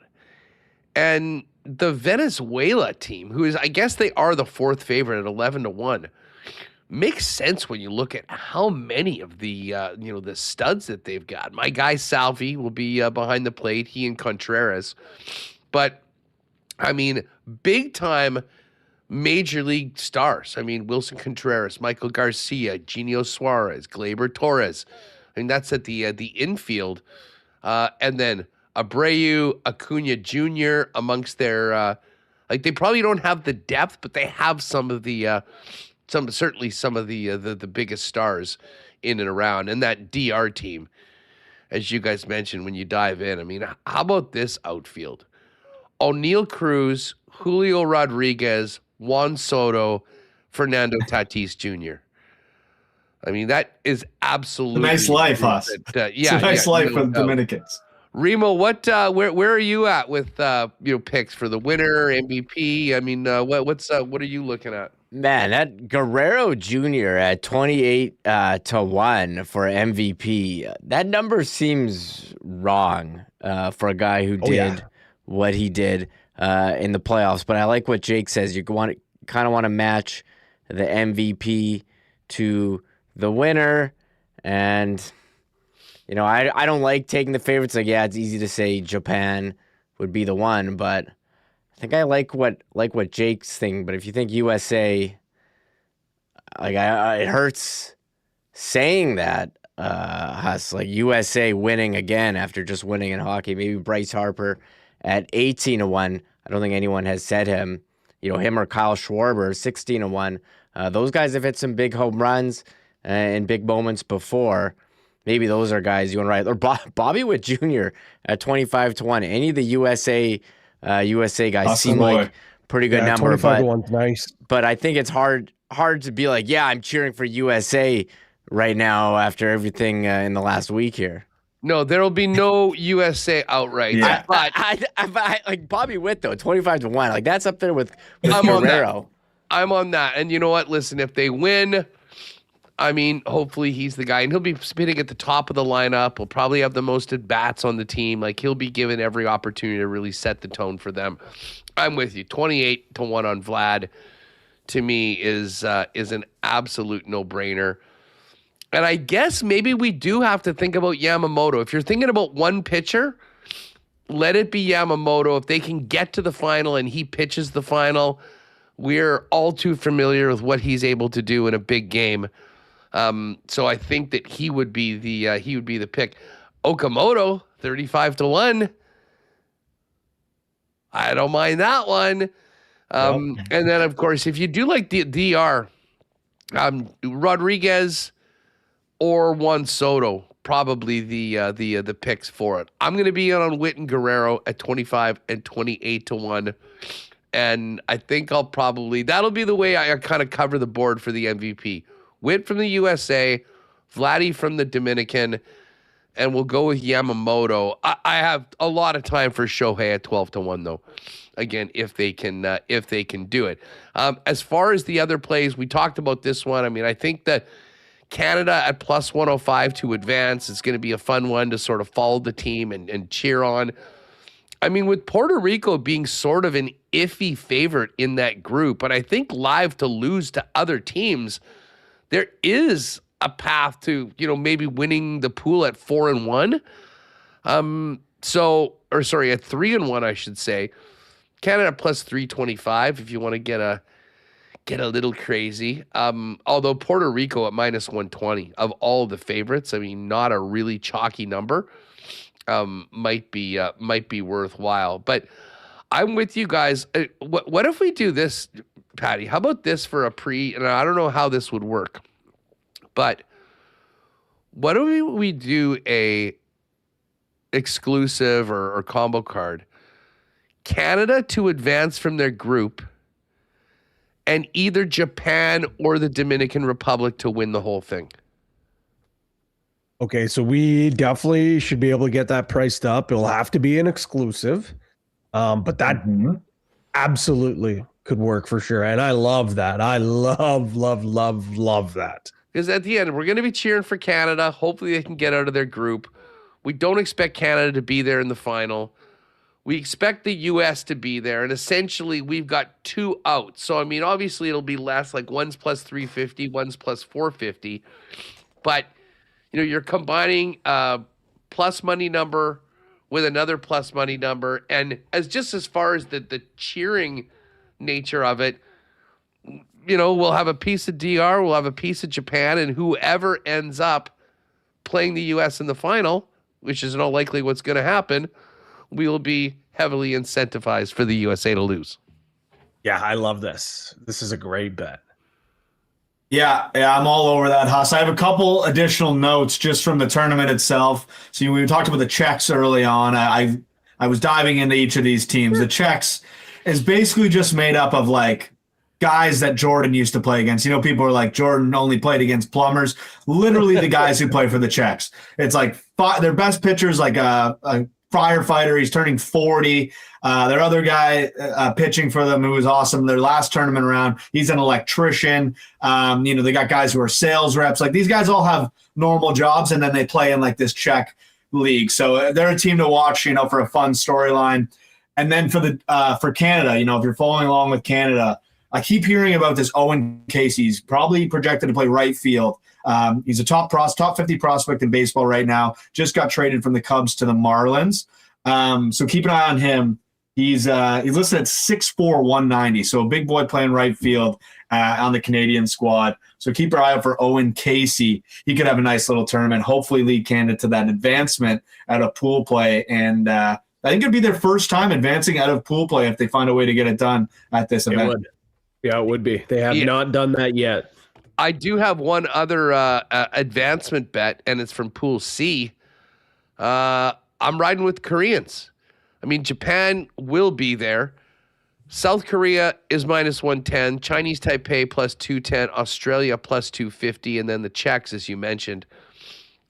And the Venezuela team, who is, I guess they are the 4th favorite at 11-1, makes sense when you look at how many of the the studs that they've got. My guy Salvi will be behind the plate, he and Contreras. But I mean, big time major league stars. I mean, Wilson Contreras, Michael Garcia, Genio Suarez, Gleyber Torres. I mean, that's at the infield. And then Abreu, Acuna Jr. amongst their they probably don't have the depth, but they have some of the certainly some of the biggest stars in and around. And that DR team, as you guys mentioned when you dive in, I mean, how about this outfield? O'Neal Cruz, Julio Rodriguez, Juan Soto, Fernando Tatis Jr. I mean, that is absolutely a nice life, Huss. Yeah, it's a nice life for the Dominicans. Remo, what where are you at with picks for the winner, MVP? I mean, what are you looking at? Man, that Guerrero Jr. at 28-1 for MVP. That number seems wrong for a guy who did what he did in the playoffs. But I like what Jake says. You kind of want to match the MVP to the winner, and I don't like taking the favorites. Like, yeah, it's easy to say Japan would be the one, but I think I like what Jake's thing. But if you think USA, it hurts saying that. Huss, like USA winning again after just winning in hockey. Maybe Bryce Harper at 18-1. I don't think anyone has said him. Him or Kyle Schwarber, 16-1. Those guys have hit some big home runs in big moments before. Maybe those are guys you want to write. Or Bobby Witt Jr. at 25-1. Any of the USA guys seem like pretty good number. 25-1's nice. But I think it's hard to be like, yeah, I'm cheering for USA right now after everything in the last week here. No, there will be no USA outright. Yeah. I like Bobby Witt though, 25-1. Like that's up there with Guerrero. I'm on that. And you know what? Listen, if they win, I mean, hopefully he's the guy, and he'll be spinning at the top of the lineup. He'll probably have the most at bats on the team. Like, he'll be given every opportunity to really set the tone for them. I'm with you. 28-1 on Vlad, to me, is an absolute no-brainer. And I guess maybe we do have to think about Yamamoto. If you're thinking about one pitcher, let it be Yamamoto. If they can get to the final and he pitches the final, we're all too familiar with what he's able to do in a big game. So I think that he would be the pick. Okamoto, 35-1. I don't mind that one. And then, of course, if you do like the DR, Rodriguez or Juan Soto, probably the picks for it. I'm going to be on Witt and Guerrero at 25 and 28-1. And I think that'll be the way I kind of cover the board for the MVP. Witt from the USA, Vladdy from the Dominican, and we'll go with Yamamoto. I have a lot of time for Shohei at 12-1, though. Again, if they can do it. As far as the other plays, we talked about this one. I mean, I think that Canada at plus 105 to advance is going to be a fun one to sort of follow the team and cheer on. I mean, with Puerto Rico being sort of an iffy favorite in that group, but I think live to lose to other teams, there is a path to, maybe winning the pool at 4-1. At 3-1, I should say. Canada plus 325 if you want to get a little crazy. Although Puerto Rico at minus 120 of all the favorites, I mean, not a really chalky number. Might be worthwhile. But I'm with you guys. What if we do this, Patty? How about this for a pre? And I don't know how this would work, but what if we do a exclusive or combo card? Canada to advance from their group, and either Japan or the Dominican Republic to win the whole thing. Okay, so we definitely should be able to get that priced up. It'll have to be an exclusive, but that absolutely could work for sure. And I love that. I love that. Because at the end, we're going to be cheering for Canada. Hopefully they can get out of their group. We don't expect Canada to be there in the final. We expect the U.S. to be there, and essentially we've got two out. So, I mean, obviously it'll be less, like one's plus 350, one's plus 450. But, you're combining a plus money number with another plus money number. And as far as the cheering nature of it, we'll have a piece of DR, we'll have a piece of Japan, and whoever ends up playing the U.S. in the final, which is in all likely what's going to happen, we will be heavily incentivized for the USA to lose. Yeah, I love this. This is a great bet. Yeah, I'm all over that, Huss. I have a couple additional notes just from the tournament itself. So we talked about the Czechs early on. I was diving into each of these teams. The Czechs is basically just made up of like guys that Jordan used to play against. People are like, Jordan only played against plumbers. Literally the guys who play for the Czechs. It's like their best pitchers, like a firefighter. He's turning 40. Their other guy pitching for them who was awesome their last tournament round, he's an electrician. They got guys who are sales reps. Like these guys all have normal jobs, and then they play in like this Czech league. So they're a team to watch, for a fun storyline. And then for Canada, if you're following along with Canada, I keep hearing about this Owen Casey. He's probably projected to play right field. He's a top 50 prospect in baseball right now. Just got traded from the Cubs to the Marlins. So keep an eye on him. He's listed at 6'4", 190. So a big boy playing right field on the Canadian squad. So keep your eye out for Owen Casey. He could have a nice little tournament, hopefully lead Canada to that advancement out of pool play. And I think it'd be their first time advancing out of pool play if they find a way to get it done at this event. It would. Yeah, it would be. They have not done that yet. I do have one other advancement bet, and it's from Pool C. I'm riding with Koreans. I mean, Japan will be there. South Korea is minus 110. Chinese Taipei plus 210. Australia plus 250. And then the Czechs, as you mentioned.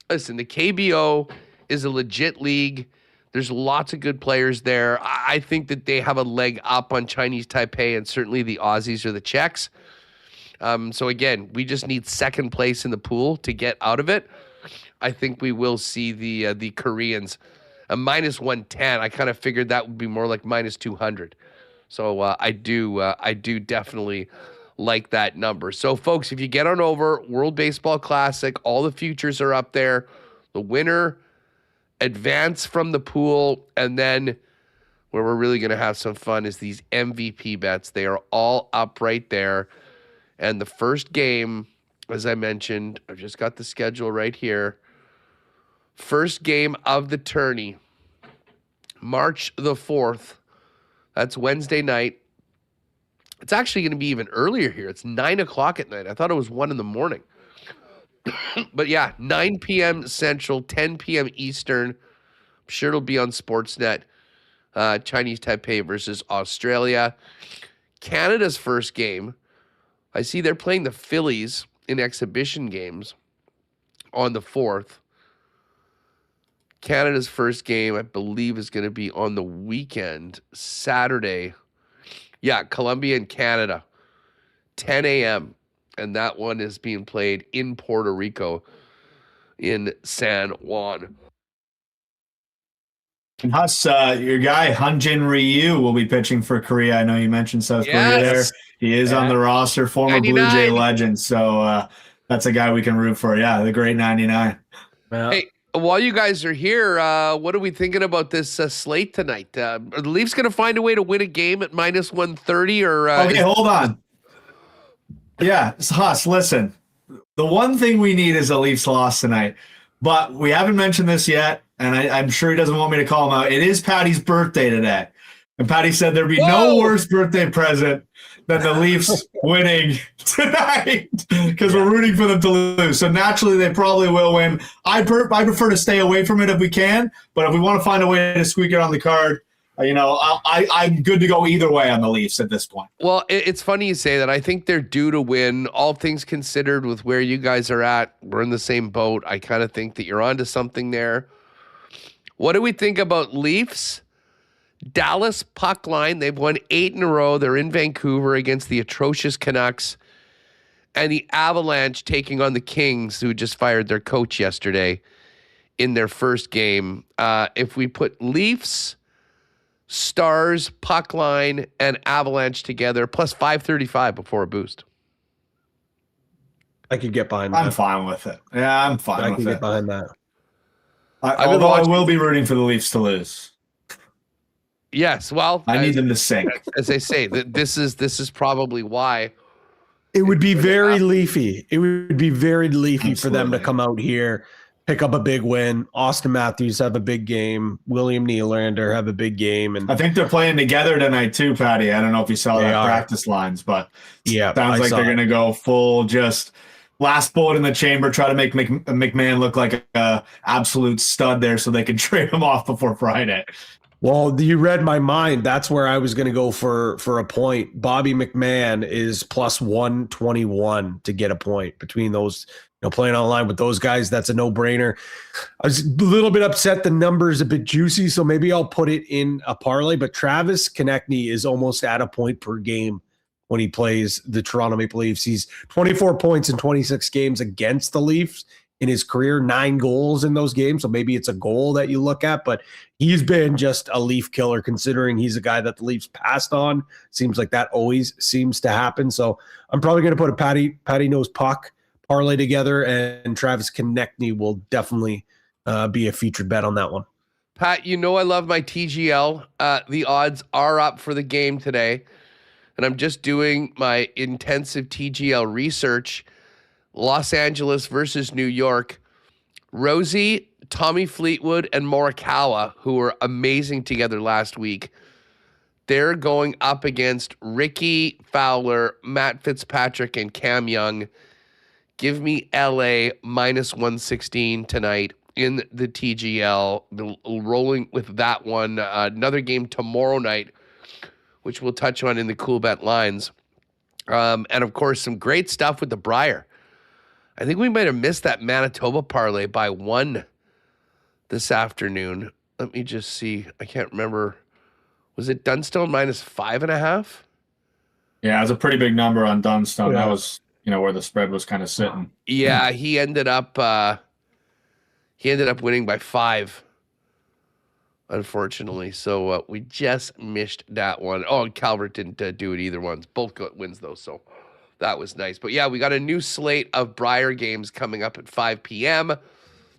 Listen, the KBO is a legit league. There's lots of good players there. I think that they have a leg up on Chinese Taipei and certainly the Aussies or the Czechs. So again, we just need second place in the pool to get out of it. I think we will see the Koreans a minus 110. I kind of figured that would be more like minus 200. So I do definitely like that number. So folks, if you get on over World Baseball Classic, all the futures are up there. The winner advance from the pool, and then where we're really going to have some fun is these MVP bets. They are all up right there. And the first game, as I mentioned, I've just got the schedule right here. First game of the tourney, March the 4th. That's Wednesday night. It's actually going to be even earlier here. It's 9 o'clock at night. I thought it was 1 in the morning. But yeah, 9 p.m. Central, 10 p.m. Eastern. I'm sure it'll be on Sportsnet. Chinese Taipei versus Australia. Canada's first game, I see they're playing the Phillies in exhibition games on the 4th. Canada's first game, I believe, is going to be on the weekend, Saturday. Yeah, Colombia and Canada, 10 a.m. And that one is being played in Puerto Rico in San Juan. And Huss, your guy, Hyunjin Ryu, will be pitching for Korea. I know you mentioned South Korea there. He is on the roster, former 99. Blue Jay legend. So that's a guy we can root for. Yeah, the great 99. Hey, while you guys are here, what are we thinking about this slate tonight? Are the Leafs going to find a way to win a game at minus 130? Okay, hold on. Yeah, Huss, listen. The one thing we need is a Leafs loss tonight. But we haven't mentioned this yet, and I'm sure he doesn't want me to call him out. It is Patty's birthday today. And Patty said there'd be no worse birthday present than the Leafs winning tonight because we're rooting for them to lose. So naturally, they probably will win. I prefer to stay away from it if we can, but if we want to find a way to squeak it on the card, I'm good to go either way on the Leafs at this point. Well, it's funny you say that. I think they're due to win. All things considered, with where you guys are at, we're in the same boat. I kind of think that you're onto something there. What do we think about Leafs? Dallas puck line. They've won 8 in a row. They're in Vancouver against the atrocious Canucks. And the Avalanche taking on the Kings, who just fired their coach yesterday in their first game. If we put Leafs, Stars, puck line, and Avalanche together, plus 535 before a boost. I could get behind that. I'm fine with it. Yeah, I'm fine with it. I can get behind that. Although I will be rooting for the Leafs to lose. Yes, well, I need them to sink. As they say, this is probably why. It would be very Leafy. It would be very Leafy for them to come out here, pick up a big win. Austin Matthews have a big game. William Nylander have a big game, and I think they're playing together tonight too, Patty. I don't know if you saw that practice lines, but yeah, sounds like they're going to go full just last bullet in the chamber. Try to make McMahon look like a absolute stud there, so they can trade him off before Friday. Well, you read my mind. That's where I was going to go for a point. Bobby McMahon is plus 121 to get a point between those. Playing online with those guys, that's a no-brainer. I was a little bit upset. The number is a bit juicy, so maybe I'll put it in a parlay. But Travis Konechny is almost at a point per game when he plays the Toronto Maple Leafs. He's 24 points in 26 games against the Leafs in his career, 9 goals in those games. So maybe it's a goal that you look at, but he's been just a Leaf killer considering he's a guy that the Leafs passed on. Seems like that always seems to happen. So I'm probably going to put a Patty knows puck parlay together, and Travis Konechny will definitely be a featured bet on that one. Pat, I love my TGL. The odds are up for the game today, and I'm just doing my intensive TGL research. Los Angeles versus New York. Rosie, Tommy Fleetwood, and Morikawa, who were amazing together last week, they're going up against Ricky Fowler, Matt Fitzpatrick, and Cam Young. Give me LA minus 116 tonight in the TGL. Rolling with that one. Another game tomorrow night, which we'll touch on in the Coolbet lines. And, of course, some great stuff with the Briar. I think we might have missed that Manitoba parlay by 1 this afternoon. Let me just see. I can't remember. Was it Dunstone minus 5.5? Yeah, it was a pretty big number on Dunstone. Yeah. That was, where the spread was kind of sitting. Yeah, he ended up winning by 5, unfortunately. So we just missed that one. Oh, and Calvert didn't do it either ones. Both got wins though, so that was nice. But yeah, we got a new slate of Briar games coming up at 5 p.m.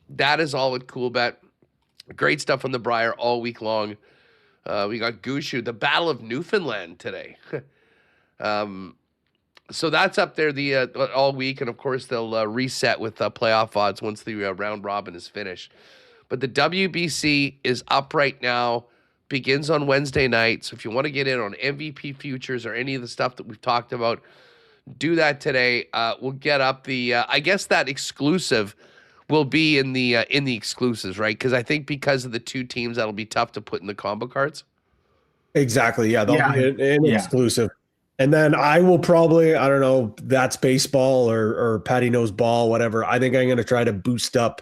That is all at Coolbet. Great stuff on the Briar all week long. We got Gushu, the Battle of Newfoundland today. So that's up there all week, and of course they'll reset with playoff odds once the round robin is finished. But the WBC is up right now, begins on Wednesday night. So if you want to get in on MVP futures or any of the stuff that we've talked about, do that today. We'll get up I guess that exclusive will be in the exclusives, right? Because I think because of the two teams, that'll be tough to put in the combo cards. Exactly. Yeah, they'll be an exclusive. And then I will probably, I don't know, that's baseball or Patty knows ball, whatever. I think I'm going to try to boost up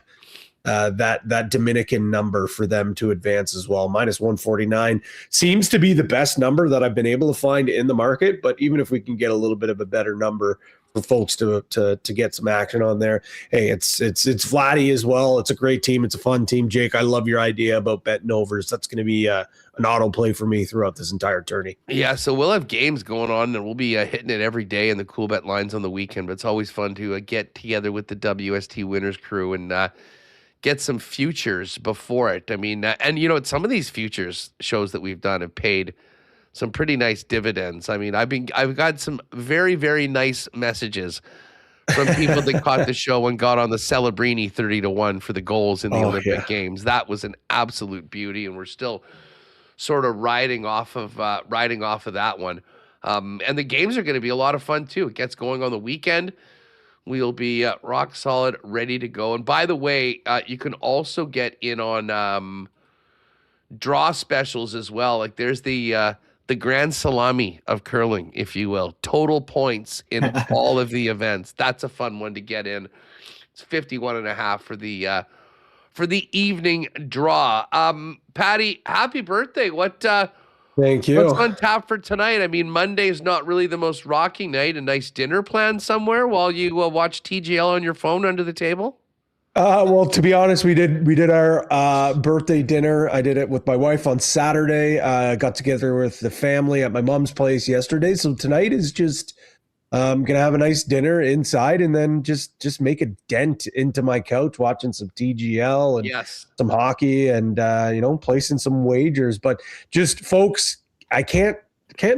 that Dominican number for them to advance as well. -149 seems to be the best number that I've been able to find in the market. But even if we can get a little bit of a better number for folks to get some action on there, hey, it's Vladdy as well. It's a great team. It's a fun team. Jake, I love your idea about betting overs. That's going to be an auto play for me throughout this entire tourney. Yeah, so we'll have games going on, and we'll be hitting it every day in the Coolbet lines on the weekend. But it's always fun to get together with the WST winners crew and get some futures before it. I mean, and some of these futures shows that we've done have paid some pretty nice dividends. I mean, I've got some very, very nice messages from people that caught the show and got on the Celebrini 30-1 for the goals in the Olympic Games. That was an absolute beauty, and we're still sort of riding off of that one. And the games are going to be a lot of fun too. It gets going on the weekend. We'll be rock solid, ready to go. And by the way, you can also get in on draw specials as well. Like there's the grand salami of curling, if you will. Total points in all of the events. That's a fun one to get in. It's 51.5 for the evening draw. Patty, happy birthday. Thank you. What's on tap for tonight? I mean, Monday's not really the most rocking night. A nice dinner plan somewhere while you watch TGL on your phone under the table? Well, to be honest, we did our birthday dinner. I did it with my wife on Saturday. Got together with the family at my mom's place yesterday. So tonight is just gonna have a nice dinner inside, and then just make a dent into my couch watching some TGL and some hockey, and placing some wagers. But just folks, I can't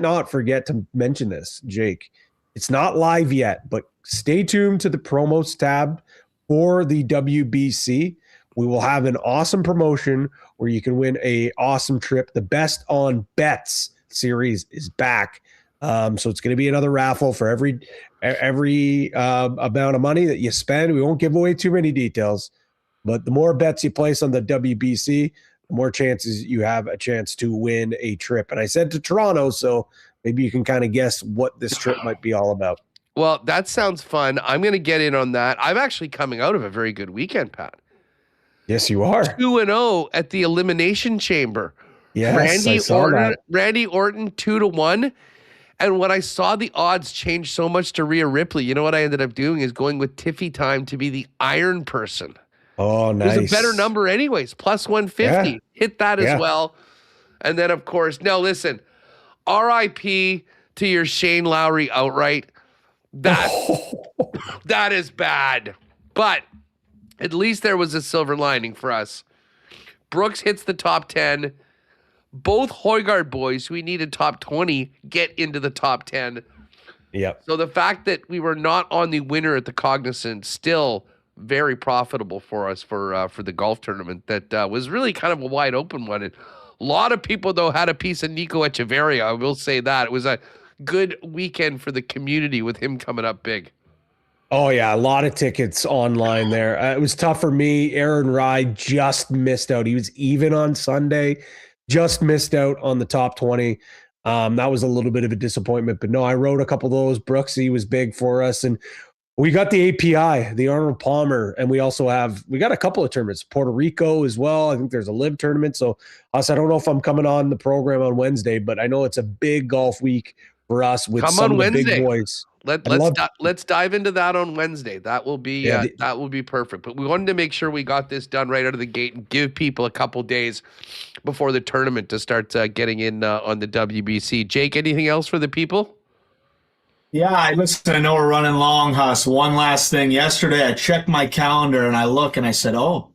not forget to mention this, Jake. It's not live yet, but stay tuned to the promos tab for the WBC. We will have an awesome promotion where you can win a awesome trip. The Best on Bets series is back. So it's going to be another raffle for every amount of money that you spend. We won't give away too many details, but the more bets you place on the WBC, the more chances you have a chance to win a trip. And I said to Toronto, so maybe you can kind of guess what this trip might be all about. Well, that sounds fun. I'm going to get in on that. I'm actually coming out of a very good weekend, Pat. Yes, you are. 2-0 at the Elimination Chamber. Yes, I saw that. Randy Orton 2-1. And when I saw the odds change so much to Rhea Ripley, you know what I ended up doing is going with Tiffy Time to be the iron person. Oh, nice. It was a better number anyways, plus 150. Yeah. Hit that as well. And then, of course, now listen, RIP to your Shane Lowry outright. That is bad. But at least there was a silver lining for us. Brooks hits the top 10. Both Højgaard boys, who we needed top 20, get into the top 10. Yep. So the fact that we were not on the winner at the Cognizant, still very profitable for us for the golf tournament. That was really kind of a wide open one. And a lot of people, though, had a piece of Nico Echeverria. I will say that. It was a good weekend for the community with him coming up big. Oh, yeah. A lot of tickets online there. It was tough for me. Aaron Rye just missed out. He was even on Sunday. Just missed out on the top 20. That was a little bit of a disappointment. But no, I wrote a couple of those. Brooksy was big for us. And we got the API, the Arnold Palmer. And we got a couple of tournaments. Puerto Rico as well. I think there's a live tournament. So I don't know if I'm coming on the program on Wednesday, but I know it's a big golf week for us with some of the big boys. Let's dive into that on Wednesday. That will be that will be perfect. But we wanted to make sure we got this done right out of the gate and give people a couple days before the tournament to start getting in on the WBC. Jake, anything else for the people? Yeah, listen, I know we're running long, Huss. One last thing. Yesterday, I checked my calendar and I look and I said, oh,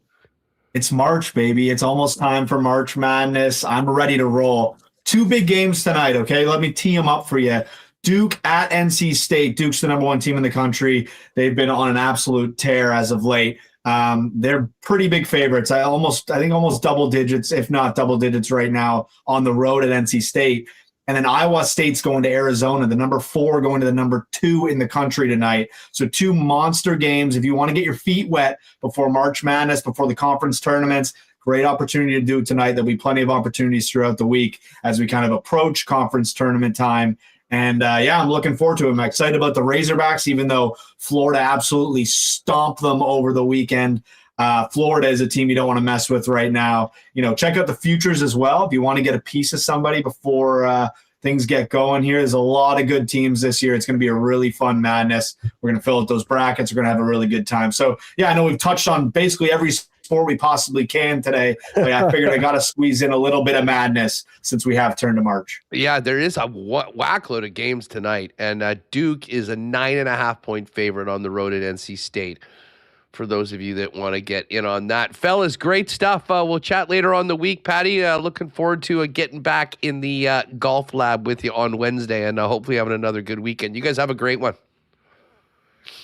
It's March, baby. It's almost time for March Madness. I'm ready to roll. 2 big games tonight, okay? Let me tee them up for you. Duke at NC State. Duke's the number 1 team in the country. They've been on an absolute tear as of late. They're pretty big favorites. I think almost double digits, if not double digits right now on the road at NC State. And then Iowa State's going to Arizona, the number 4 going to the number 2 in the country tonight. So 2 monster games. If you want to get your feet wet before March Madness, before the conference tournaments, great opportunity to do it tonight. There'll be plenty of opportunities throughout the week as we kind of approach conference tournament time. And I'm looking forward to it. I'm excited about the Razorbacks, even though Florida absolutely stomped them over the weekend. Florida is a team you don't want to mess with right now. Check out the futures as well if you want to get a piece of somebody before things get going here. There's a lot of good teams this year. It's going to be a really fun madness. We're going to fill out those brackets. We're going to have a really good time. So, I know we've touched on basically every sport we possibly can today. But I figured I got to squeeze in a little bit of madness since we have turned to March. Yeah, there is a whack-load of games tonight, and Duke is a 9.5-point favorite on the road at NC State. For those of you that want to get in on that. Fellas, great stuff. We'll chat later on the week. Patty, looking forward to getting back in the golf lab with you on Wednesday and hopefully having another good weekend. You guys have a great one.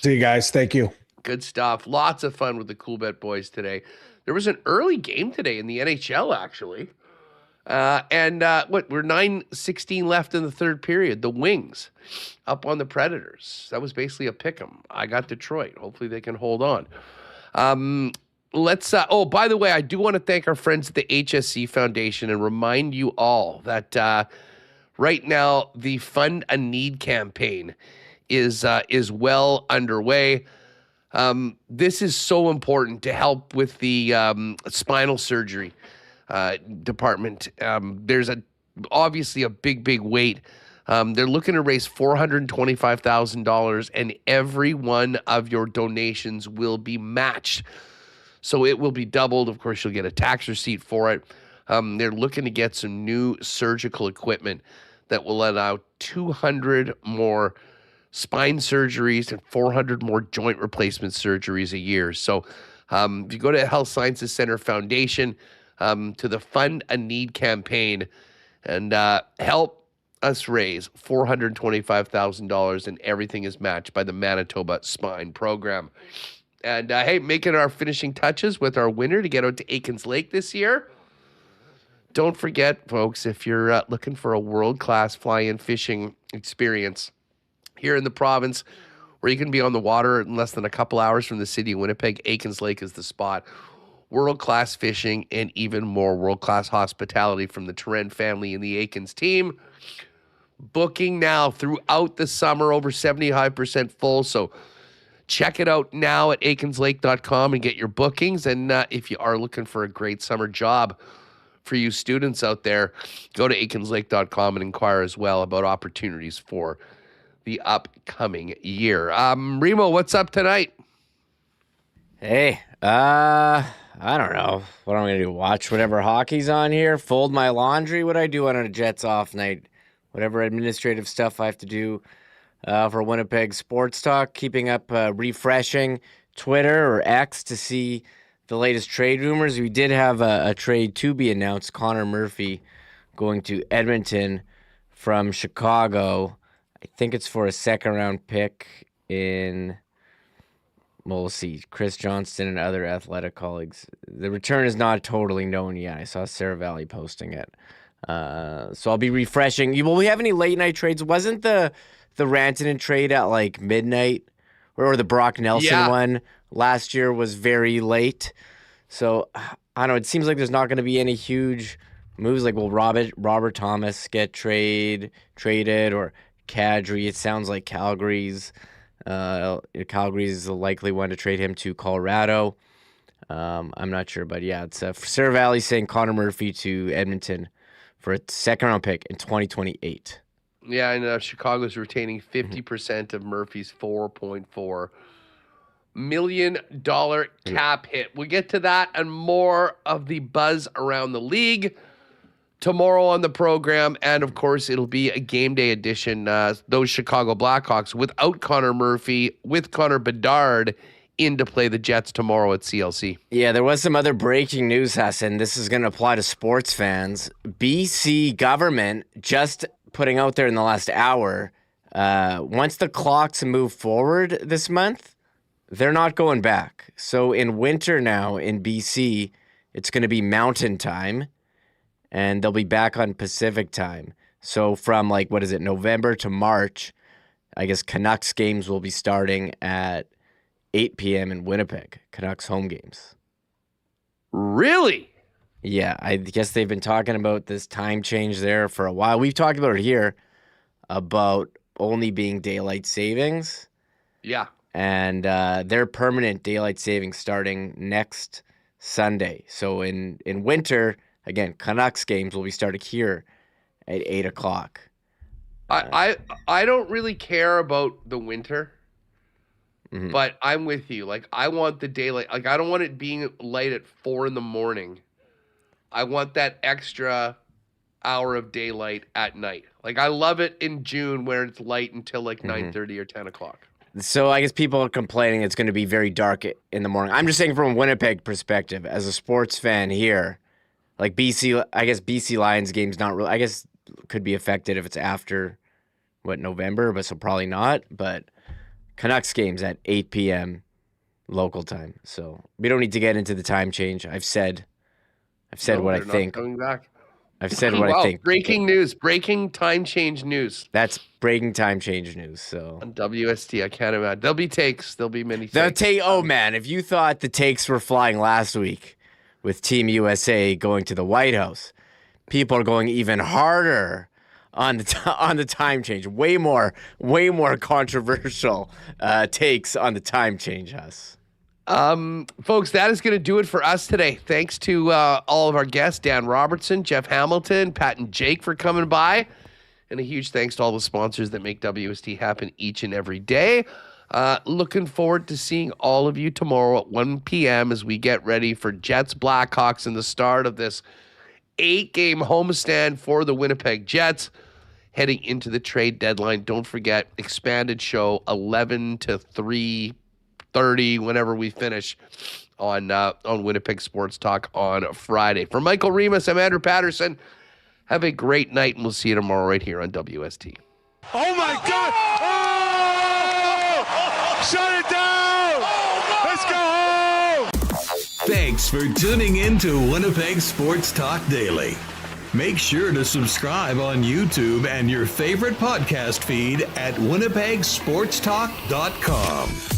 See you guys. Thank you. Good stuff. Lots of fun with the Coolbet boys today. There was an early game today in the NHL, actually. We're 9:16 left in the third period. The Wings up on the Predators. That was basically a pick 'em. I got Detroit. Hopefully they can hold on. By the way, I do want to thank our friends at the HSC Foundation and remind you all that right now the Fund a Need campaign is well underway. This is so important to help with the spinal surgery department. There's obviously a big wait. They're looking to raise $425,000, and every one of your donations will be matched. So it will be doubled. Of course, you'll get a tax receipt for it. They're looking to get some new surgical equipment that will allow 200 more spine surgeries and 400 more joint replacement surgeries a year. So if you go to Health Sciences Center Foundation, to the Fund a Need campaign and help us raise $425,000, and everything is matched by the Manitoba Spine Program. And making our finishing touches with our winner to get out to Aikens Lake this year. Don't forget, folks, if you're looking for a world-class fly-in fishing experience here in the province where you can be on the water in less than a couple hours from the city of Winnipeg, Aikens Lake is the spot. World-class fishing and even more world-class hospitality from the Terren family and the Aikens team. Booking now throughout the summer, over 75% full. So check it out now at aikenslake.com and get your bookings. And if you are looking for a great summer job for you students out there, go to aikenslake.com and inquire as well about opportunities for the upcoming year. Remo, what's up tonight? Hey, I don't know what I'm going to do. Watch whatever hockey's on here, fold my laundry. What I do on a Jets off night, whatever administrative stuff I have to do for Winnipeg Sports Talk, keeping up, refreshing Twitter or X to see the latest trade rumors. We did have a trade to be announced. Connor Murphy going to Edmonton from Chicago. I think it's for a second-round pick in... We'll see. Chris Johnston and other athletic colleagues. The return is not totally known yet. I saw Sarah Valley posting it. So I'll be refreshing. Will we have any late night trades? Wasn't the Rantanen trade at like midnight? Or the Brock Nelson one last year was very late. So I don't know. It seems like there's not going to be any huge moves. Like, will Robert Thomas get traded or Kadri? It sounds like Calgary's the likely one to trade him to Colorado. I'm not sure, but yeah, it's Sarah Valley saying Connor Murphy to Edmonton for a second-round pick in 2028. Yeah, and Chicago's retaining 50% of Murphy's $4.4 million cap hit. We'll get to that and more of the buzz around the league tomorrow on the program, and of course it'll be a game day edition. Those Chicago Blackhawks without Connor Murphy, with Connor Bedard in to play the Jets tomorrow at CLC. Yeah, there was some other breaking news, Hassan. This is going to apply to sports fans. BC government just putting out there in the last hour, once the clocks move forward this month, they're not going back. So in winter now in BC, it's going to be mountain time, and they'll be back on Pacific time. So from November to March, I guess Canucks games will be starting at 8 p.m. in Winnipeg, Canucks home games. Really? Yeah, I guess they've been talking about this time change there for a while. We've talked about it here, about only being daylight savings. Yeah. And their permanent daylight savings starting next Sunday. So in winter, again, Canucks games will be starting here at 8 o'clock. I don't really care about the winter. Mm-hmm. But I'm with you. I want the daylight. I don't want it being light at 4 a.m. I want that extra hour of daylight at night. I love it in June where it's light until 9:30 or 10 o'clock. So I guess people are complaining it's going to be very dark in the morning. I'm just saying from a Winnipeg perspective, as a sports fan here, BC, I guess BC Lions games not really, I guess could be affected if it's after, November, but so probably not. But Canucks games at 8 p.m. local time. So we don't need to get into the time change. I've said what I think. Coming back. I've said what I think. Breaking news. Breaking time change news. That's breaking time change news. So on WST, I can't imagine. There'll be takes. There'll be many takes. Oh, man. If you thought the takes were flying last week with Team USA going to the White House, people are going even harder on the time change. Way more controversial takes on the time change, Huss. Folks, that is going to do it for us today. Thanks to all of our guests, Dan Robertson, Jeff Hamilton, Pat and Jake for coming by. And a huge thanks to all the sponsors that make WST happen each and every day. Looking forward to seeing all of you tomorrow at 1 p.m. as we get ready for Jets Blackhawks and the start of this 8-game homestand for the Winnipeg Jets heading into the trade deadline. Don't forget, expanded show 11 to 3:30 whenever we finish on Winnipeg Sports Talk on Friday. For Michael Remis, I'm Andrew Paterson. Have a great night, and we'll see you tomorrow right here on WST. Oh, my God! Oh! Shut it down! Let's go home! Thanks for tuning in to Winnipeg Sports Talk Daily. Make sure to subscribe on YouTube and your favorite podcast feed at winnipegsportstalk.com.